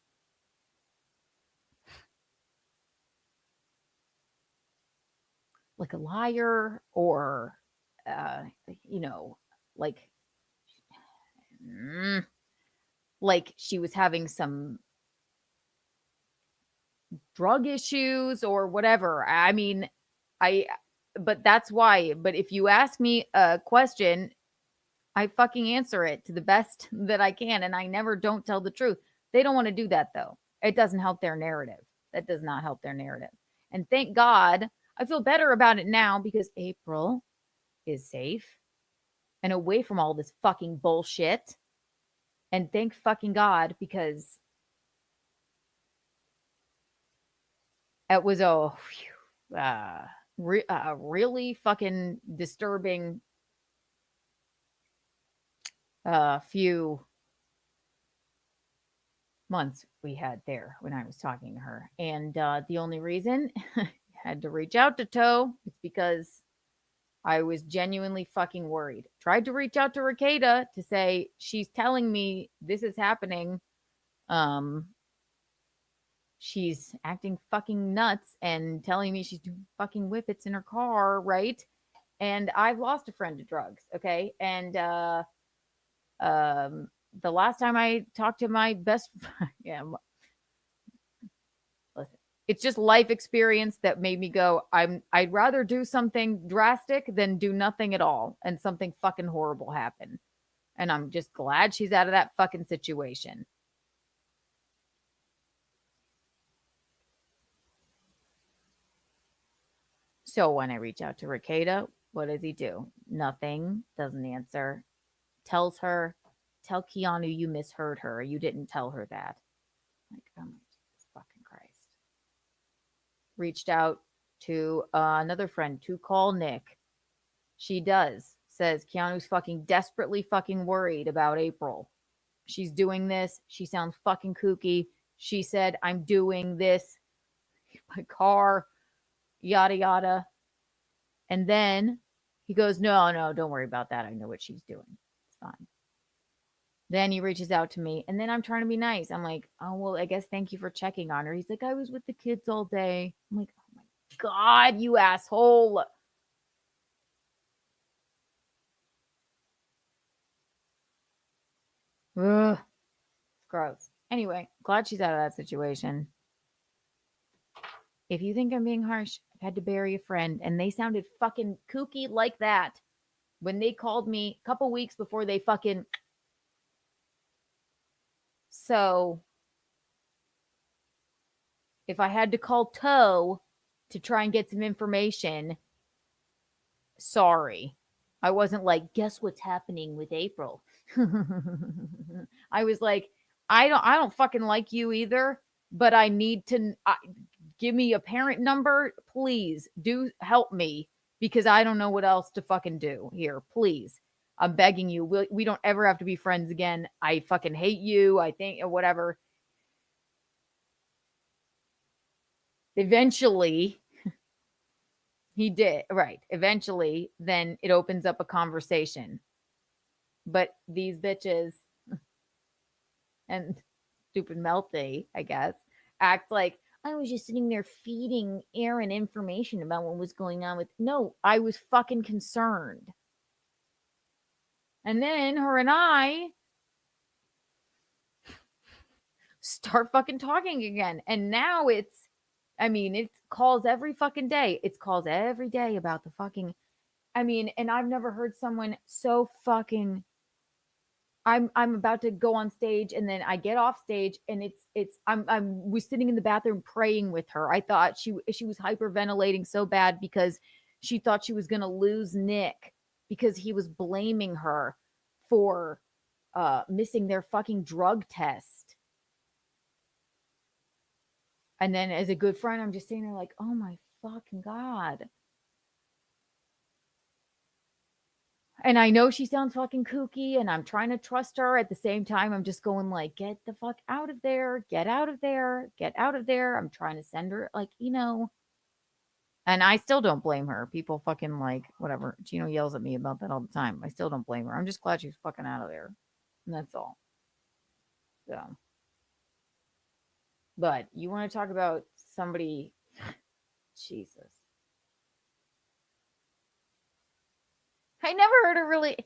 like a liar or, like she was having some drug issues or whatever. I mean, but that's why. But if you ask me a question, I fucking answer it to the best that I can. And I never don't tell the truth. They don't want to do that though. It doesn't help their narrative. That does not help their narrative. And thank God I feel better about it now because April is safe and away from all this fucking bullshit. And thank fucking God because it was a really fucking disturbing few months we had there when I was talking to her. And the only reason I had to reach out to Toe is because I was genuinely fucking worried. Tried to reach out to Rekieta to say, she's telling me this is happening. She's acting fucking nuts and telling me she's doing fucking whippets in her car, right? And I've lost a friend to drugs, okay? And the last time I talked to my best listen, it's just life experience that made me go, I'd rather do something drastic than do nothing at all and something fucking horrible happen. And I'm just glad she's out of that fucking situation. So when I reach out to Rekieta, what does he do? Nothing. Doesn't answer. Tells her, tell Keanu you misheard her. You didn't tell her that. Like, oh my Jesus fucking Christ. Reached out to another friend to call Nick. She does. Says Keanu's fucking desperately fucking worried about April. She's doing this. She sounds fucking kooky. She said, I'm doing this. My car. Yada, yada. And then he goes, no, don't worry about that. I know what she's doing. It's fine. Then he reaches out to me, and then I'm trying to be nice. I'm like, oh, well, I guess thank you for checking on her. He's like, I was with the kids all day. I'm like, oh my God, you asshole. Ugh. Gross. Anyway, glad she's out of that situation. If you think I'm being harsh, I've had to bury a friend, and they sounded fucking kooky like that when they called me a couple weeks before they fucking... So, if I had to call Toe to try and get some information, sorry. I wasn't like, guess what's happening with April? I was like, I don't fucking like you either, but I need to give me a parent number, please. Do help me, because I don't know what else to fucking do here. Please. I'm begging you. We don't ever have to be friends again. I fucking hate you. I think, or whatever. Eventually, he did. Right. Eventually, then it opens up a conversation. But these bitches and stupid Melty, I guess, act like I was just sitting there feeding Aaron information about what was going on with... No, I was fucking concerned. And then her and I start fucking talking again. And now it's calls every fucking day. It's calls every day about the fucking... and I've never heard someone so fucking... I'm about to go on stage, and then I get off stage, and I was sitting in the bathroom praying with her. I thought she was hyperventilating so bad because she thought she was going to lose Nick because he was blaming her for missing their fucking drug test. And then as a good friend, I'm just sitting there like, oh my fucking God. And I know she sounds fucking kooky, and I'm trying to trust her. At the same time, I'm just going like, get the fuck out of there. Get out of there. Get out of there. I'm trying to send her, and I still don't blame her. People fucking whatever. Gino yells at me about that all the time. I still don't blame her. I'm just glad she's fucking out of there. And that's all. So. But you want to talk about somebody... Jesus. I never heard her really...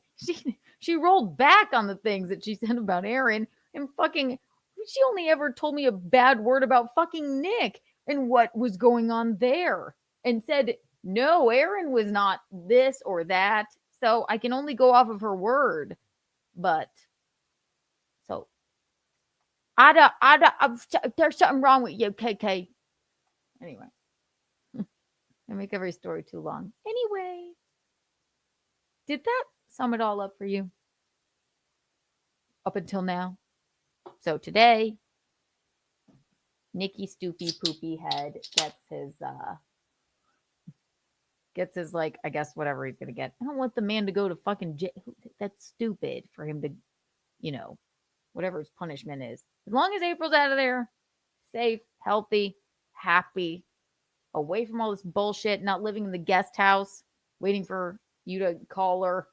She rolled back on the things that she said about Aaron, and fucking... She only ever told me a bad word about fucking Nick and what was going on there, and said, no, Aaron was not this or that. So I can only go off of her word. But... So... there's something wrong with you, KK. Anyway. I make every story too long. Anyway. Did that sum it all up for you? Up until now? So today, Nicky Stoopy Poopy Head gets his I guess whatever he's gonna get. I don't want the man to go to fucking jail. That's stupid for him to, whatever his punishment is. As long as April's out of there, safe, healthy, happy, away from all this bullshit, not living in the guest house, waiting for you to call her,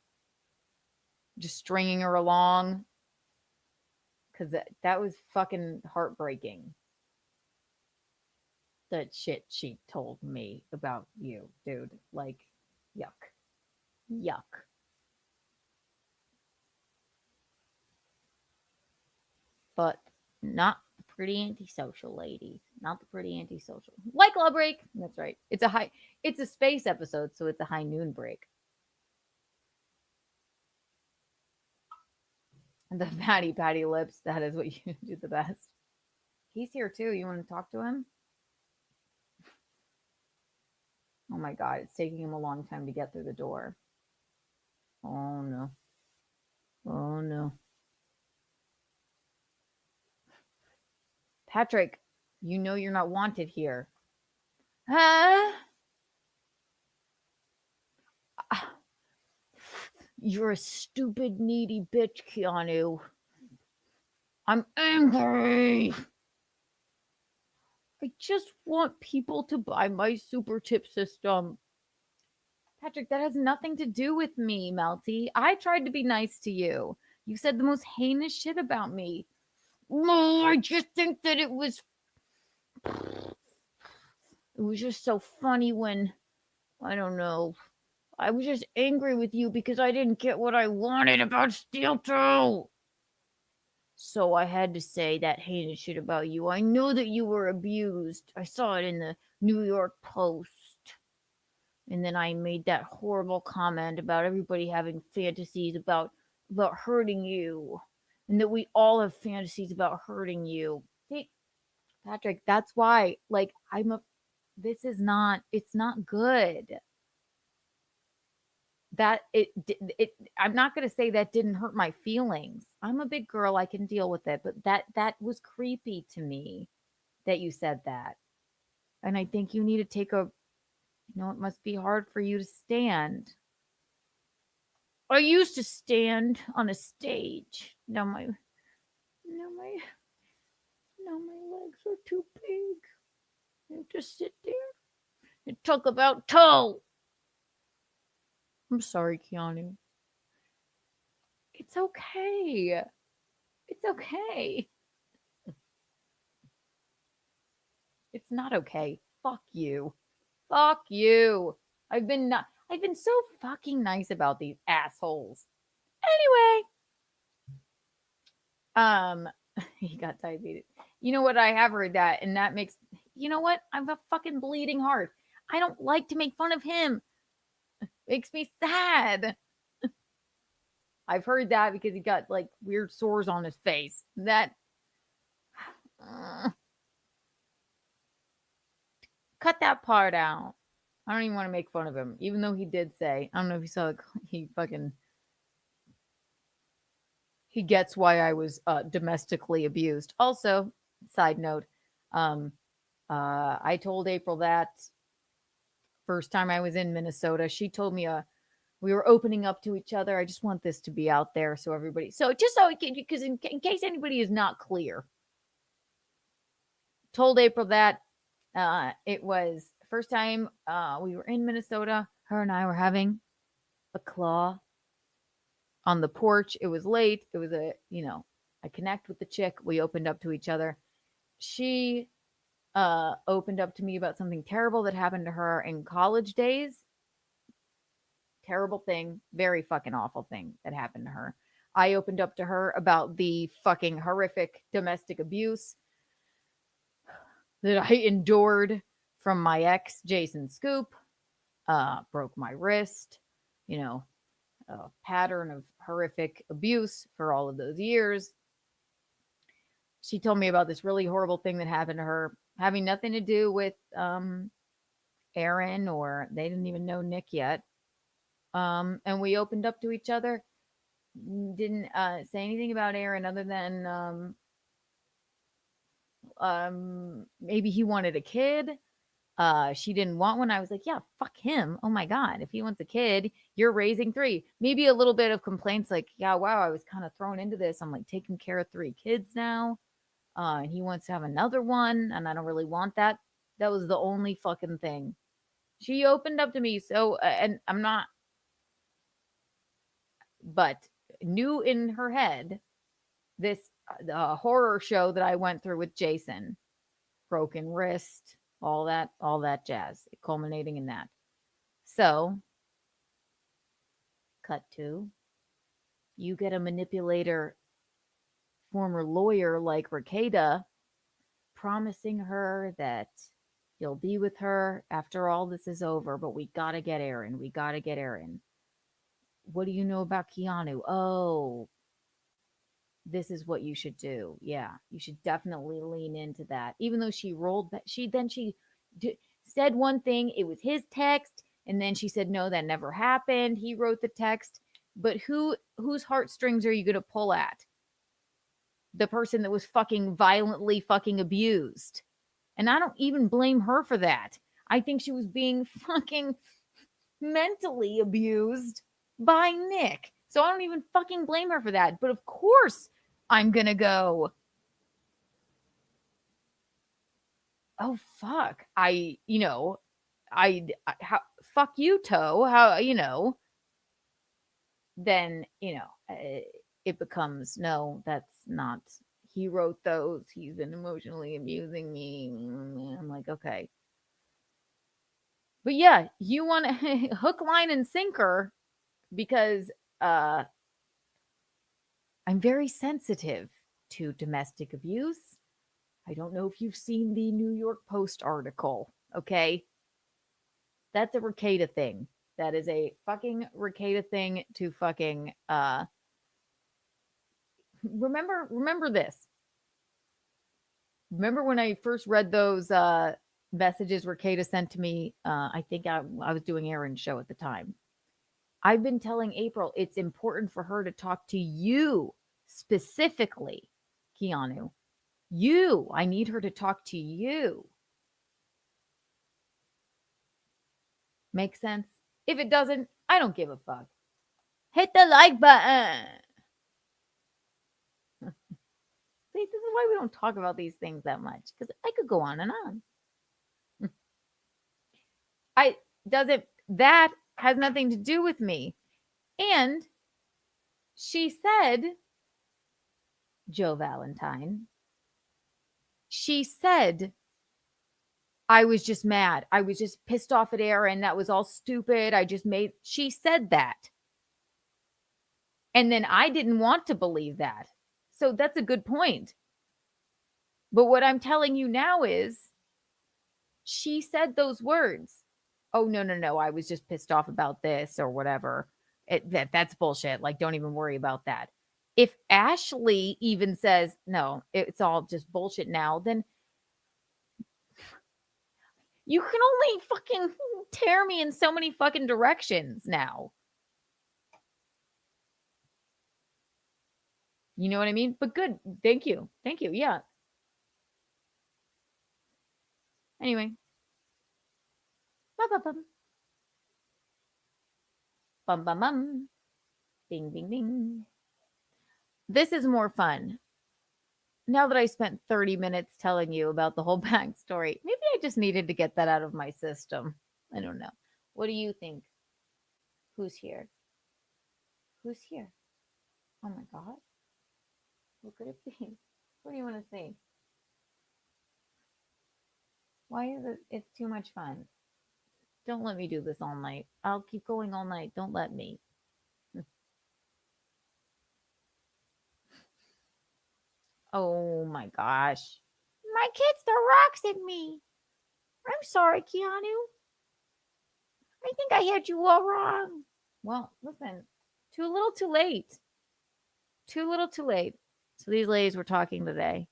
just stringing her along, because that was fucking heartbreaking. That shit she told me about you, dude. Yuck. But not the pretty antisocial ladies. Not the pretty antisocial. Like Law Break. That's right. It's a space episode, so it's a high noon break. The patty lips. That is what you do the best. He's here too. You want to talk to him? Oh my God. It's taking him a long time to get through the door. Oh no. Oh no. Patrick, you know you're not wanted here. You're a stupid, needy bitch, Keanu. I'm angry. I just want people to buy my super tip system. Patrick, that has nothing to do with me, Melty. I tried to be nice to you. You said the most heinous shit about me. No, I just think that it was just so funny when, I don't know, I was just angry with you because I didn't get what I wanted about Steel Toe. So I had to say that heinous shit about you. I know that you were abused. I saw it in the New York Post. And then I made that horrible comment about everybody having fantasies about hurting you. And that we all have fantasies about hurting you. See, Patrick, that's why, like, it's not good. I'm not going to say that didn't hurt my feelings. I'm a big girl. I can deal with it. But that was creepy to me that you said that. And I think you need to take it must be hard for you to stand. I used to stand on a stage. Now my legs are too big. I have to sit there and talk about toe. I'm sorry, Keanu. It's okay. It's okay. It's not okay. Fuck you. Fuck you. I've been so fucking nice about these assholes. Anyway. He got diabetes. You know what? I have heard that, and that makes, you know what? I have a fucking bleeding heart. I don't like to make fun of him. Makes me sad. I've heard that because he got like weird sores on his face. That cut that part out. I don't even want to make fun of him, even though he did say, I don't know if you saw, he gets why I was domestically abused. Also, side note, I told April that first time I was in Minnesota, she told me we were opening up to each other. I just want this to be out there so everybody, because in case anybody is not clear, told April that it was the first time we were in Minnesota. Her and I were having a claw on the porch. It was late. It was I connect with the chick. We opened up to each other. She opened up to me about something terrible that happened to her in college days. Terrible thing, very fucking awful thing that happened to her. I opened up to her about the fucking horrific domestic abuse that I endured from my ex, Jason Scoop. Broke my wrist, a pattern of horrific abuse for all of those years. She told me about this really horrible thing that happened to her, having nothing to do with Aaron, or they didn't even know Nick yet. And we opened up to each other. Didn't say anything about Aaron other than maybe he wanted a kid. She didn't want one. I was like, yeah, fuck him. Oh my God. If he wants a kid, you're raising 3. Maybe a little bit of complaints like, yeah, wow, I was kind of thrown into this. I'm like taking care of 3 kids now. And he wants to have another one, and I don't really want that. That was the only fucking thing. She opened up to me. So, and I'm not, but knew in her head this horror show that I went through with Jason, broken wrist, all that jazz, culminating in that. So, cut to, you get a manipulator, former lawyer like Recada, promising her that you'll be with her after all this is over, but we gotta get Aaron. We gotta get Aaron. What do you know about Keanu? Oh, this is what you should do. Yeah, you should definitely lean into that. Even though she rolled back, she said one thing, it was his text, and then she said, no, that never happened. He wrote the text. But whose heartstrings are you going to pull at? The person that was fucking violently fucking abused. And I don't even blame her for that. I think she was being fucking mentally abused by Nick. So I don't even fucking blame her for that. But of course I'm going to go, oh, fuck. Fuck you, Toe. How, then, it becomes, no, that's not, he wrote those. He's been emotionally abusing me. I'm like, okay. But yeah, you want to hook, line, and sinker because I'm very sensitive to domestic abuse. I don't know if you've seen the New York Post article, okay? That's a Recada thing. That is a fucking Recada thing to fucking remember this. Remember when I first read those messages Recada sent to me? I think I was doing Aaron's show at the time. I've been telling April it's important for her to talk to you specifically, Keanu. You. I need her to talk to you. Make sense? If it doesn't, I don't give a fuck. Hit the like button. See, this is why we don't talk about these things that much, because I could go on and on. That has nothing to do with me. And she said, Joe Valentine, she said, I was just mad. I was just pissed off at Aaron. That was all stupid. She said that. And then I didn't want to believe that. So that's a good point. But what I'm telling you now is she said those words. Oh, no. I was just pissed off about this or whatever. That's bullshit. Like, don't even worry about that. If Ashley even says, no, it's all just bullshit now, then you can only fucking tear me in so many fucking directions now. You know what I mean? But good. Thank you. Yeah. Anyway. Bum, bum, bum. Bing, bing, bing. This is more fun. Now that I spent 30 minutes telling you about the whole backstory, maybe I just needed to get that out of my system. I don't know. What do you think? Who's here? Who's here? Oh my God. What could it be? What do you want to say? Why is it? It's too much fun. Don't let me do this all night. I'll keep going all night. Don't let me. Oh my gosh. My kids throw rocks at me. I'm sorry, Keanu. I think I had you all wrong. Well, listen, too little too late. Too little too late. So these ladies were talking today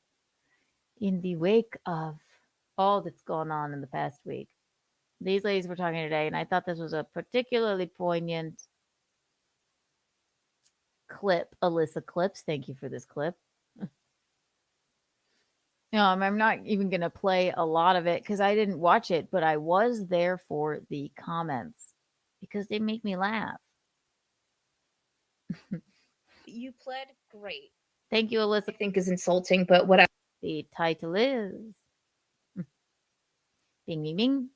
in the wake of all that's gone on in the past week. These ladies were talking today, and I thought this was a particularly poignant clip. Alyssa Clips, thank you for this clip. I'm not even going to play a lot of it because I didn't watch it, but I was there for the comments because they make me laugh. You pled great. Thank you, Alyssa. I think is insulting, but what the title is Bing, bing, bing.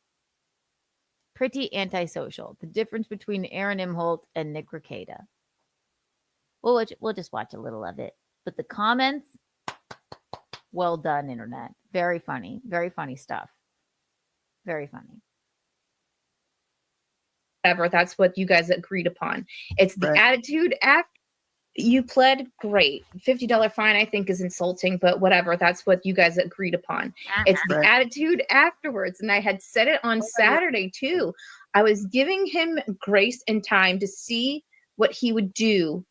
Pretty antisocial. The difference between Aaron Imholt and Nick Recada. We'll just watch a little of it. But the comments, well done, internet. Very funny. Very funny stuff. Very funny. Whatever. That's what you guys agreed upon. It's the attitude after. You pled great. $50 fine, I think, is insulting, but whatever. That's what you guys agreed upon. It's the attitude afterwards. And I had said it on Saturday, too. I was giving him grace and time to see what he would do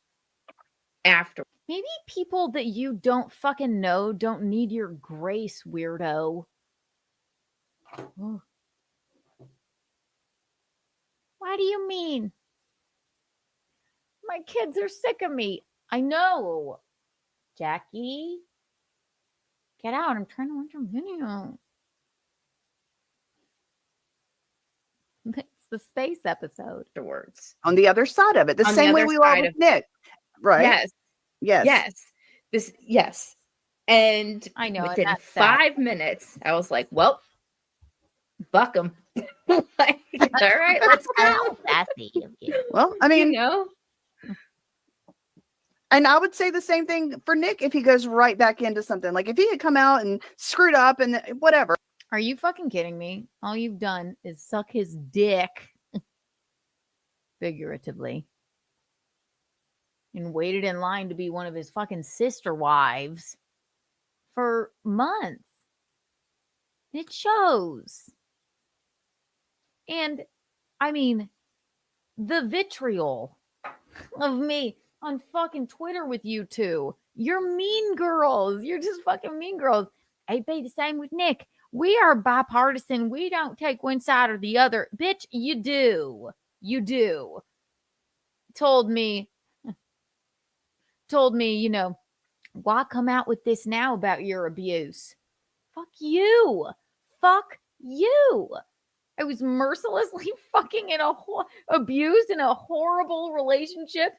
after. Maybe people that you don't fucking know don't need your grace, weirdo. Oh. What do you mean? My kids are sick of me. I know. Jackie, get out. I'm trying to watch your video. It's the space episode. Afterwards. On the other side of it. The same way we are with Nick. Right? Yes. Yes. And I know. Within 5 minutes, I was like, well, buck him. Like, all right, let's go. Sassy of you. Well, I mean, And I would say the same thing for Nick if he goes right back into something. Like if he had come out and screwed up and whatever. Are you fucking kidding me? All you've done is suck his dick, figuratively, and waited in line to be one of his fucking sister wives for months. It shows. And, I mean, the vitriol of me on fucking Twitter with you two. You're mean girls. You're just fucking mean girls. I'd be the same with Nick. We are bipartisan. We don't take one side or the other. Bitch, you do. You do. Told me, you know, why come out with this now about your abuse? Fuck you. Fuck you. I was mercilessly fucking abused in a horrible relationship.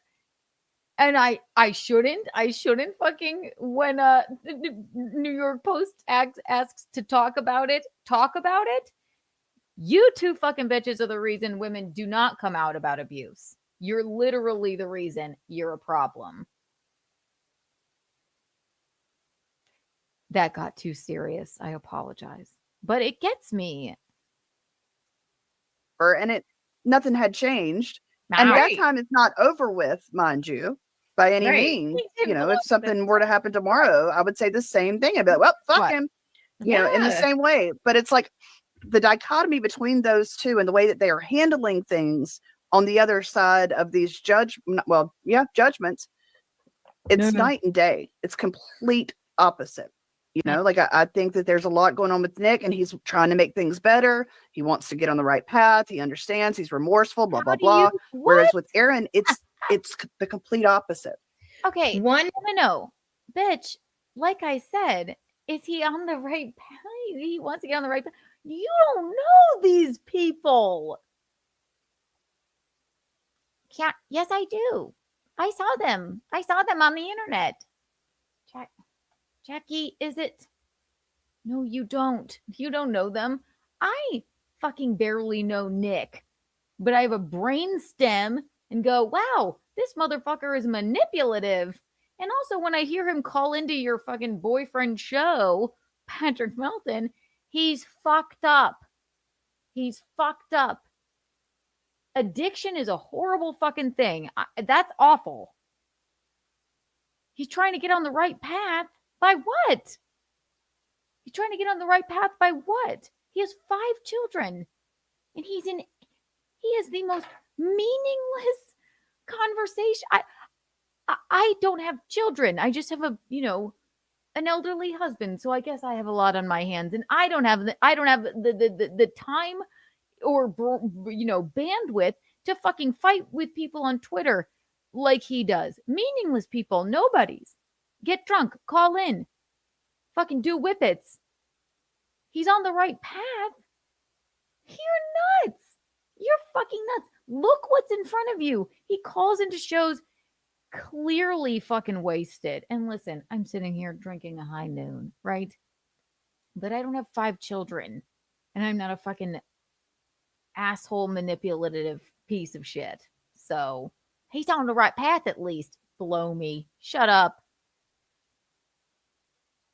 And I shouldn't fucking, when the New York Post asks to talk about it. You two fucking bitches are the reason women do not come out about abuse. You're literally the reason. You're a problem. That got too serious. I apologize. But it gets me. And nothing had changed. And that time is not over with, mind you, by any means. You know, if something were to happen tomorrow, I would say the same thing. I'd be like, well, fuck him. You know, in the same way. But it's like the dichotomy between those two and the way that they are handling things on the other side of these judgments, it's night and day. It's complete opposite. You know, like I think that there's a lot going on with Nick and he's trying to make things better. He wants to get on the right path. He understands. He's remorseful, blah, blah, blah. Whereas with Aaron, it's the complete opposite. Okay. No. Bitch, like I said, is he on the right path? He wants to get on the right path. You don't know these people. Yes, I do. I saw them. On the internet. Jackie, is it? No, you don't. You don't know them. I fucking barely know Nick. But I have a brain stem and go, wow, this motherfucker is manipulative. And also when I hear him call into your fucking boyfriend show, Patrick Melton, he's fucked up. He's fucked up. Addiction is a horrible fucking thing. That's awful. He's trying to get on the right path. By what? He's trying to get on the right path by what? He has 5 children. And he has the most meaningless conversation. I don't have children. I just have an elderly husband. So I guess I have a lot on my hands. And I don't have the time or bandwidth to fucking fight with people on Twitter like he does. Meaningless people, nobodies. Get drunk, call in, fucking do whippets. He's on the right path. You're nuts. You're fucking nuts. Look what's in front of you. He calls into shows clearly fucking wasted. And listen, I'm sitting here drinking a high noon, right? But I don't have 5 children. And I'm not a fucking asshole manipulative piece of shit. So he's on the right path at least. Blow me. Shut up.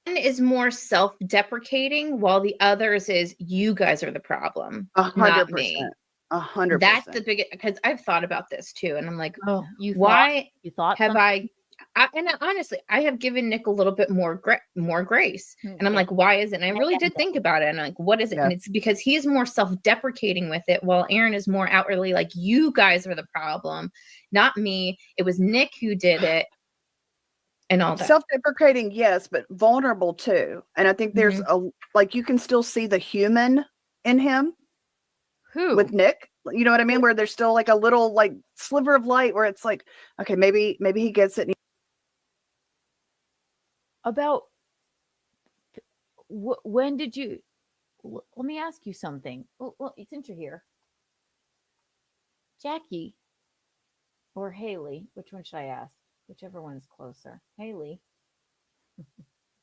One is more self-deprecating while the others is you guys are the problem, not me. 100%. That's the biggest, because I've thought about this too, and I'm like, you thought have I and honestly, I have given Nick a little bit more grace, and I'm like, why isn't? And I really did think about it, and I'm like, what is it? And it's because he is more self-deprecating with it, while Aaron is more outwardly like, you guys are the problem, not me. It was Nick who did it. And all that. Self-deprecating, yes, but vulnerable too. And I think there's you can still see the human in him. Who? With Nick. You know what I mean? Where there's still like a little like sliver of light where it's like, okay, maybe he gets it. About when did you, let me ask you something. Well, since you're here, Jackie or Haley, which one should I ask? Whichever one is closer. Haley.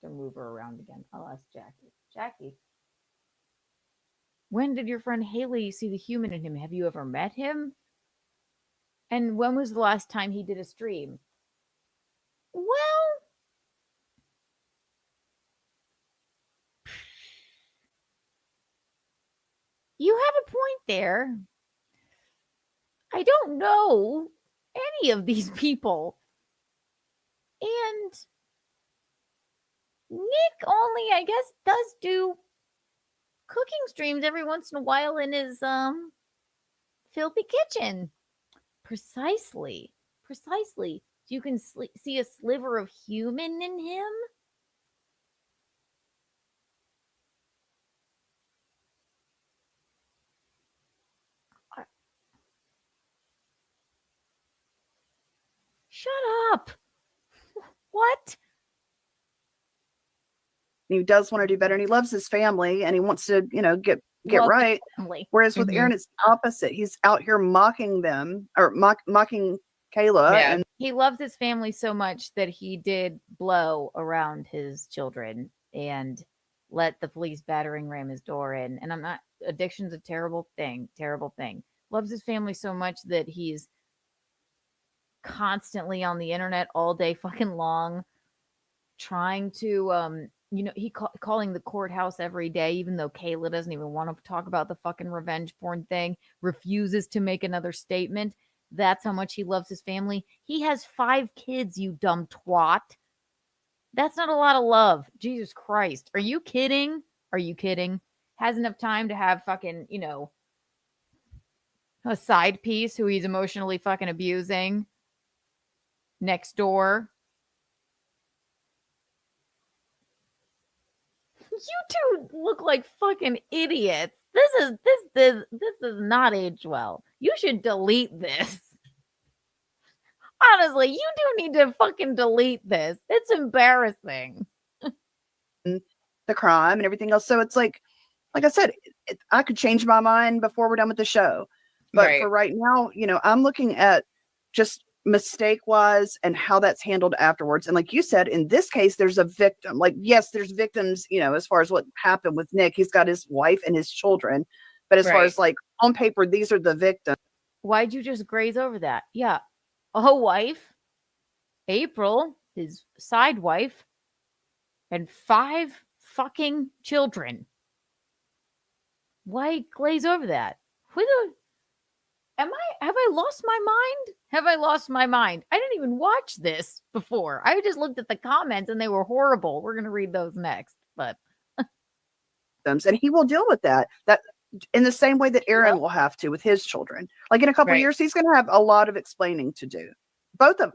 To move her around again. I'll ask Jackie. Jackie. When did your friend Haley see the human in him? Have you ever met him? And when was the last time he did a stream? Well, you have a point there. I don't know any of these people. And Nick only, I guess, does do cooking streams every once in a while in his filthy kitchen. Precisely. Precisely. You can see a sliver of human in him. Shut up. What? He does want to do better, and he loves his family, and he wants to, get Love right. his family. Whereas with Aaron, it's the opposite. He's out here mocking them, or mocking Kayla. Yeah. And He loves his family so much that he did blow around his children and let the police battering ram his door in. And addiction's a terrible thing. Loves his family so much that he's constantly on the internet all day fucking long, trying to, calling the courthouse every day, even though Kayla doesn't even want to talk about the fucking revenge porn thing, refuses to make another statement. That's how much he loves his family. He has 5 kids, you dumb twat. That's not a lot of love. Jesus Christ. Are you kidding? Has enough time to have fucking, a side piece who he's emotionally fucking abusing next door. You two look like fucking idiots. This does not age well. You should delete this. Honestly, you do need to fucking delete this. It's embarrassing. the crime and everything else. So it's like I said, I could change my mind before we're done with the show. But for right now, I'm looking at just mistake-wise and how that's handled afterwards. And like you said, in this case, there's a victim. Like, yes, there's victims, as far as what happened with Nick. He's got his wife and his children. But as far as like on paper, these are the victims. Why'd you just graze over that? Yeah. A wife, April, his side wife, and 5 fucking children. Why glaze over that? Have I lost my mind? I didn't even watch this before. I just looked at the comments and they were horrible. We're going to read those next, but. And he will deal with that in the same way that Aaron will have to with his children. Like in a couple of years, he's going to have a lot of explaining to do. Both of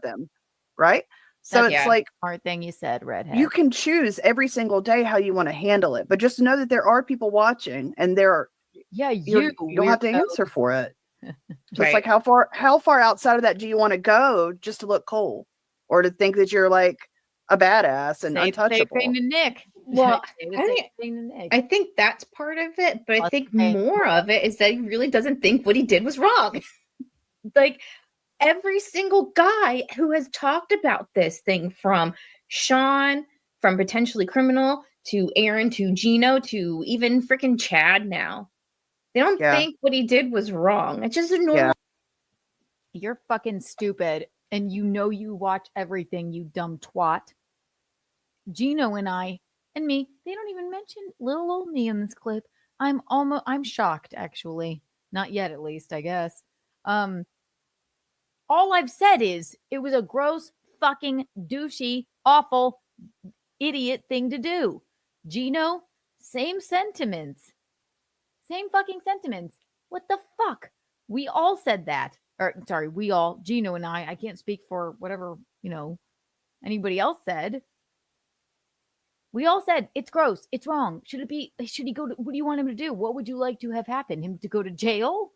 them. Right. So it's like smart thing you said, redhead. You can choose every single day how you want to handle it, but just know that there are people watching, and you don't have to answer for it. Just like how far outside of that do you want to go just to look cool, or to think that you're like a badass and untouchable? Same thing to Nick. Well, I think that's part of it, but I think more of it is that he really doesn't think what he did was wrong. Like every single guy who has talked about this thing, from Sean, from potentially criminal, to Aaron, to Gino, to even freaking Chad now. They don't think what he did was wrong. It's just a normal. You're fucking stupid. And you watch everything, you dumb twat. Gino and I and me, they don't even mention little old me in this clip. I'm shocked, actually. Not yet, at least, I guess. All I've said is it was a gross, fucking, douchey, awful, idiot thing to do. Gino, same sentiments. Same fucking sentiments. What the fuck? We all said that. Gino and I can't speak for whatever, anybody else said. We all said, it's gross. It's wrong. Should he go to, what do you want him to do? What would you like to have happen? Him to go to jail?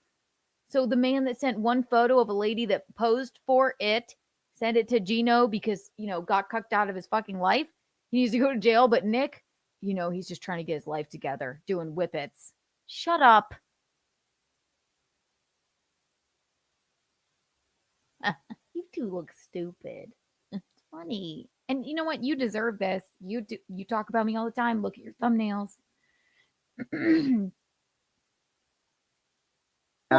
So the man that sent one photo of a lady that posed for it, sent it to Gino because, got cucked out of his fucking life. He needs to go to jail. But Nick, he's just trying to get his life together, doing whippets. Shut up. You two look stupid. It's funny. And you know what? You deserve this. You talk about me all the time. Look at your thumbnails.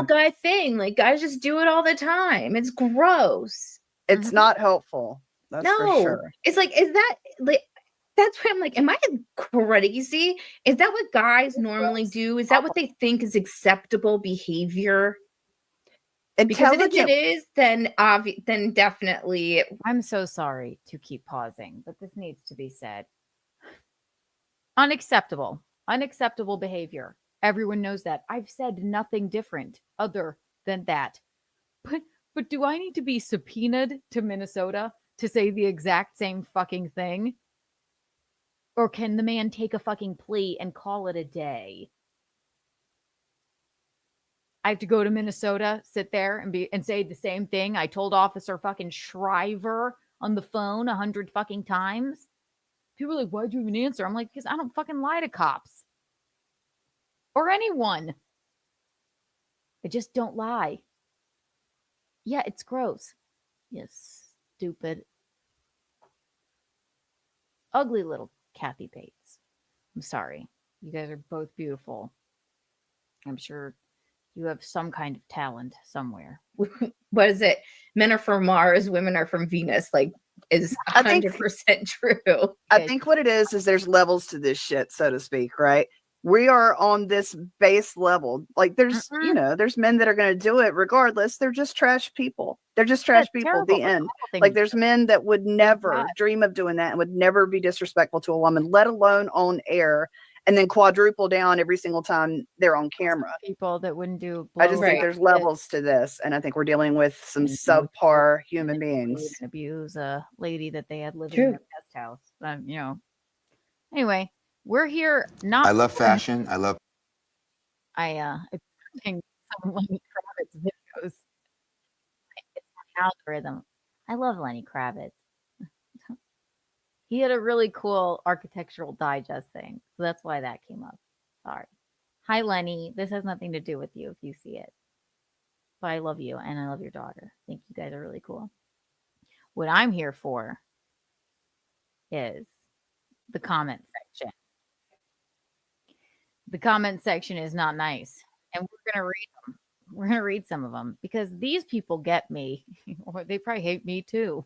Guy thing. Like, guys just do it all the time. It's gross. It's not helpful. That's for No, sure. it's like, is that like? That's why I'm like, am I crazy? Is that what guys normally do? Is that what they think is acceptable behavior? Because if it Intelligent. is, then definitely. I'm so sorry to keep pausing, but this needs to be said. Unacceptable. Unacceptable behavior. Everyone knows that. I've said nothing different other than that. But do I need to be subpoenaed to Minnesota to say the exact same fucking thing? Or can the man take a fucking plea and call it a day? I have to go to Minnesota, sit there and say the same thing I told Officer fucking Shriver on the phone 100 fucking times. People are like, why'd you even answer? I'm like, because I don't fucking lie to cops. Or anyone. I just don't lie. Yeah, it's gross. Yes, stupid. Ugly little Kathy Bates. I'm sorry. You guys are both beautiful. I'm sure you have some kind of talent somewhere. What is it? Men are from Mars, women are from Venus. Like, is 100% true. I think what it is there's levels to this shit, so to speak, right? We are on this base level. Like there's, there's men that are going to do it regardless. They're just trash people. They're just trash people. Terrible. The end. Like there's men that would never dream of doing that and would never be disrespectful to a woman, let alone on air, and then quadruple down every single time they're on camera. People that wouldn't do. I just think there's levels to this, and I think we're dealing with some subpar human beings. Abuse a lady that they had living in their guest house. Anyway, we're here. Not. I love fashion. I love. I'm watching some Lenny Kravitz videos. It's an algorithm. I love Lenny Kravitz. He had a really cool architectural digest thing, so that's why that came up. Sorry. Hi, Lenny. This has nothing to do with you if you see it. But I love you, and I love your daughter. I think you guys are really cool. What I'm here for is the comment section. The comment section is not nice, and we're going to read them. We're going to read some of them because these people get me, or they probably hate me too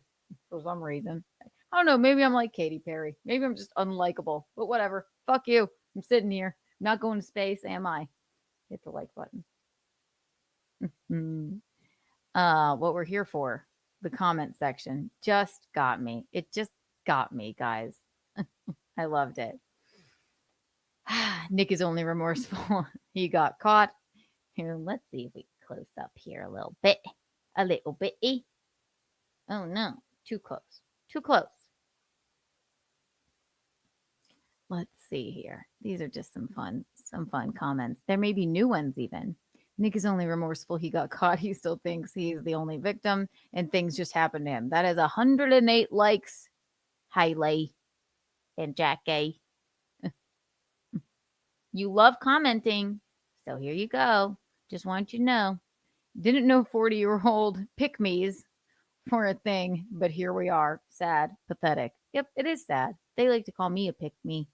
for some reason. I don't know. Maybe I'm like Katy Perry. Maybe I'm just unlikable, but whatever. Fuck you. I'm sitting here. I'm not going to space, am I? Hit the like button. What we're here for, the comment section, just got me. It just got me, guys. I loved it. Nick is only remorseful. He got caught. Here, let's see if we close up here a little bit. A little bitty. Oh no, too close. Too close. Let's see here. These are just some fun comments. There may be new ones even. Nick is only remorseful. He got caught. He still thinks he's the only victim and things just happened to him. That is 108 likes. Hailey and Jackie. You love commenting. So here you go. Just want you to know. Didn't know 40-year-old pick-me's for a thing, but here we are. Sad, pathetic. Yep, it is sad. They like to call me a pick-me.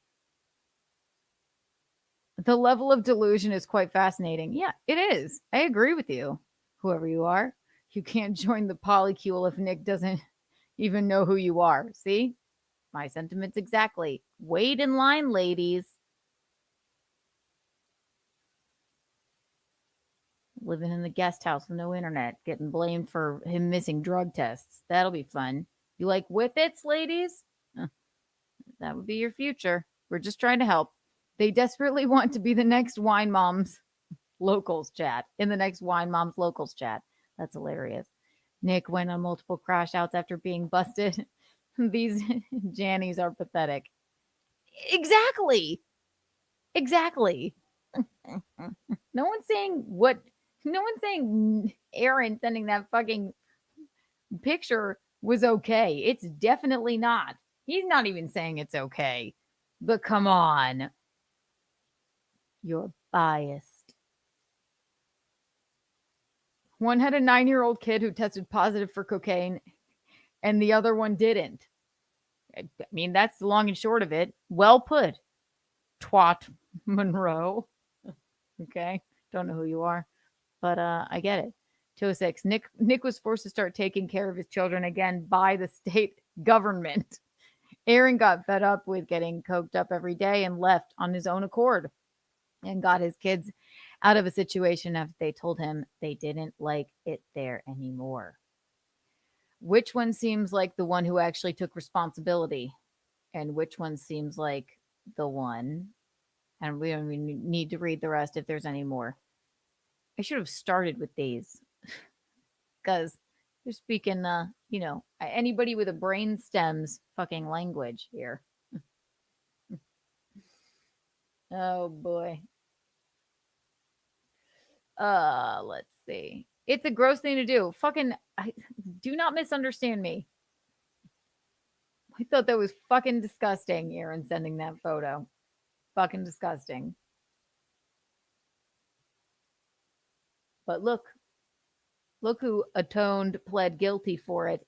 The level of delusion is quite fascinating. Yeah, it is. I agree with you, whoever you are. You can't join the polycule if Nick doesn't even know who you are. See? My sentiments exactly. Wait in line, ladies. Living in the guest house with no internet, getting blamed for him missing drug tests. That'll be fun. You like whippets, ladies? That would be your future. We're just trying to help. They desperately want to be the next Wine Moms Locals chat. In the next Wine Moms Locals chat. That's hilarious. Nick went on multiple crash outs after being busted. These Jannies are pathetic. Exactly. No one's saying Aaron sending that fucking picture was okay. It's definitely not. He's not even saying it's okay. But come on. You're biased. One had a 9-year-old kid who tested positive for cocaine, and the other one didn't. I mean, that's the long and short of it. Well put, Twat Monroe. Okay? Don't know who you are, but I get it. 206. Nick was forced to start taking care of his children again by the state government. Aaron got fed up with getting coked up every day and left on his own accord and got his kids out of a situation after they told him they didn't like it there anymore. Which one seems like the one who actually took responsibility? And which one seems like the one? And we don't even need to read the rest if there's any more. I should have started with these because they're speaking, anybody with a brain stem's fucking language here. Oh boy. Let's see. It's a gross thing to do. Do not misunderstand me. I thought that was fucking disgusting, Aaron, sending that photo. Fucking disgusting. But look who pled guilty for it.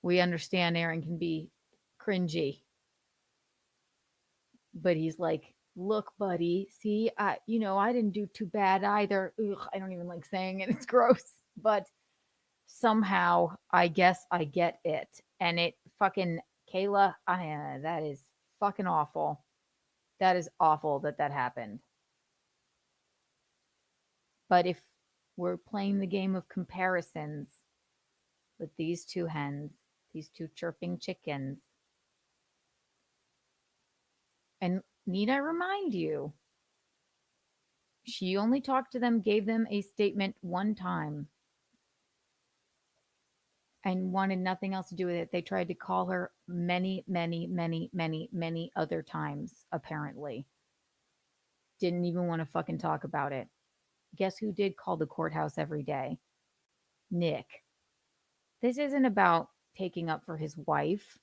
We understand Aaron can be cringy. But he's like, look, buddy, see, I didn't do too bad either. Ugh, I don't even like saying it. It's gross. But somehow, I guess I get it. And it fucking, Kayla, that is fucking awful. That is awful that happened. But if we're playing the game of comparisons with these two hens, these two chirping chickens, and need I remind you, she only talked to them, gave them a statement one time, and wanted nothing else to do with it. They tried to call her many, many, many, many, many other times, apparently. Didn't even want to fucking talk about it. Guess who did call the courthouse every day? Nick. This isn't about taking up for his wife.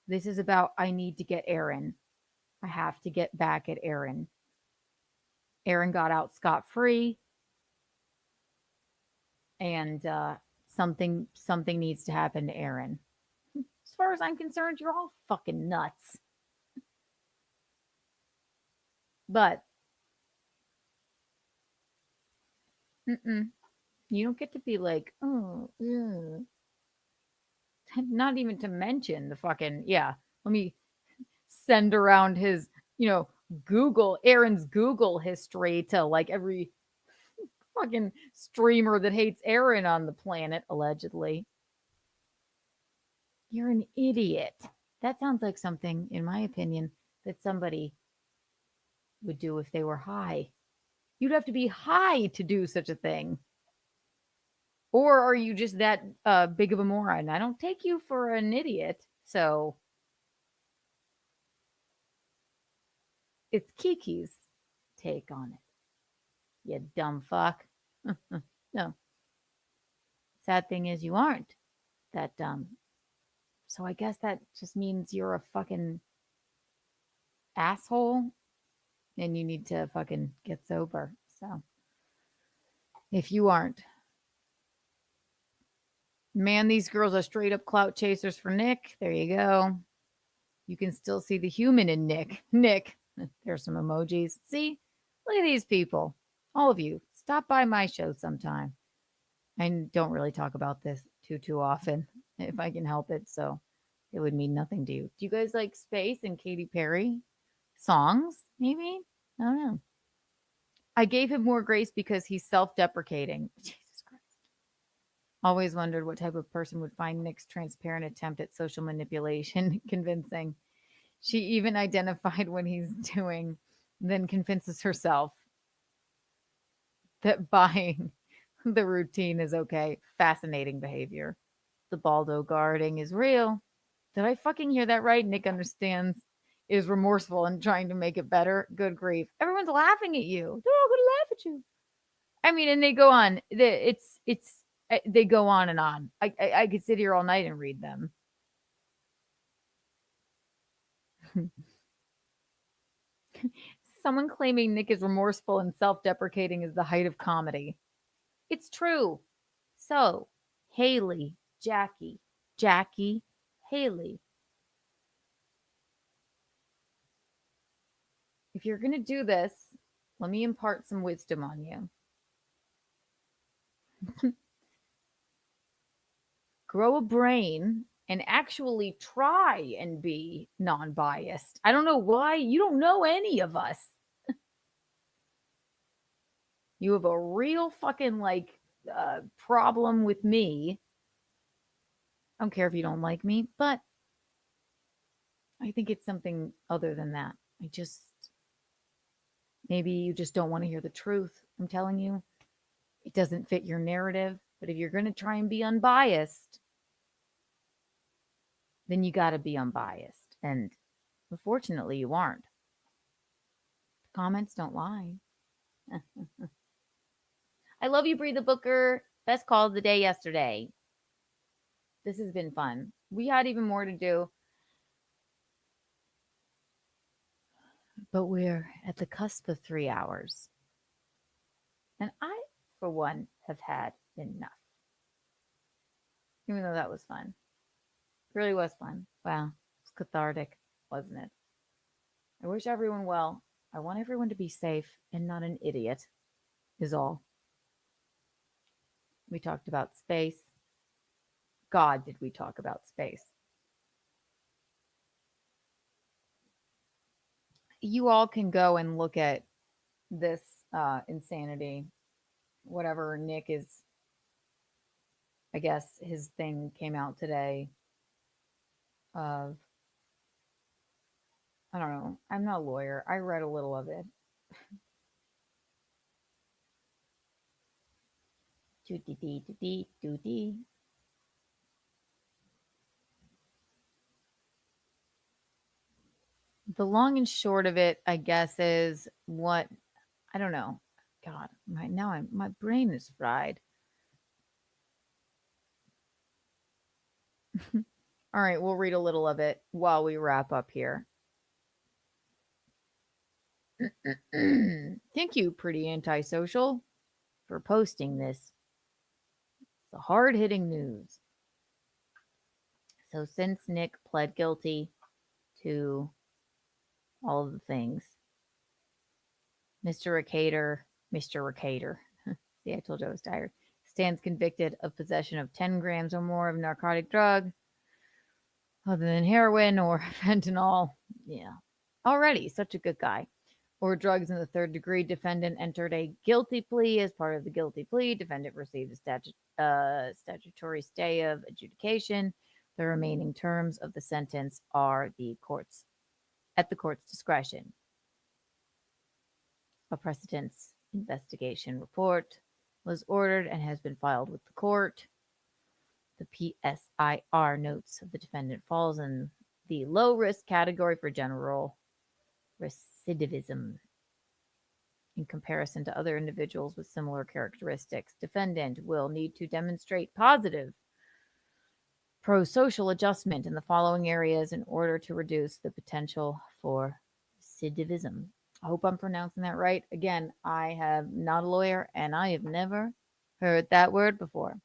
This is about, I need to get Aaron. I have to get back at Aaron. Aaron got out scot-free. And something needs to happen to Aaron. As far as I'm concerned, you're all fucking nuts. But you don't get to be like, oh, yeah. Not even to mention the fucking, let me send around his, Aaron's Google history to like every fucking streamer that hates Aaron on the planet, allegedly. You're an idiot. That sounds like something, in my opinion, that somebody would do if they were high. You'd have to be high to do such a thing. Or are you just that big of a moron? I don't take you for an idiot, so it's Kiki's take on it. You dumb fuck. No. Sad thing is you aren't that dumb. So I guess that just means you're a fucking asshole and you need to fucking get sober. So if you aren't, man, these girls are straight up clout chasers for Nick. There you go. You can still see the human in Nick. Nick, there's some emojis. See, look at these people. All of you, stop by my show sometime. I don't really talk about this too often, if I can help it. So it would mean nothing to you. Do you guys like Space and Katy Perry songs? Maybe? I don't know. I gave him more grace because he's self-deprecating. Jesus Christ. Always wondered what type of person would find Nick's transparent attempt at social manipulation convincing. She even identified what he's doing, then convinces herself that buying the routine is okay. Fascinating behavior. The Baldo guarding is real. Did I fucking hear that right? Nick understands, is remorseful and trying to make it better. Good grief. Everyone's laughing at you. They're all going to laugh at you. I mean, and they go on. They go on and on. I could sit here all night and read them. Someone claiming Nick is remorseful and self-deprecating is the height of comedy. It's true. So, Haley, Jackie, Haley. If you're going to do this, let me impart some wisdom on you. Grow a brain and actually try and be non-biased. I don't know why. You don't know any of us. You have a real fucking problem with me. I don't care if you don't like me, but I think it's something other than that. Maybe you just don't want to hear the truth. I'm telling you, it doesn't fit your narrative. But if you're going to try and be unbiased, then you got to be unbiased. And unfortunately, you aren't. Comments don't lie. I love you, Breathe the Booker. Best call of the day yesterday. This has been fun. We had even more to do. But we're at the cusp of 3 hours. And I, for one, have had enough. Even though that was fun. It really was fun. Wow. It's cathartic, wasn't it? I wish everyone well. I want everyone to be safe and not an idiot, is all. We talked about space. God, did we talk about space. You all can go and look at this insanity. Whatever Nick is, I guess his thing came out today of, I don't know. I'm not a lawyer. I read a little of it. The long and short of it, I guess, is what, I don't know. God, my brain is fried. All right, we'll read a little of it while we wrap up here. Thank you, Pretty Antisocial, for posting this. The hard-hitting news. So since Nick pled guilty to all of the things, Mr. Recada, see, I told you I was tired, stands convicted of possession of 10 grams or more of narcotic drug other than heroin or fentanyl. Yeah. Already such a good guy. Or drugs in the third degree. Defendant entered a guilty plea. As part of the guilty plea, defendant received a statutory stay of adjudication. The remaining terms of the sentence are at the court's discretion. A precedence investigation report was ordered and has been filed with the court. The PSIR notes the defendant falls in the low risk category for general recidivism in comparison to other individuals with similar characteristics. Defendant will need to demonstrate positive pro-social adjustment in the following areas in order to reduce the potential for recidivism. I hope I'm pronouncing that right. Again, I am not a lawyer and I have never heard that word before.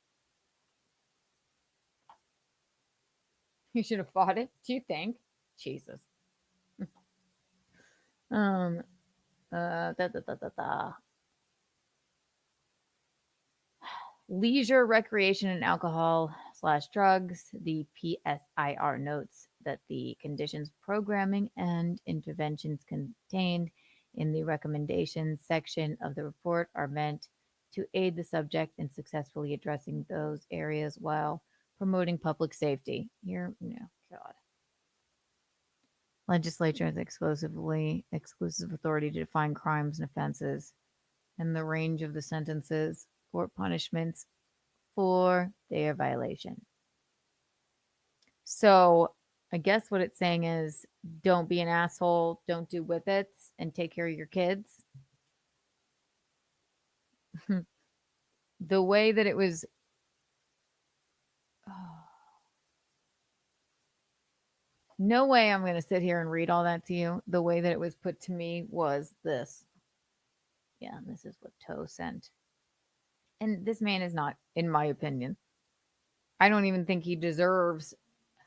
You should have fought it. Do you think? Jesus. Leisure, recreation, and alcohol/drugs. The PSIR notes that the conditions, programming, and interventions contained in the recommendations section of the report are meant to aid the subject in successfully addressing those areas while promoting public safety. God. Legislature has exclusive authority to define crimes and offenses and the range of the sentences or punishments for their violation. So I guess what it's saying is don't be an asshole, don't do whippets, and take care of your kids. The way that it was... No way I'm going to sit here and read all that to you. The way that it was put to me was this. Yeah, this is what Toe sent. And this man is not, in my opinion. I don't even think he deserves,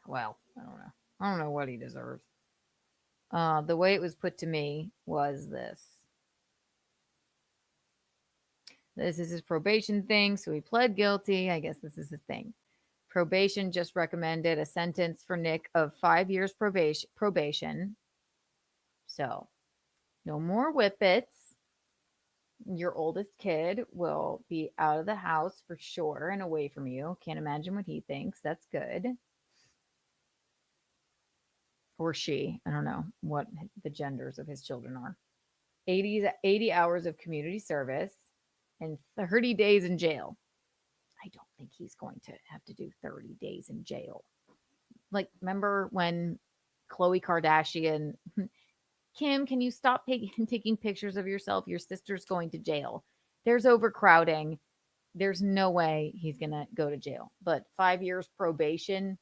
well, I don't know. I don't know what he deserves. The way it was put to me was this. This is his probation thing, so he pled guilty. I guess this is his thing. Probation just recommended a sentence for Nick of 5 years probation. So, no more whippets. Your oldest kid will be out of the house for sure and away from you. Can't imagine what he thinks. That's good. Or she. I don't know what the genders of his children are. 80 hours of community service and 30 days in jail. I don't think he's going to have to do 30 days in jail. Like, remember when Khloe Kardashian, Kim, can you stop taking pictures of yourself? Your sister's going to jail. There's overcrowding. There's no way he's going to go to jail. But 5 years probation,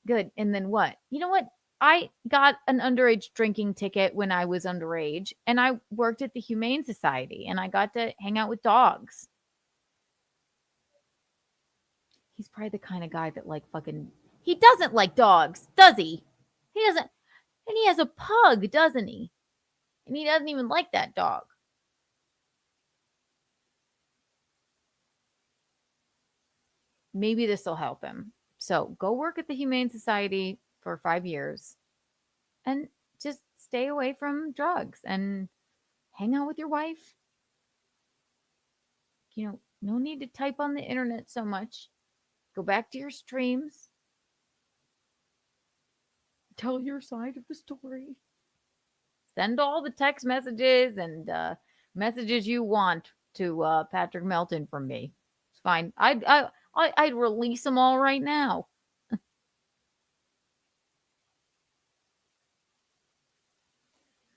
good. And then what? You know what? I got an underage drinking ticket when I was underage, and I worked at the Humane Society, and I got to hang out with dogs. He's probably the kind of guy that he doesn't like dogs, does he? He doesn't. And he has a pug, doesn't he? And he doesn't even like that dog. Maybe this will help him. So go work at the Humane Society for 5 years and just stay away from drugs and hang out with your wife. No need to type on the internet so much. Go back to your streams. Tell your side of the story. Send all the text messages and messages you want to Patrick Melton from me. It's fine. I'd release them all right now.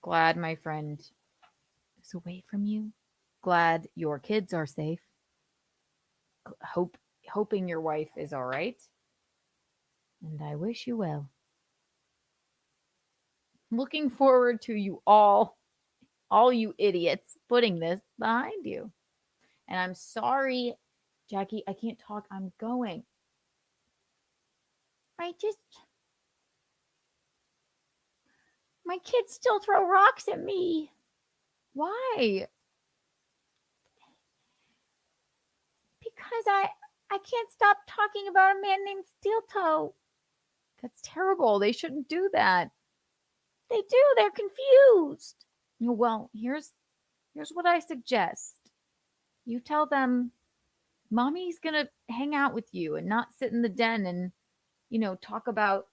Glad my friend is away from you. Glad your kids are safe. Hoping your wife is all right. And I wish you well. Looking forward to you all you idiots, putting this behind you. And I'm sorry, Jackie, I can't talk. I'm going. My kids still throw rocks at me. Why? Because I can't stop talking about a man named Steel Toe. That's terrible. They shouldn't do that. They do. They're confused. Well, here's what I suggest. You tell them mommy's going to hang out with you and not sit in the den and, talk about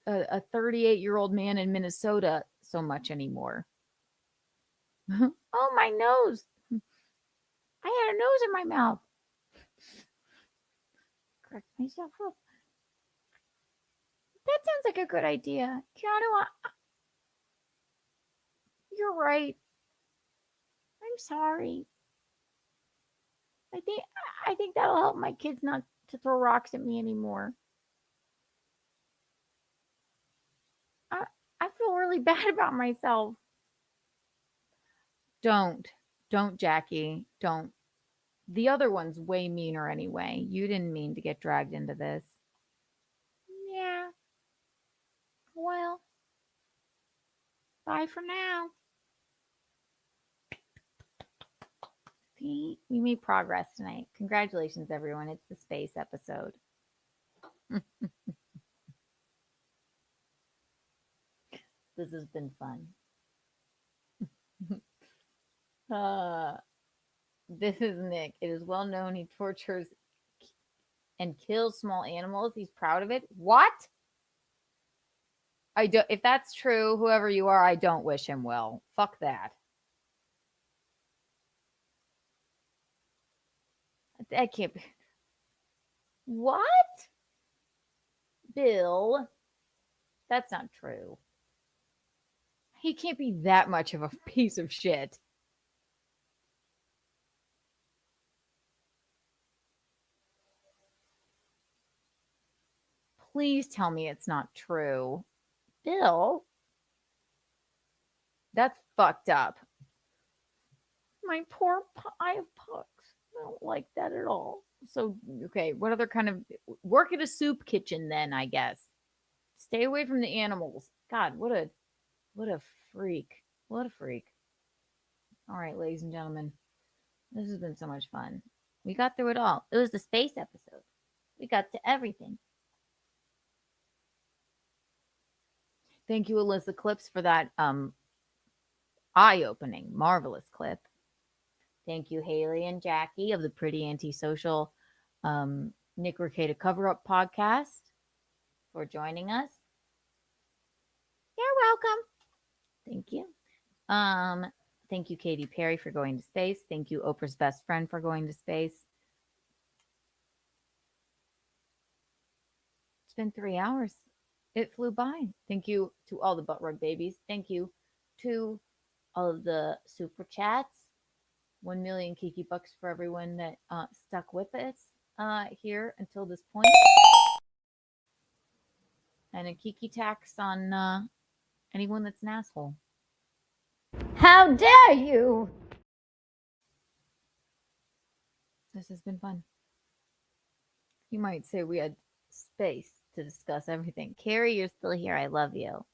a 38-year-old man in Minnesota so much anymore. Oh, my nose. I had a nose in my mouth. Correct myself up. That sounds like a good idea. Keanu, you're right. I'm sorry. I think that'll help my kids not to throw rocks at me anymore. I feel really bad about myself. Don't, Jackie. Don't. The other one's way meaner anyway. You didn't mean to get dragged into this. Yeah. Well, bye for now. See, we made progress tonight. Congratulations, everyone. It's the space episode. This has been fun. This is Nick. It is well known he tortures and kills small animals. He's proud of it. What? If that's true, whoever you are, I don't wish him well. Fuck that. That can't be. What? Bill? That's not true. He can't be that much of a piece of shit. Please tell me it's not true. Bill? That's fucked up. My poor, I have pucks. I don't like that at all. So, okay, what other kind of, work at a soup kitchen then, I guess. Stay away from the animals. God, what a freak. What a freak. All right, ladies and gentlemen. This has been so much fun. We got through it all. It was the space episode. We got to everything. Thank you, Alyssa Clips, for that eye-opening, marvelous clip. Thank you, Haley and Jackie of the Pretty Antisocial Nick Recada Cover-Up podcast for joining us. You're welcome. Thank you. Thank you, Katy Perry, for going to space. Thank you, Oprah's best friend, for going to space. It's been 3 hours. It flew by. Thank you to all the butt rug babies. Thank you to all of the super chats. 1 million Kiki bucks for everyone that stuck with us here until this point. And a Kiki tax on anyone that's an asshole. How dare you? This has been fun. You might say we had space to discuss everything. Carrie, you're still here. I love you.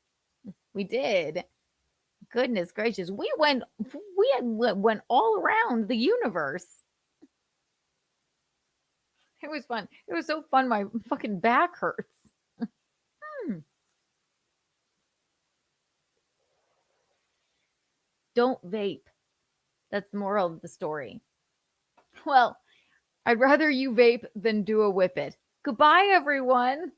We did. Goodness gracious. We went all around the universe. It was fun. It was so fun. My fucking back hurts. Don't vape. That's the moral of the story. Well, I'd rather you vape than do a whippet. Goodbye, everyone.